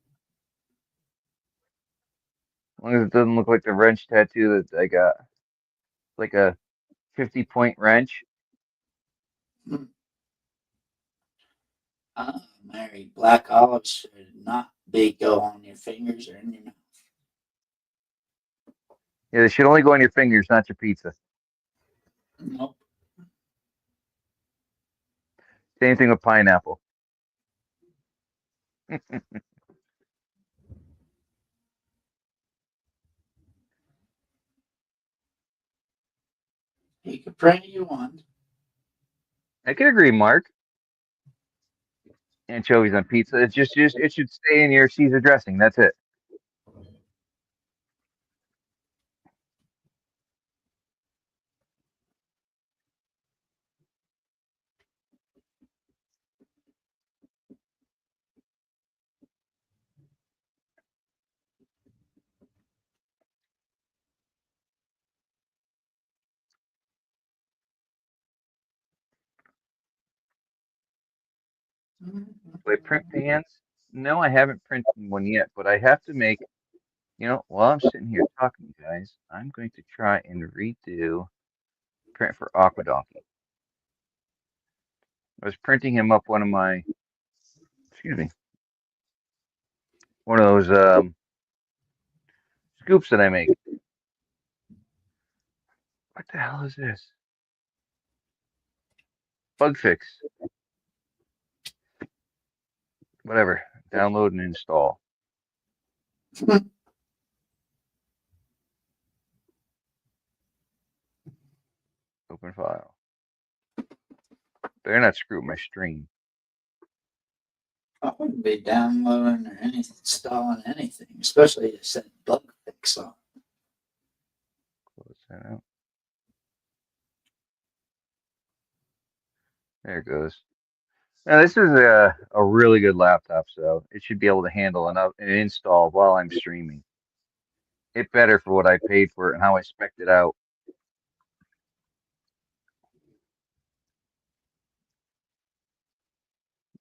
As long as it doesn't look like the wrench tattoo that I got. Like a 50-point wrench. Hmm. Mary, black olives should not be go on your fingers or in your mouth. Yeah, they should only go on your fingers, not your pizza. Nope. Same thing with pineapple. He could print you one. I can agree, Mark. anchovies on pizza. It's just it should stay in your Caesar dressing. That's it. Do I print pans? No, I haven't printed one yet, but I have to make. While I'm sitting here talking to you guys, I'm going to try and redo print for Aqua Donkey. I was printing him up excuse me, one of those scoops that I make. What the hell is this? Bug fix. Whatever. Download and install. Open file. Better not screw up my stream. I wouldn't be downloading or anything, installing anything, especially to set bug fix on. Close that out. There it goes. Now this is a really good laptop, so it should be able to handle an install while I'm streaming. It better for what I paid for it and how I spec'd it out.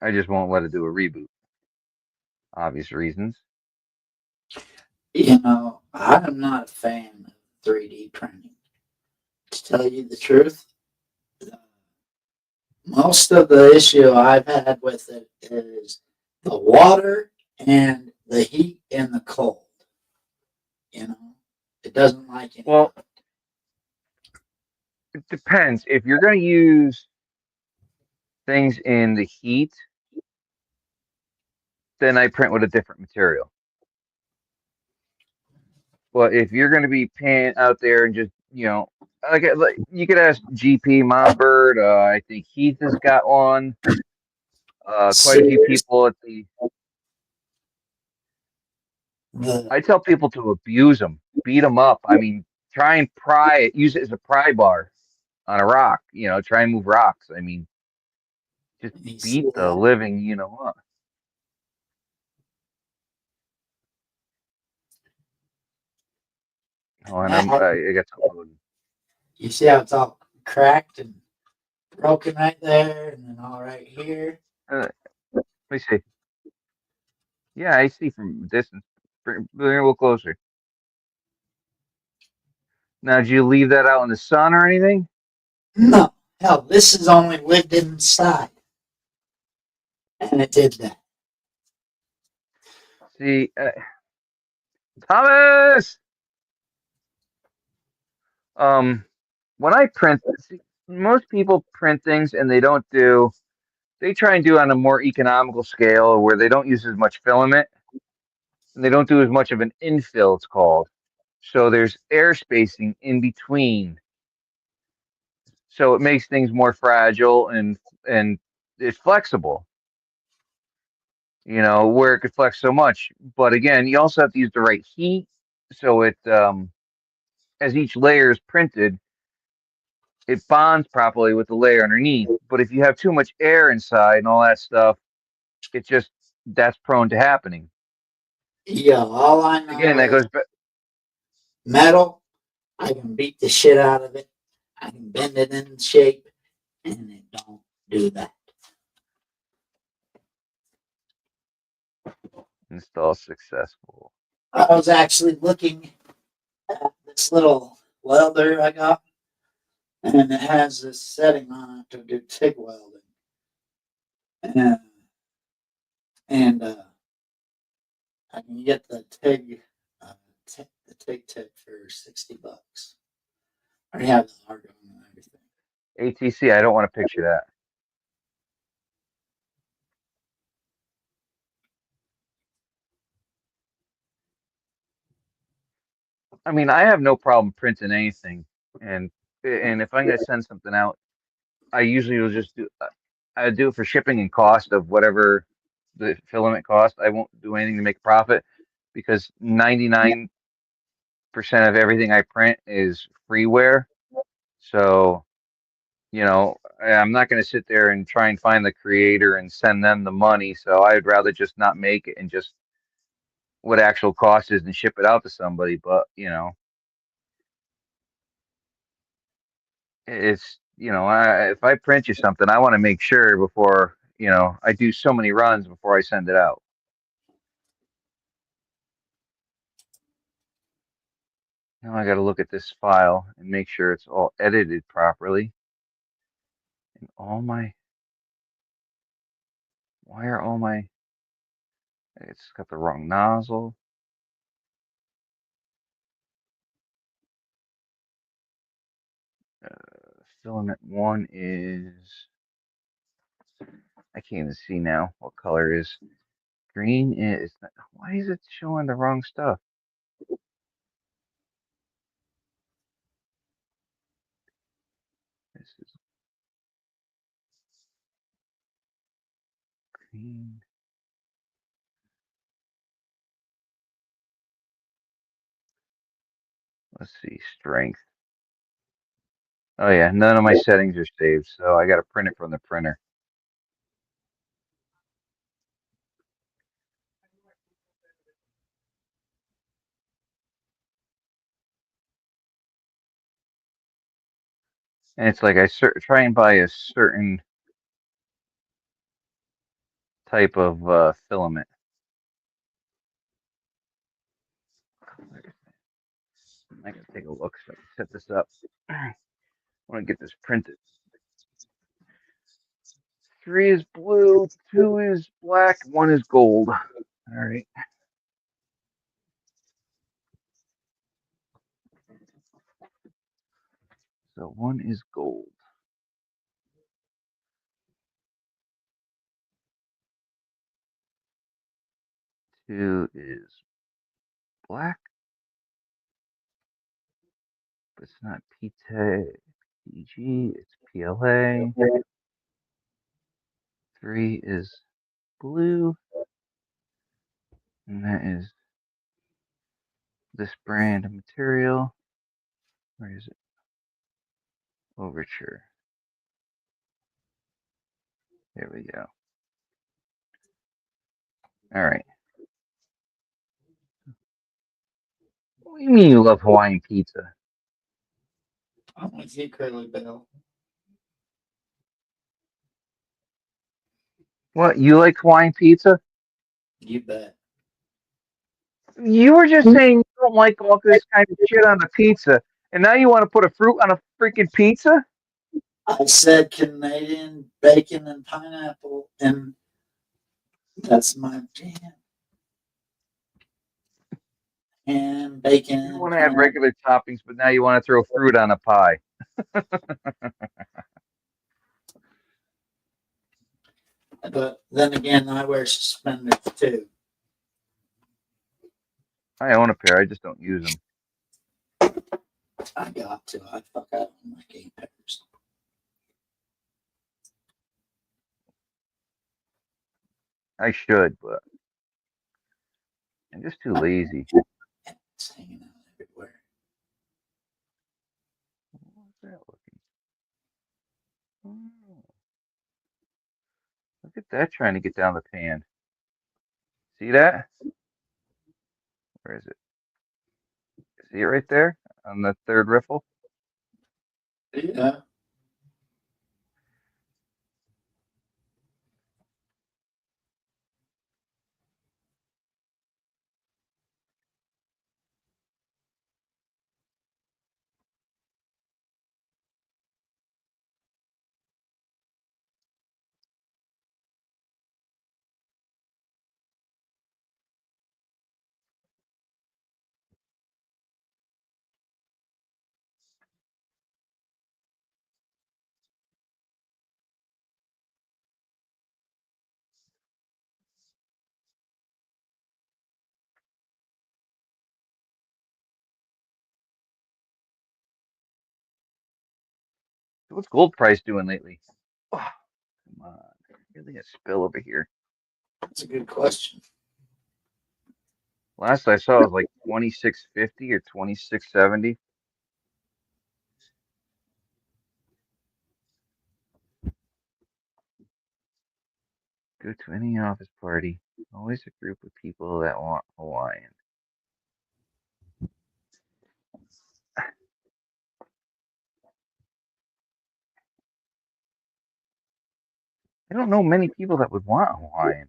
I just won't let it do a reboot. Obvious reasons. I'm not a fan of 3D printing. To tell you the truth, most of the issue I've had with it is the water and the heat and the cold. It doesn't like it. Well, it depends. If you're going to use things in the heat, then I print with a different material. But if you're going to be paying out there and just, like you could ask GP Mombird. I think Heath has got one. Quite a few people at I tell people to abuse them, beat them up. I mean, try and pry it, use it as a pry bar on a rock. Try and move rocks. I mean, just beat the living, what. Oh, and I got some. You see how it's all cracked and broken right there, and then all right here. Let me see. Yeah, I see from distance. Bring it a little closer. Now, did you leave that out in the sun or anything? No. Hell, this is only lived inside. And it did that. See, Thomas! When I print, most people print things and they try and do on a more economical scale where they don't use as much filament and they don't do as much of an infill, it's called. So there's air spacing in between. So it makes things more fragile and it's flexible. Where it could flex so much. But again, you also have to use the right heat. So it as each layer is printed, it bonds properly with the layer underneath. But if you have too much air inside and all that stuff, that's prone to happening. Yeah, all I know Again, that goes back. Metal, I can beat the shit out of it. I can bend it in shape, and it don't do that. Install successful. I was actually looking at this little welder I got, and it has this setting on it to do TIG welding. And I can get the TIG tip for $60. I already have the argon and everything. ATC, I don't want to picture that. I mean, I have no problem printing anything, and if I'm gonna send something out, I usually will just I do it for shipping and cost of whatever the filament cost. I won't do anything to make a profit because 99% of everything I print is freeware. So, I'm not going to sit there and try and find the creator and send them the money. So I'd rather just not make it and just what actual cost is and ship it out to somebody. But, if I print you something, I want to make sure before, I do so many runs before I send it out. Now I got to look at this file and make sure it's all edited properly. And why are all my, it's got the wrong nozzle. Filament 1 is, I can't even see now what color is. Green is, why is it showing the wrong stuff? This is green. Let's see, strength. Oh yeah, none of my settings are saved, so I got to print it from the printer. And it's like I try and buy a certain type of filament. I gotta take a look so I can set this up. I want to get this printed. 3 is blue, 2 is black, 1 is gold. All right. So 1 is gold. 2 is black, but it's not PG, it's PLA. 3 is blue, and that is this brand of material. Where is it? Overture. There we go. All right. What do you mean you love Hawaiian pizza? I'm with you, Curly Bill. What, you like Hawaiian pizza? You bet. You were just saying you don't like all this kind of shit on the pizza, and now you want to put a fruit on a freaking pizza? I said Canadian bacon and pineapple, and that's my jam. And bacon. You want to have regular toppings, but now you want to throw fruit on a pie. But then again, I wear suspenders too. I own a pair, I just don't use them. I got to. I fuck out on my game pairs. I should, but I'm just too lazy. It's hanging out everywhere. What's that looking? Oh, look at that trying to get down the pan. See that? Where is it? See it right there on the third riffle? Yeah. What's gold price doing lately? Oh, come on. Really a spill over here. That's a good question. Last I saw it was like 2650 or 2670. Go to any office party. Always a group of people that want Hawaiian. I don't know many people that would want Hawaiian.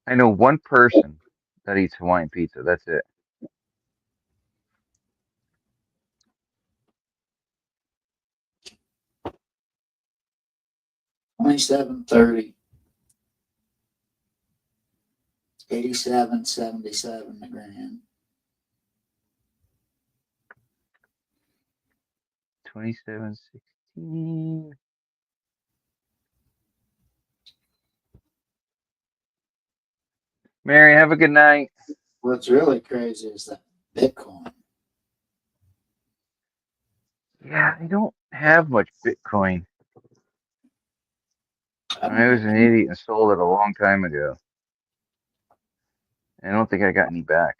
I know one person that eats Hawaiian pizza. That's it. $27.30. 87.77 a grand. 2716. Mary, have a good night. What's really crazy is that Bitcoin. Yeah, I don't have much Bitcoin. I I don't was have an any. idiot and sold it a long time ago. I don't think I got any back.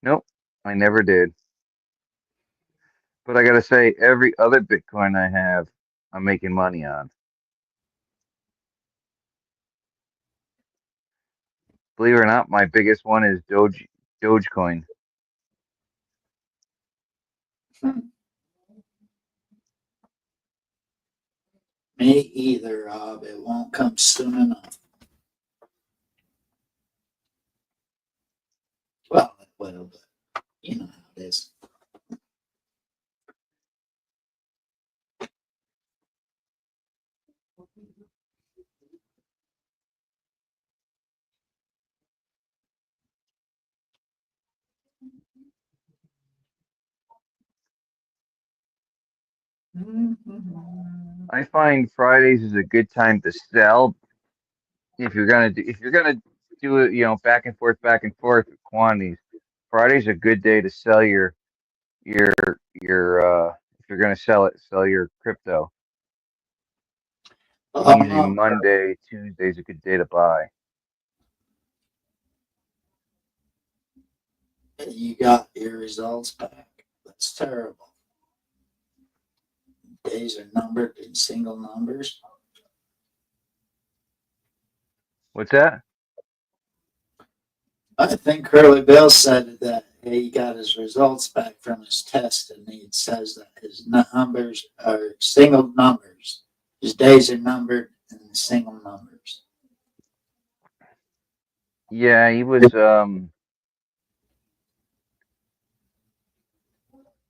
Nope, I never did. But I gotta say, every other Bitcoin I have, I'm making money on. Believe it or not, my biggest one is Dogecoin. Me either, Rob. It won't come soon enough. Well, it will, but you know how it is. I find Fridays is a good time to sell if you're gonna do it, back and forth with quantities. Friday's a good day to sell your if you're gonna sell your crypto. Oh Usually no, Monday, Tuesday's a good day to buy. you got your results back. That's terrible. Days are numbered in single numbers. What's that? I think Curly Bill said that he got his results back from his test, and he says that his numbers are single numbers. His days are numbered in single numbers. Yeah, he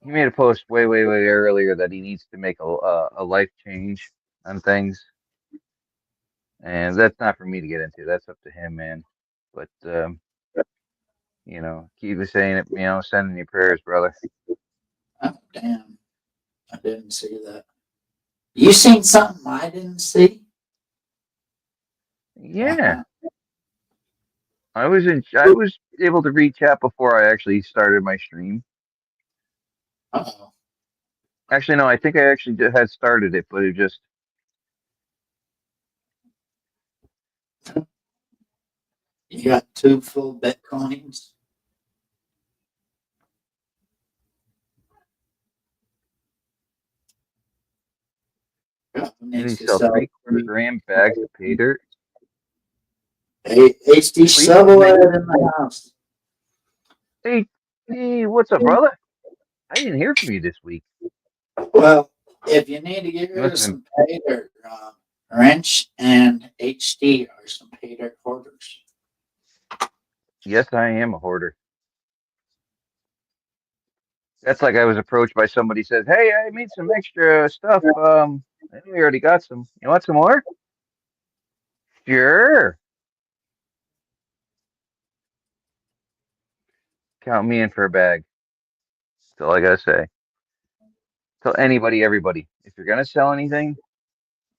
made a post way earlier that he needs to make a life change on things, and that's not for me to get into. That's up to him, man. But keep saying it. Sending you prayers, brother. Oh, damn. I didn't see that. You seen something I didn't see? Yeah, I was able to read chat before I actually started my stream. Uh-oh. Actually, no, I think I actually had started it, but it just You got 2 full Bitcoins? God did he needs to sell sell 3/4 gram bags of pay dirt? Hey, HD Please, Shovelhead in the house. hey, what's up, brother? I didn't hear from you this week. Well, if you need to get You rid must of have been. some pay dirt, Wrench and HD are some pay dirt hoarders. Yes, I am a hoarder. That's like I was approached by somebody says, "Hey, I made some extra stuff. I think we already got some. You want some more?" Sure. Count me in for a bag. That's all I gotta say. Tell anybody, everybody, if you're gonna sell anything,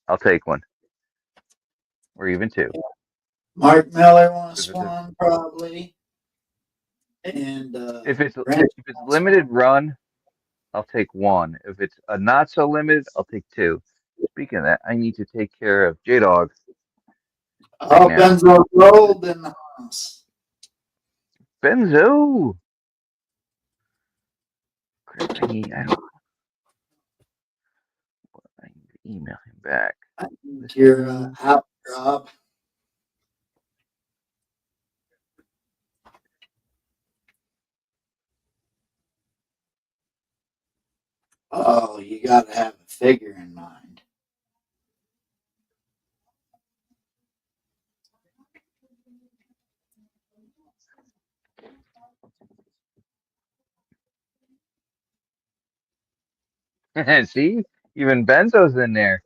I'll take one or even two. Mark Miller wants If it's a, one, probably. And if it's Wrench if it's wants limited one. run, I'll take one. If it's a not so limited, I'll take two. Speaking of that, I need to take care of J Dog right Oh, now. Benzo rolled in the house. Benzo. Crap, I need to email him back. I think you're Listen, out, Rob. Oh, you got to have a figure in mind. see, even Benzo's in there.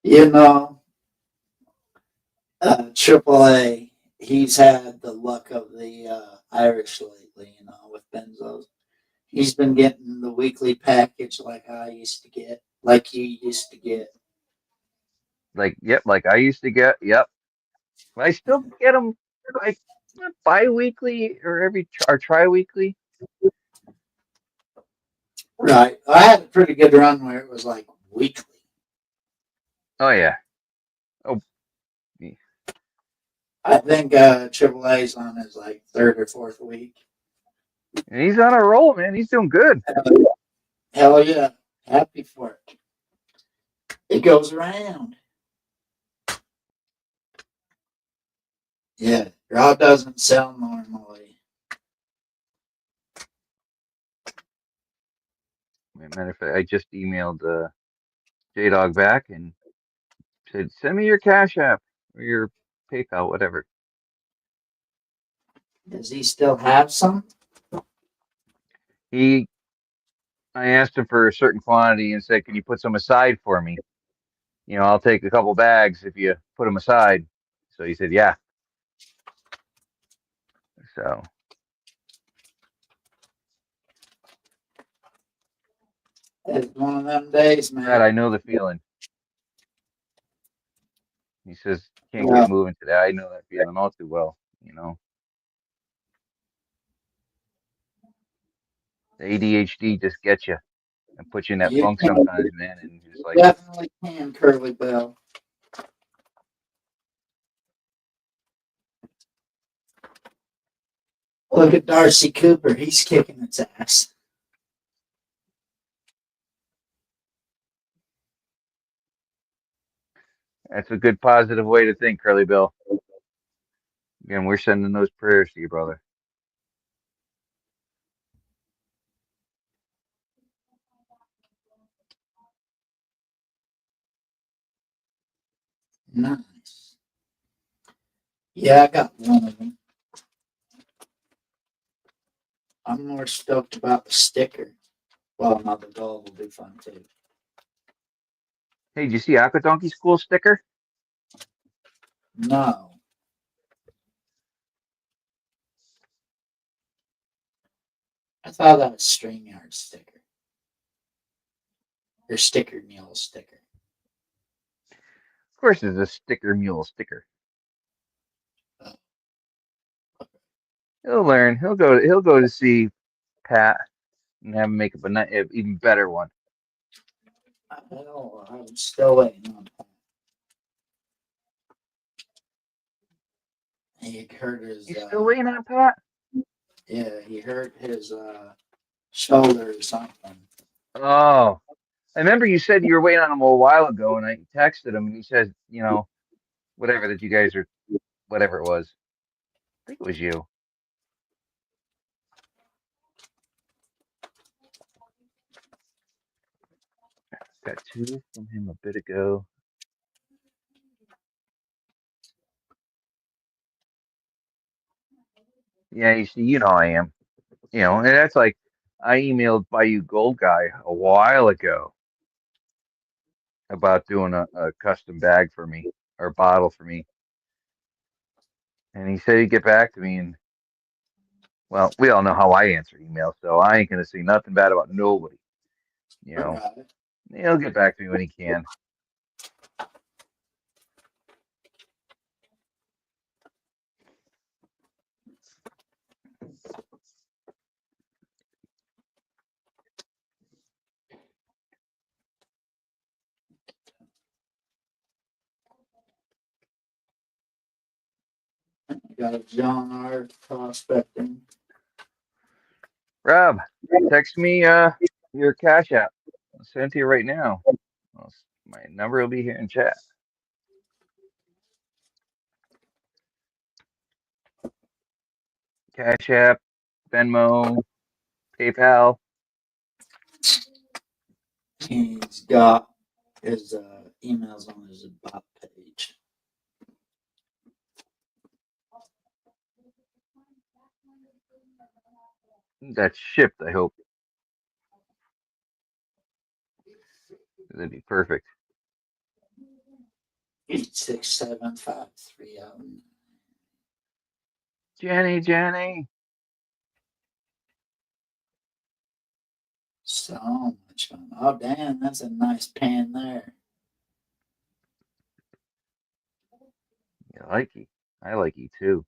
You know, AAA, he's had the luck of the Irish lately, you know, with Benzos. He's been getting the weekly package like I used to get, like you used to get. Like, yep, like I used to get. Yep, I still get them like bi-weekly or or tri-weekly. Right. I had a pretty good run where it was like weekly. Oh yeah. Oh, yeah. I think AAA's on his like third or fourth week. And he's on a roll, man. He's doing good. Hell yeah. Happy for it. It goes around. Yeah. Rob doesn't sell normally. Matter of fact, I just emailed J Dog back and said, "Send me your Cash App or your PayPal, whatever." Does he still have some? He, I asked him for a certain quantity and said, "Can you put some aside for me? I'll take a couple bags if you put them aside." So he said, "Yeah." So It's one of them days, Brad, man. I know the feeling. He says can't Yeah. get moving today. I know that feeling all too well. The ADHD just gets you and puts you in that You funk sometimes, man. And you're just like, definitely can, Curly Bill. Look at Darcy Cooper. He's kicking its ass. that's a good positive way to think, Curly Bill. Again, we're sending those prayers to you, brother. Nice. Yeah, I got one of them. I'm more stoked about the sticker. Well, no, the doll will be fun too. Hey, did you see Aqua Donkey's cool sticker? No. I thought that was StreamYard sticker. Or Sticker Mule sticker. Of course, it's a sticker mule sticker. He'll learn. He'll go. He'll go to see Pat and have him make up an even better one. I don't know. I'm still waiting on that. He hurt his. You still waiting on Pat? Yeah, he hurt his shoulder or something. Oh, I remember you said you were waiting on him a while ago, and I texted him, and he said, whatever that you guys are, whatever it was. I think it was you. Got two from him a bit ago. Yeah, you see, I am. And that's like I emailed Bayou Gold Guy a while ago about doing a custom bag for me or bottle for me. And he said he'd get back to me. And well, we all know how I answer emails, so I ain't gonna say nothing bad about nobody. You know, Right. he'll get back to me when he can. got John R. prospecting. Rob, text me your Cash App. I'll send it to you right now. My number will be here in chat. Cash App, Venmo, PayPal. He's got his emails on his about page. That's shipped, I hope. That'd be perfect. 8675309. Jenny. So much fun. Oh, damn, that's a nice pan there. You like it. I like it too.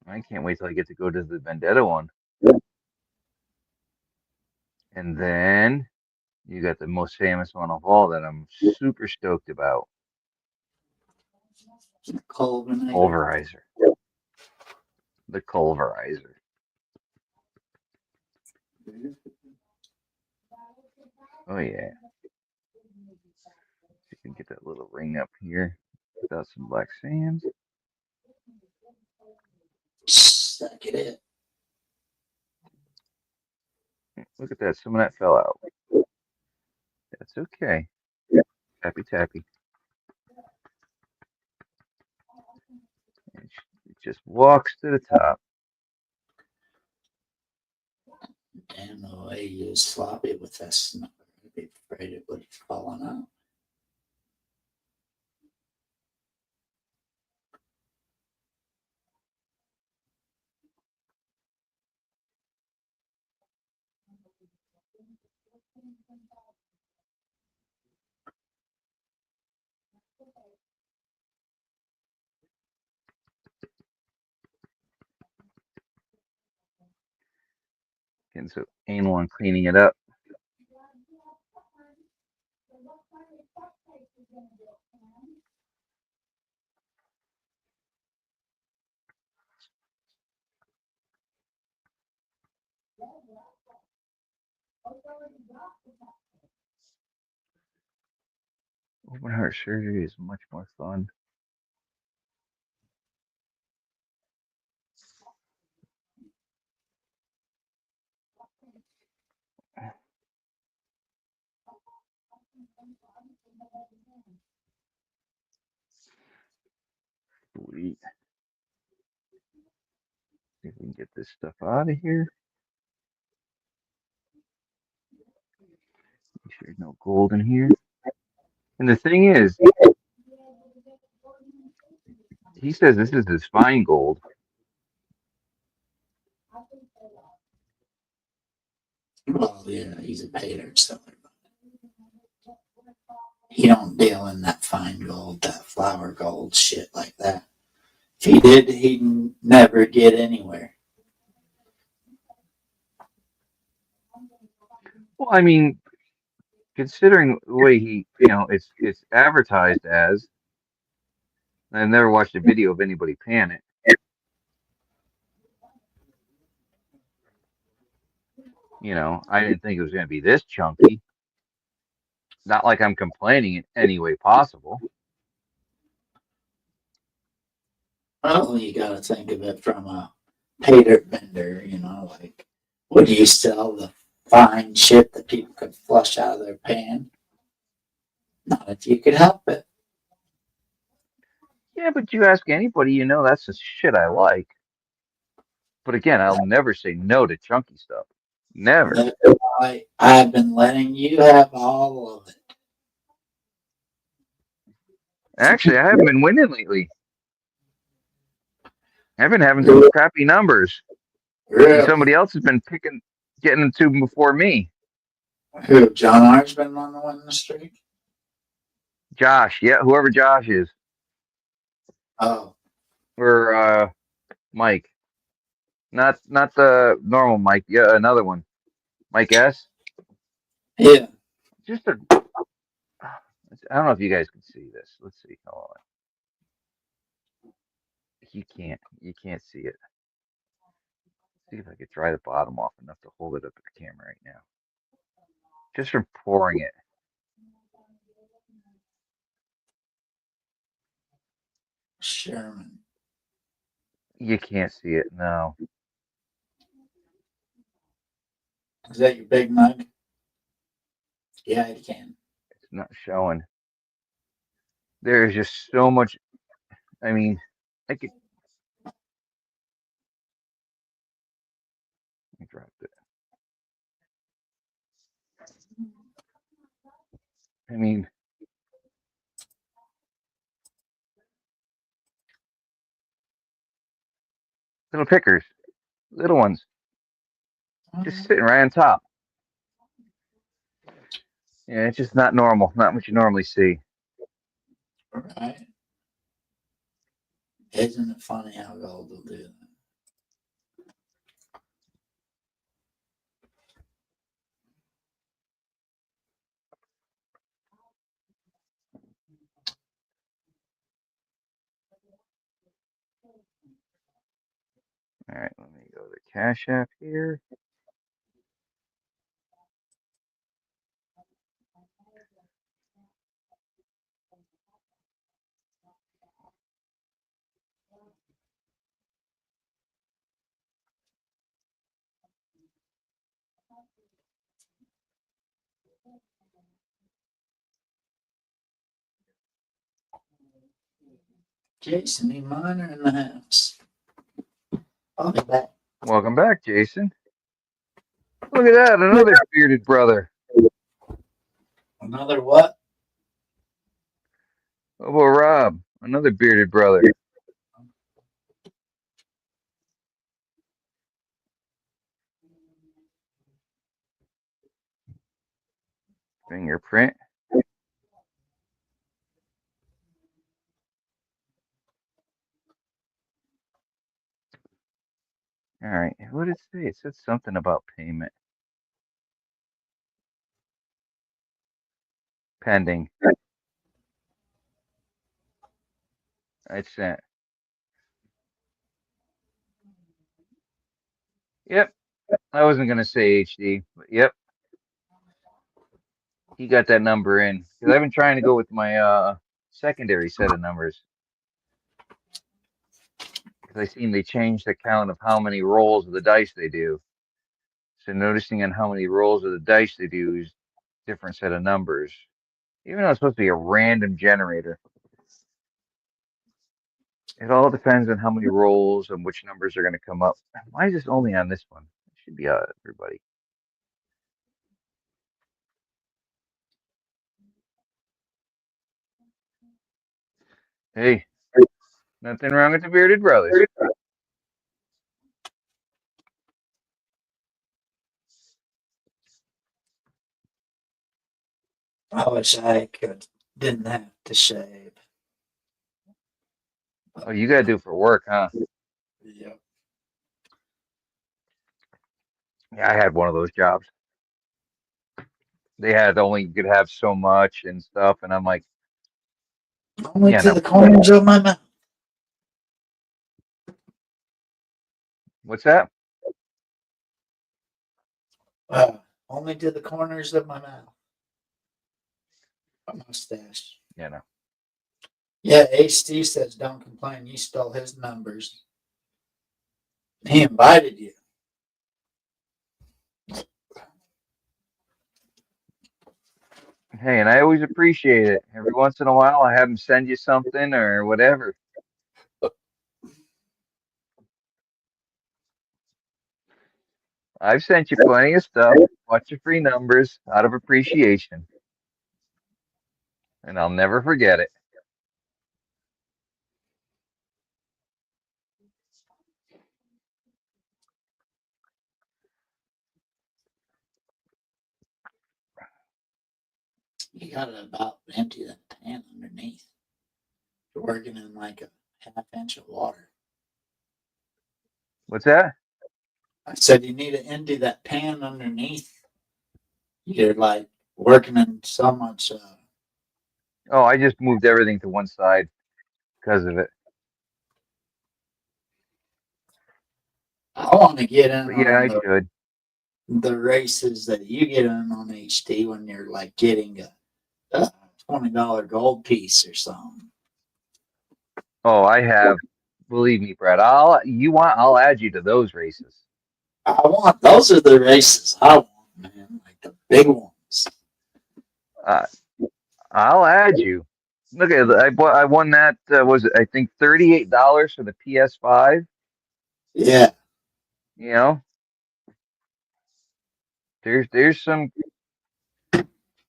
I can't wait till I get to go to the Vendetta one. And then you got the most famous one of all that I'm super stoked about. Pulverizer. The Pulverizer. Oh yeah. You can get that little ring up here without some black sands. Suck it. Look at that. Some of that fell out. That's okay. Tappy tappy. It just walks to the top. Damn, the way you was sloppy with that snow. I'd be afraid it would have fallen out. Getting so anal on cleaning it up. Open heart surgery is much more fun. Sweet. See if we can get this stuff out of here. Make sure there's no gold in here. And the thing is, he says this is his fine gold. Well, yeah, he's a painter, so he don't deal in that fine gold, that flower gold shit like that. If he did, he'd never get anywhere. Well, I mean, considering the way he, it's advertised as. I've never watched a video of anybody pan it. I didn't think it was going to be this chunky. Not like I'm complaining in any way possible. Well, you got to think of it from a painter vendor, like, would you sell the fine shit that people could flush out of their pan? Not if you could help it. Yeah, but you ask anybody, that's the shit I like. But again, I'll never say no to chunky stuff. Never. That's why I've been letting you have all of it. Actually, I haven't been winning lately. I've been having some crappy numbers. Really? And somebody else has been getting them to before me. Who? John R's been on the winning streak? Josh, yeah, whoever Josh is. Oh. Or Mike. Not the normal Mike, yeah, another one. Mike S. Yeah. It's I don't know if you guys can see this. Let's see. Hold on. You can't see it. See if I could dry the bottom off enough to hold it up at the camera right now. Just from pouring it. Sherman. You can't see it. No. Is that your big mug? Yeah, you can. It's not showing. There is just so much. I mean, I could. I dropped it. I mean, little pickers, little ones, just sitting right on top. Yeah, it's just not normal. Not what you normally see. Right. Isn't it funny how gold will do that? All right, let me go to the Cash App here. Jason, E. Minor in the house. I'll be back. Welcome back, Jason. Look at that, another bearded brother. Another what? Oh, well, Rob, another bearded brother. Fingerprint. All right, what did it say? It said something about payment pending. I sent. Yep, I wasn't gonna say HD, but yep, he got that number in because I've been trying to go with my secondary set of numbers because I seen they changed the count of how many rolls of the dice they do. So noticing on how many rolls of the dice they do is different set of numbers. Even though it's supposed to be a random generator, it all depends on how many rolls and which numbers are going to come up. Why is this only on this one? It should be everybody. Hey, nothing wrong with the bearded brothers. I wish I didn't have to shave. Oh, you got to do for work, huh? Yep. Yeah, I had one of those jobs. They had only you could have so much and stuff, and I'm like, Only yeah, to no. the corners of my mouth. What's that? Only to the corners of my mouth. My mustache. Yeah, no. Yeah, HD says don't complain. You stole his numbers. He invited you. Hey, and I always appreciate it. Every once in a while, I have them send you something or whatever. I've sent you plenty of stuff, bunch of free numbers out of appreciation, and I'll never forget it. You gotta about empty that pan underneath. You're working in like a half-inch of water. What's that? I said you need to empty that pan underneath. You're like working in so much Oh, I just moved everything to one side because of it. I want to get in But yeah, on I should. the races that you get in on HD when you're like getting a $20 gold piece or something. Oh, I have. Believe me, Brad. I'll add you to those races. I want those are the races I want, man. Like the big ones. Uh, I'll add you. Look at I won that. Was it, I think $38 for the PS5. Yeah. You know, there's some.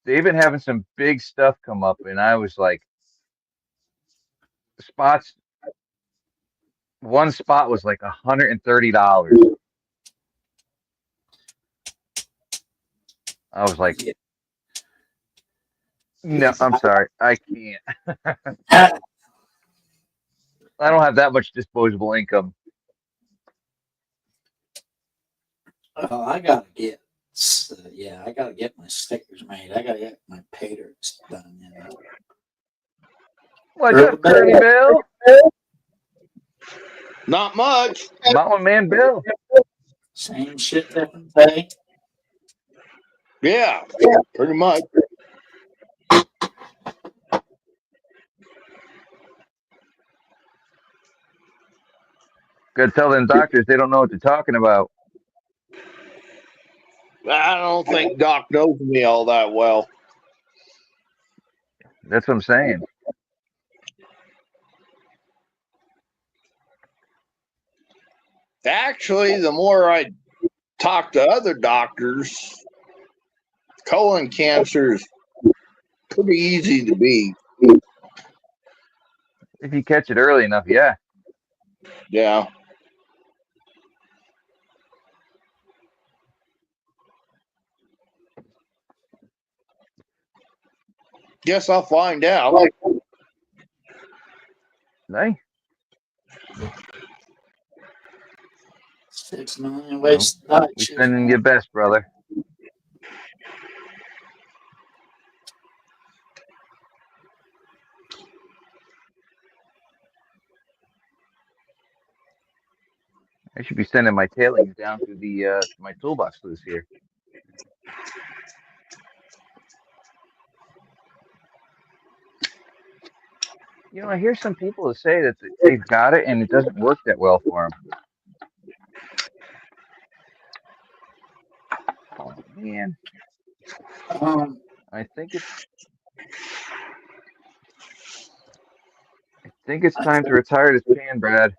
They've been having some big stuff come up, and I was like, spots. One spot was like $130. I was like, Yeah. no, I'm sorry, I can't. I I don't have that much disposable income. I gotta get. I gotta get my stickers made. I gotta get my paters done. You know. What's up, Curly Bill? Not much. Mountain Man Bill. Same shit, different day. Yeah, pretty much. Gotta tell them doctors they don't know what they're talking about. I don't think Doc knows me all that well. That's what I'm saying. Actually, the more I talk to other doctors, colon cancer is pretty easy to beat. If you catch it early enough, yeah. Yeah. Guess I'll find out. Hey, 6 million you know, ways to die. we Choose sending one. your best, brother. I should be sending my tailings down through the my toolbox loose here. You know, I hear some people that say that they've got it and it doesn't work that well for them. Oh man, Um, I think it's time to retire this pan, Brad.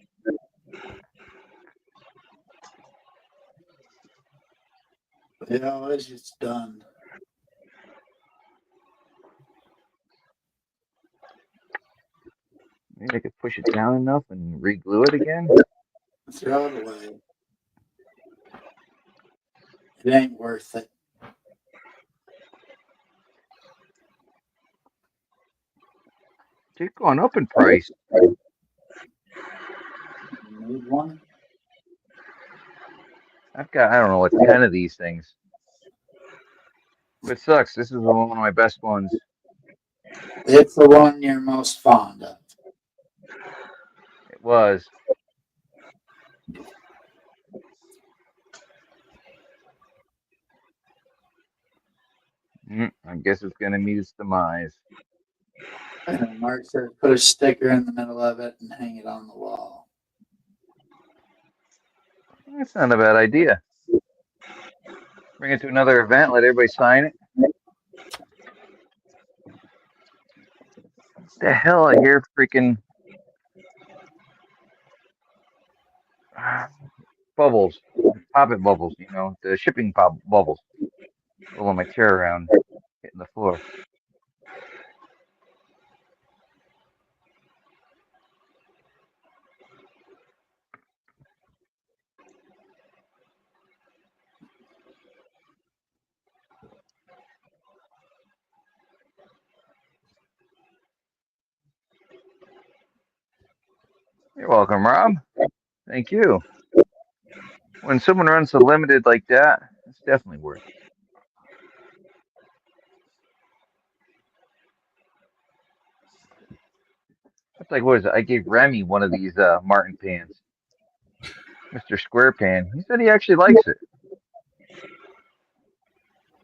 it's just done. Maybe I could push it down enough and re-glue it again. Throw it away. It ain't worth it. It's going up in price. You need one? I've got I don't know what 10 of these things. But it sucks. This is one of my best ones. It's the one you're most fond of. It was. I guess it's gonna meet its demise. And Mark says put a sticker in the middle of it and hang it on the wall. That's not a bad idea. Bring it to another event, let everybody sign it. The hell I hear freaking bubbles, popping bubbles. You know, the shipping pop bubbles. Rolling my chair around, hitting the floor. You're welcome, Rob. Thank you. When someone runs a limited like that, it's definitely worth it. It's like, what is it? I gave Remy one of these Martin pans, Mr. Square Pan. He said he actually likes it.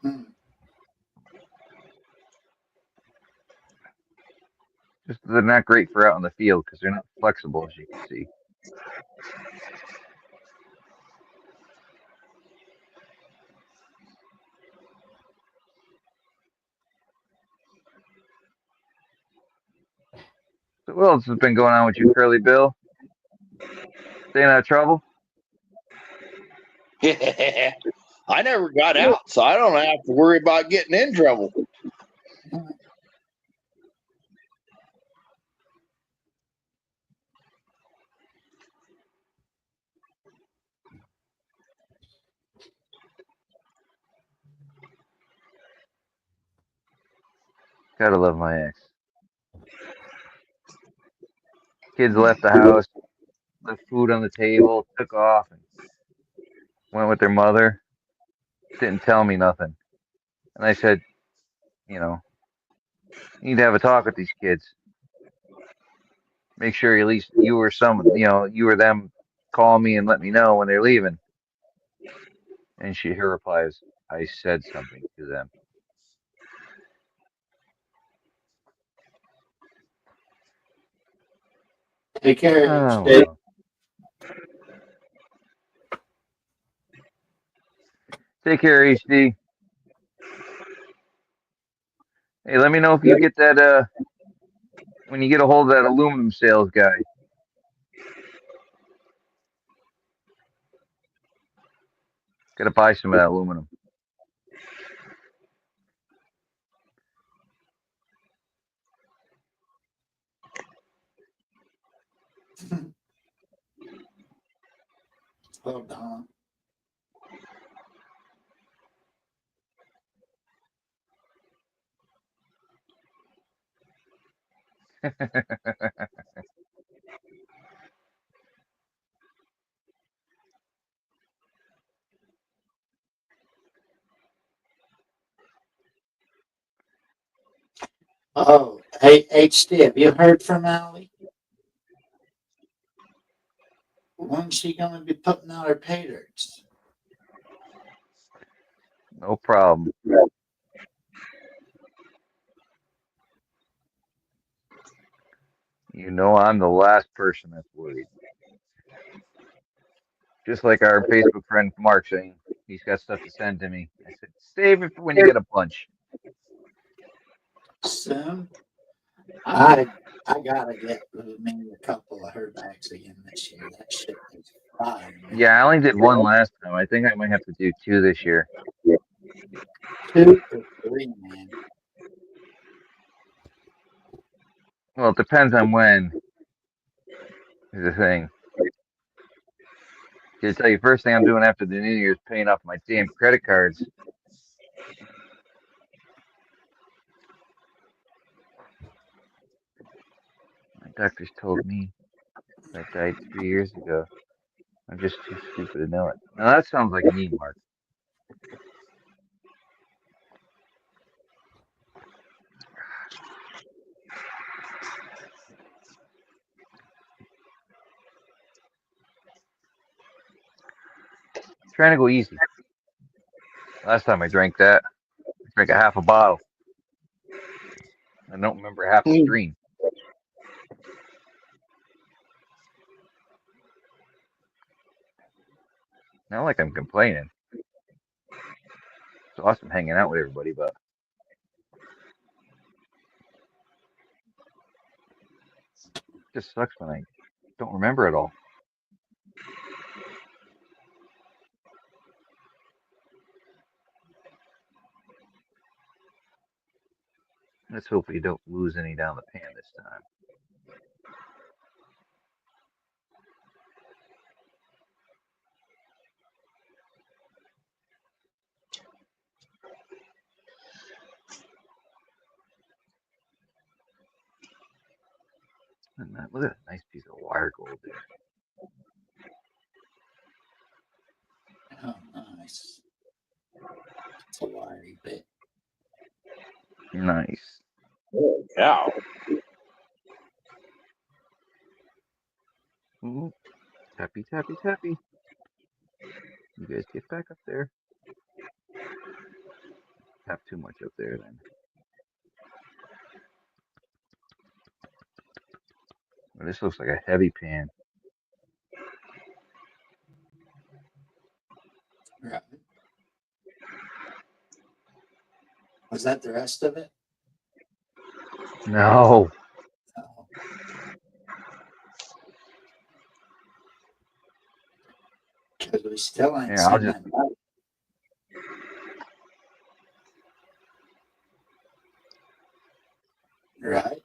Hmm. Just they're not great for out in the field because they're not flexible, as you can see. So what else has been going on with you, Curly Bill? Staying out of trouble? I never got out, so I don't have to worry about getting in trouble. Gotta love my ex. Kids left the house, left food on the table, took off, and went with their mother. Didn't tell me nothing. And I said, you know, you need to have a talk with these kids. Make sure at least you or someone, you or them call me and let me know when they're leaving. And her reply is, I said something to them. Take care, Oh, HD. well. Take care, HD. Hey, let me know if you get that, when you get a hold of that aluminum sales guy. Gotta buy some of that aluminum. Hold on. Oh, hey, HD, have you heard from Allie? When's she going to be putting out her pay dirt? No problem. You know I'm the last person that's worried. Just like our Facebook friend Mark saying he's got stuff to send to me. I said, save it for when you get a bunch. Soon? I gotta get maybe a couple of her bags again this year. That shit is fire, man. Yeah, I only did one last time. I think I might have to do two this year. 2 or 3, man. Well, it depends on when is the thing. To tell you, first thing I'm doing after the New Year is paying off my damn credit cards. My doctors told me that died 3 years ago. I'm just too stupid to know it. Now that sounds like me, Mark. Trying to go easy. Last time I drank that, I drank a half a bottle. I don't remember half the stream. Not like I'm complaining. It's awesome hanging out with everybody, but it just sucks when I don't remember it all. Let's hope we don't lose any down the pan this time. Look at that nice piece of wire gold there. Oh, nice. It's a wiry bit. Nice. Oh, cow. Tappy, tappy, tappy. You guys get back up there. Tap too much up there then. Well, this looks like a heavy pan. Right. Was that the rest of it? No. No. Because we still ain't Here, I'll seen just. that. Right?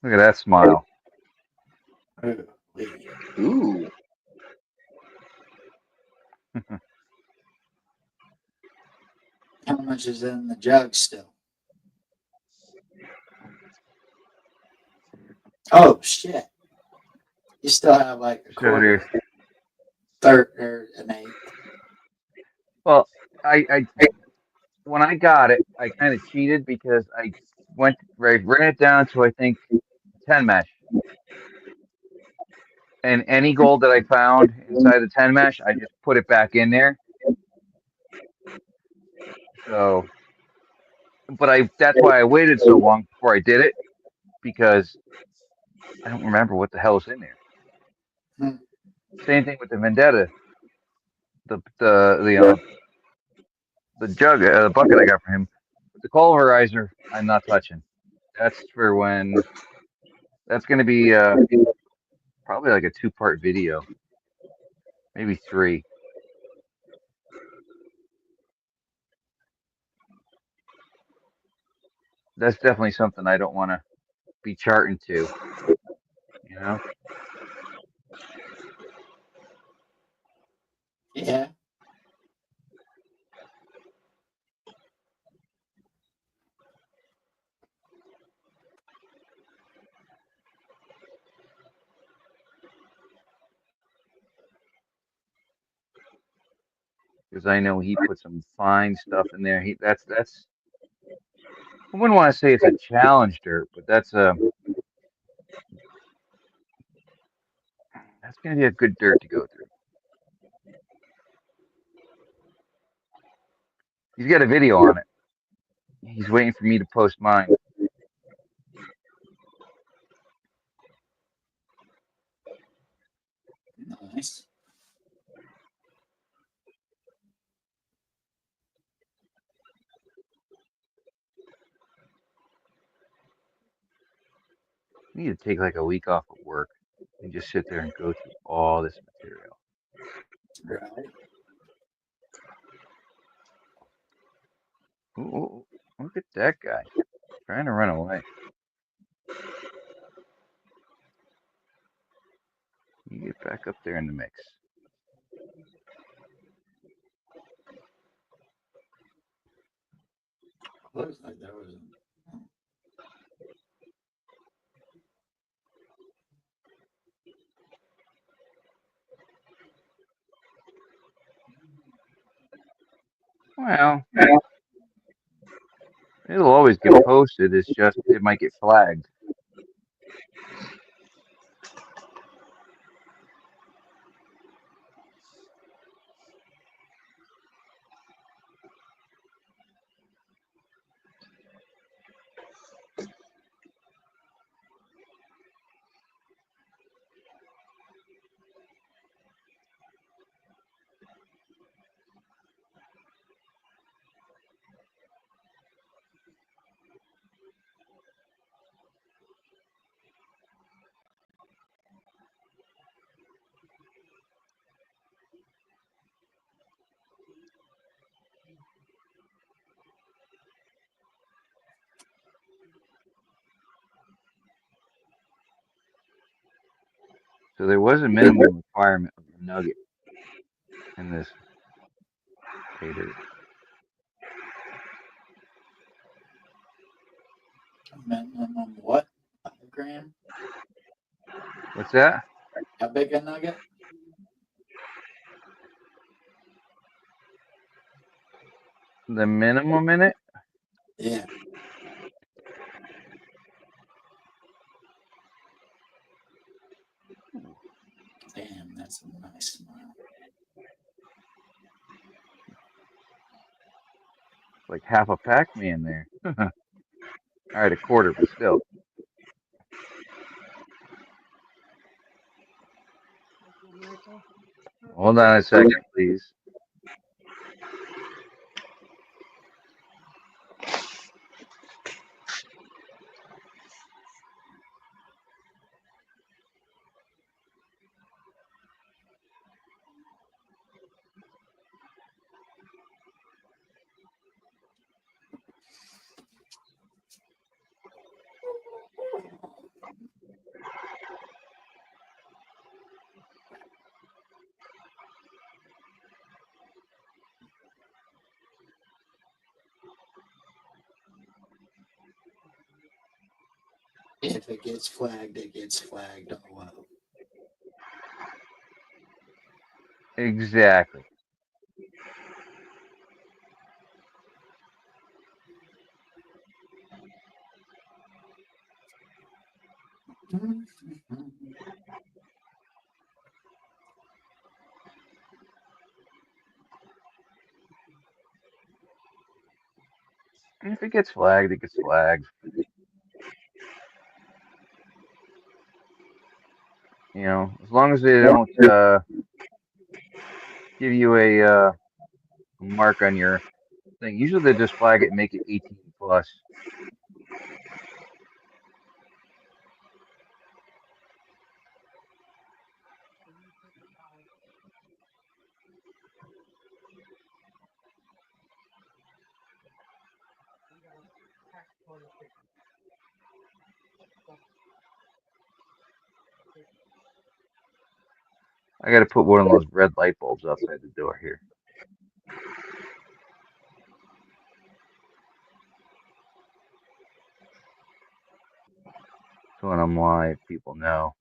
Look at that smile. Ooh, wee. Ooh. How much is in the jug still? Oh, shit. You still have like a So quarter, there's. third, or an eighth. Well, I when I got it, I kind of cheated because I ran it down to I think 10 mesh, and any gold that I found inside the 10 mesh, I just put it back in there. So, but that's why I waited so long before I did it because I don't remember what the hell is in there. Hmm. Same thing with the Vendetta, the the bucket I got from him. But the pulverizer, I'm not touching. That's for when. That's going to be probably like a 2-part video, maybe 3. That's definitely something I don't want to be charting to, you know? Yeah. Because I know he put some fine stuff in there. That's I wouldn't want to say it's a challenge dirt, but that's going to be a good dirt to go through. He's got a video on it. He's waiting for me to post mine. Nice. I need to take like a week off of work and just sit there and go through all this material. Right. Ooh, look at that guy trying to run away. You get back up there in the mix. Looks like there was. Well, it'll always get posted. It's just it might get flagged. So there was a minimum requirement of a nugget in this pay dirt. Minimum what? 5 gram? What's that? How big a nugget? The minimum in it? Yeah. That's a nice smile. Like half a Pac-Man there. All right, a quarter, but still. Hold on a second, please. If it gets flagged, it gets flagged. Oh well. Exactly. And if it gets flagged, it gets flagged. You know, as long as they don't give you a mark on your thing. Usually they just flag it and make it 18 plus. I got to put one of those red light bulbs outside the door here. So when I'm live, people know.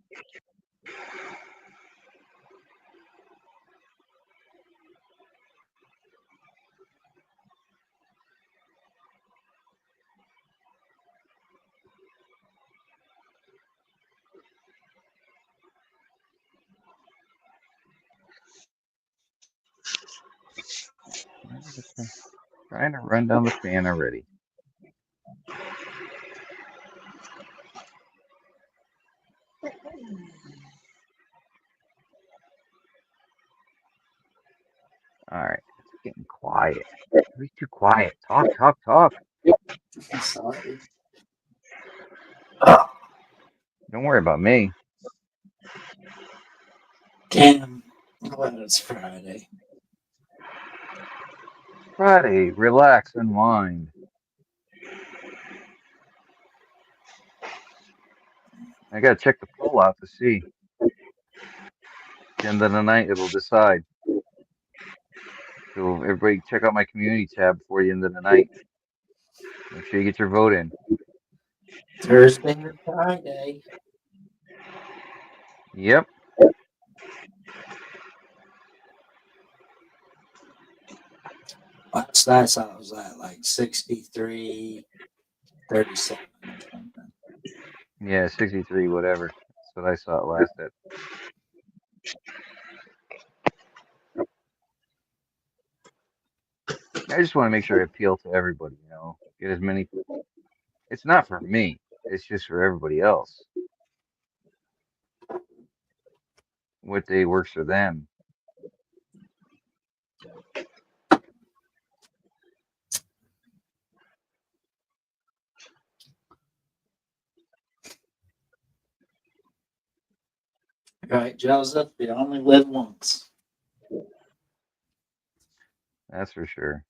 Trying to run down the fan already. All right, it's getting quiet. Everybody's too quiet. Talk, talk, talk. Sorry. Don't worry about me. Damn. Well, it's Friday. Friday, relax, unwind. I gotta check the poll out to see. At the end of the night, it'll decide. So everybody, check out my community tab before the end of the night. Make sure you get your vote in. Thursday or Friday. Yep. Last I saw it was at like 63, 37 or something. Yeah, 63, whatever. That's what I saw it last at. I just want to make sure I appeal to everybody, you know. Get as many. It's not for me. It's just for everybody else. What day works for them. Right, Joseph, you only live once. That's for sure.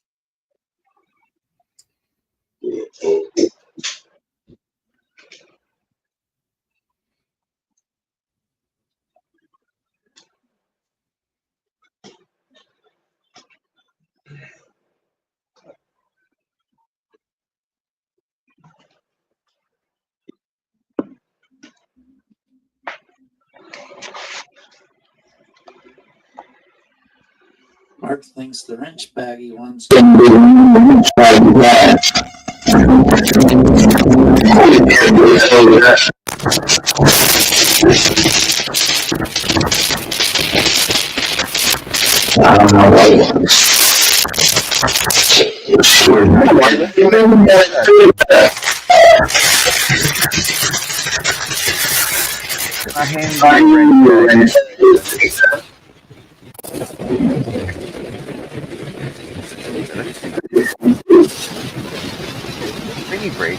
Mark thinks the wrench baggy ones. I don't know what. Can I hand you a wrench back there? That's stupid. They need break.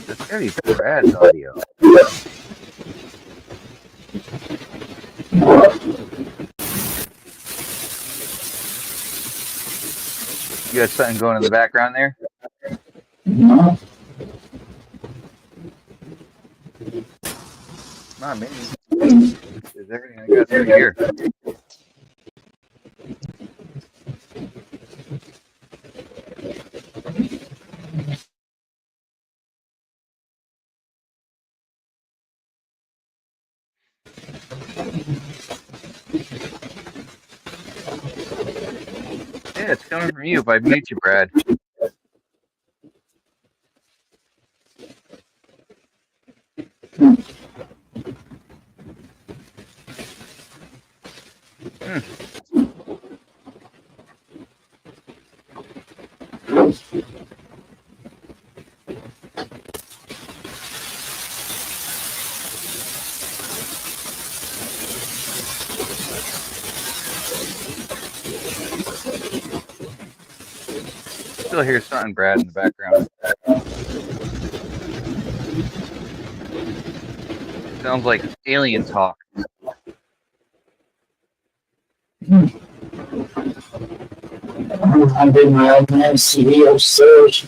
That's gotta be Brad's audio. You got something going in the background there? No. Not me. There's everything I got through here. Yeah, it's coming from you if I mute you, Brad. Hmm. Still hear something, Brad, in the background. Sounds like alien talk. I did my own MCD search.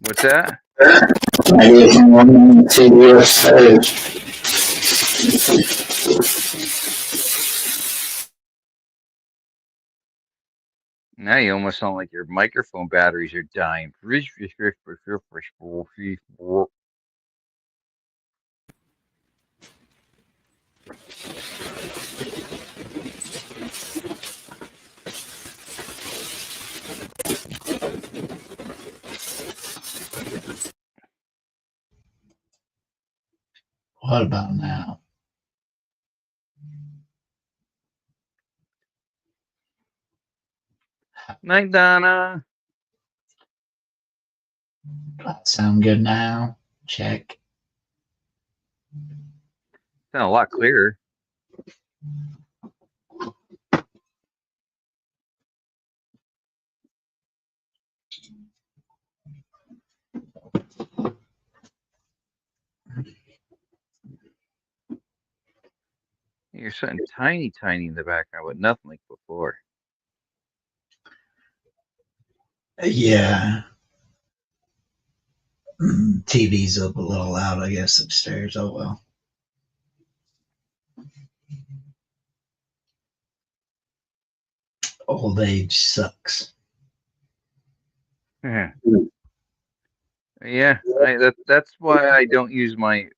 What's that? I did my own MCD search. Now you almost sound like your microphone batteries are dying. What about now? Night, Donna. That sound good now? Check. Sound a lot clearer. You're something tiny, tiny in the background, but nothing like before. Yeah. TV's up a little loud, I guess, upstairs. Oh well. Old age sucks. Yeah, that's why I don't use my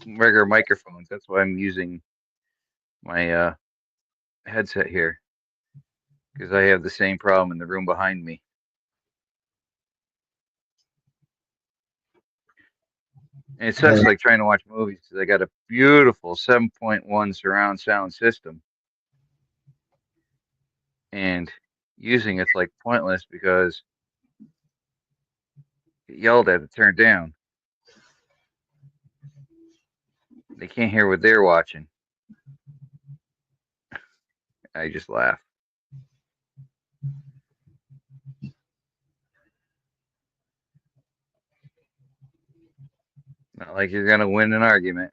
regular microphones. That's why I'm using my headset here. because I have the same problem in the room behind me. And it sucks like trying to watch movies because I got a beautiful 7.1 surround sound system, and using it's like pointless because it yelled at to turn down. They can't hear what they're watching. I just laugh. Not like you're gonna win an argument.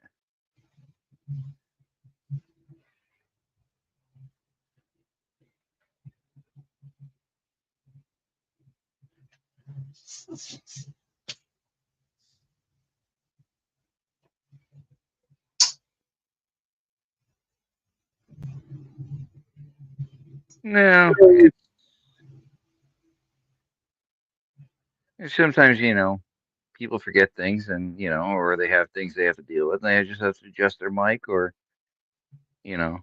No, it's sometimes people forget things, and or they have things they have to deal with, and they just have to adjust their mic, or you know.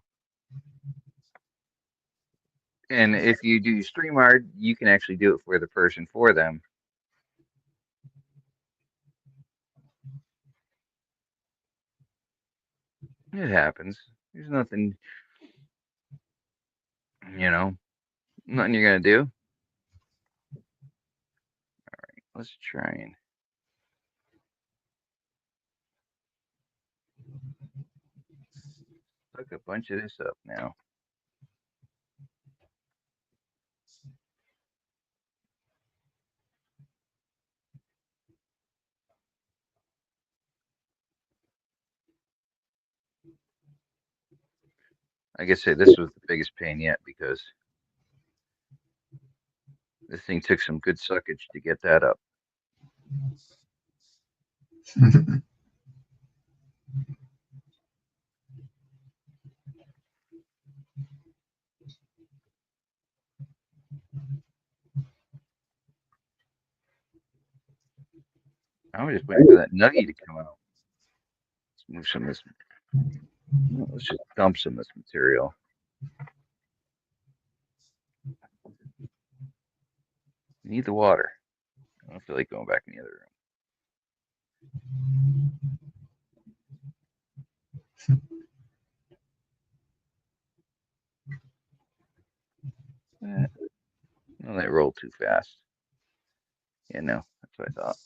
And if you do StreamYard, you can actually do it for the person for them. It happens. There's nothing you're gonna do. Let's try and hook a bunch of this up now. I guess this was the biggest pain yet because this thing took some good suckage to get that up. I was just waiting for that nugget to come out. Let's move some of this. Let's just dump some of this material. You need the water. I don't feel like going back in the other room. Well, they rolled too fast. Yeah, no, that's what I thought.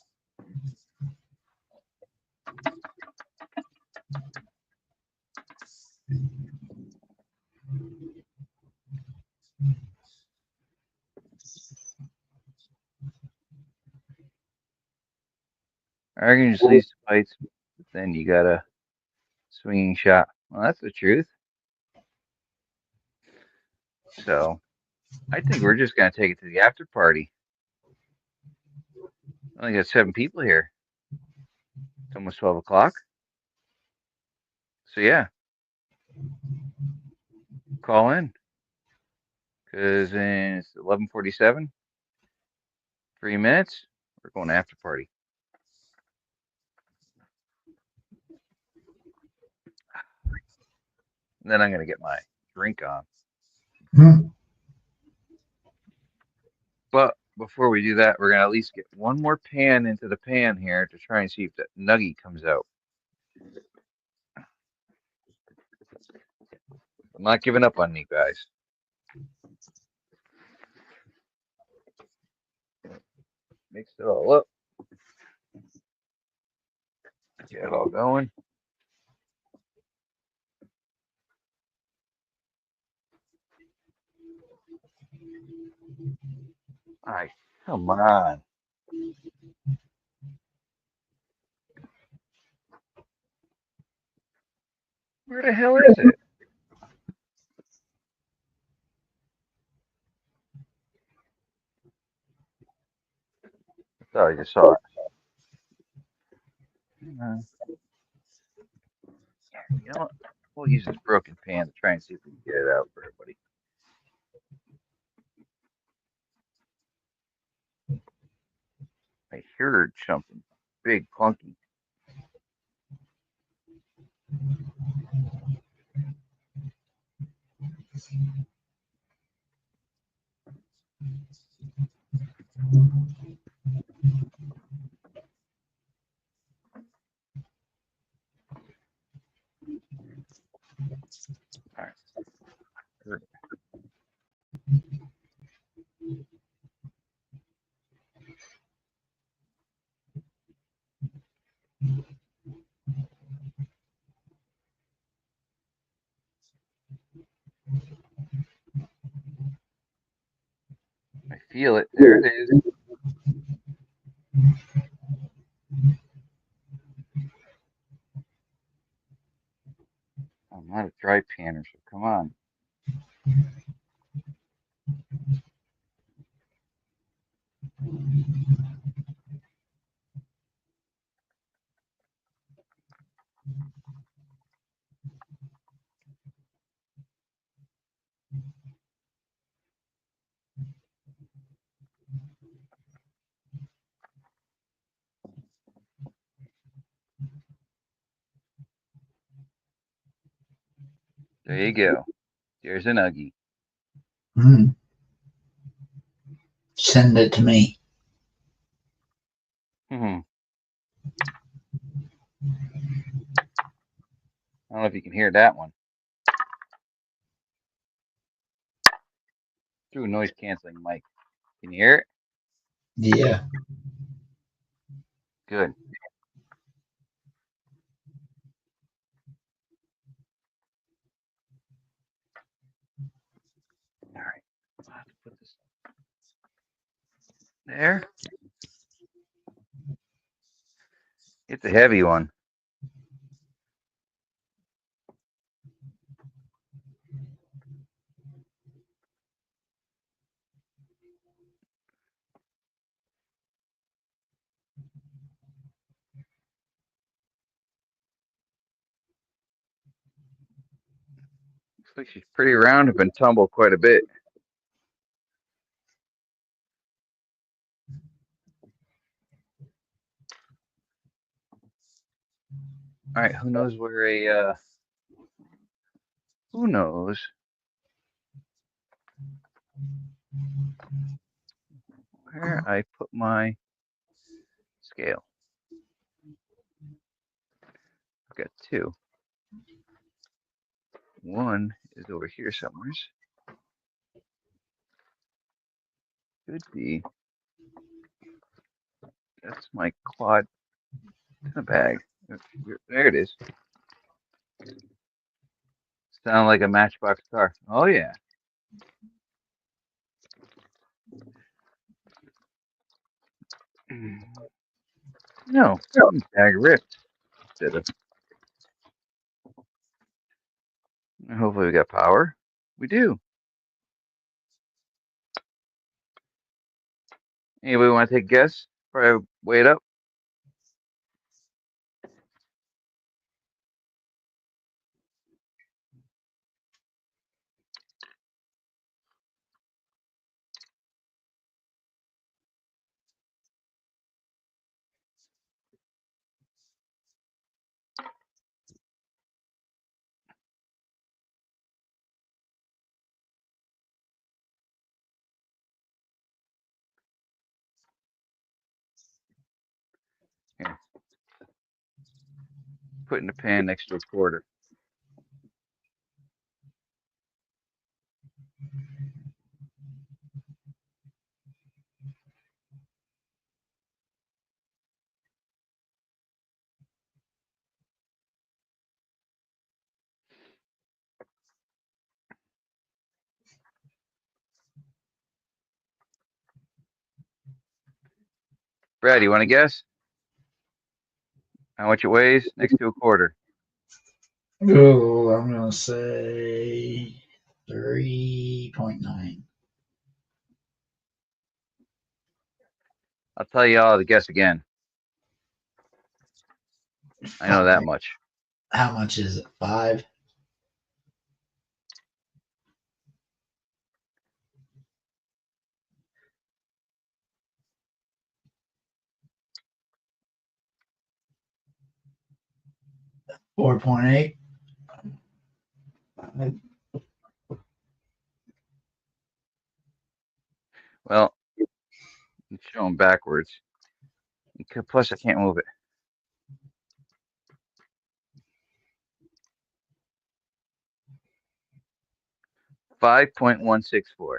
I can just leave the fights, but then you got a swinging shot. Well, that's the truth. So I think we're just gonna take it to the after party. I only got 7 people here. It's almost 12 o'clock. So yeah, call in because it's 11:47. 3 minutes. We're going to after party. And then I'm gonna get my drink on. But before we do that, we're gonna at least get one more pan into the pan here to try and see if that nugget comes out. I'm not giving up on you guys. Mix it all up. Get it all going. All right, come on. Where the hell is it? I thought I just saw it. You know what? We'll use this broken pan to try and see if we can get it out for everybody. I heard something big clunky. All right. I feel it. There it is. I'm not a dry panner, so come on. There you go. There's an Uggie. Mm. Send it to me. I don't know if you can hear that one. Through a noise canceling mic. Can you hear it? Yeah. Good. All right. I'll have to put this there. It's a heavy one. Looks like she's pretty round and been tumbled quite a bit. All right, who knows where who knows where I put my scale? I've got two. One is over here somewhere. Could be. That's my quad in a bag. There it is. Sound like a Matchbox car. Oh yeah. No, bag ripped. Instead of. Hopefully we got power. We do. Anybody want to take a guess? Probably weigh it up. Here. Put in the pan next to a quarter. Brad, you want to guess how much it weighs next to a quarter? Oh, I'm going to say 3.9. I'll tell you all to guess again. I know that much. How much is it? 5? $4.8. Well, going backwards. Plus, I can't move it. $5.164.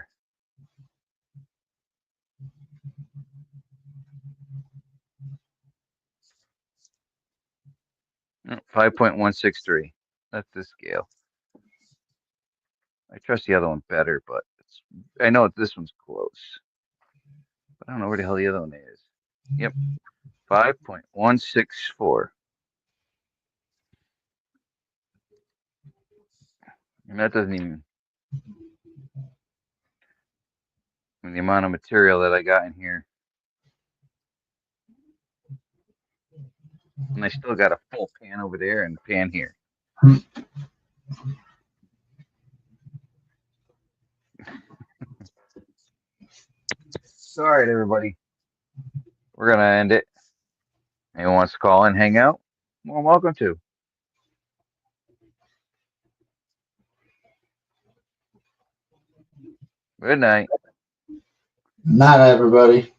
5.163. That's the scale. I trust the other one better, but I know this one's close. But I don't know where the hell the other one is. Yep. 5.164. And that doesn't even. The amount of material that I got in here. And I still got a full pan over there and a pan here. All right, everybody. We're going to end it. Anyone wants to call and hang out? Well, welcome to. Good night. Not everybody.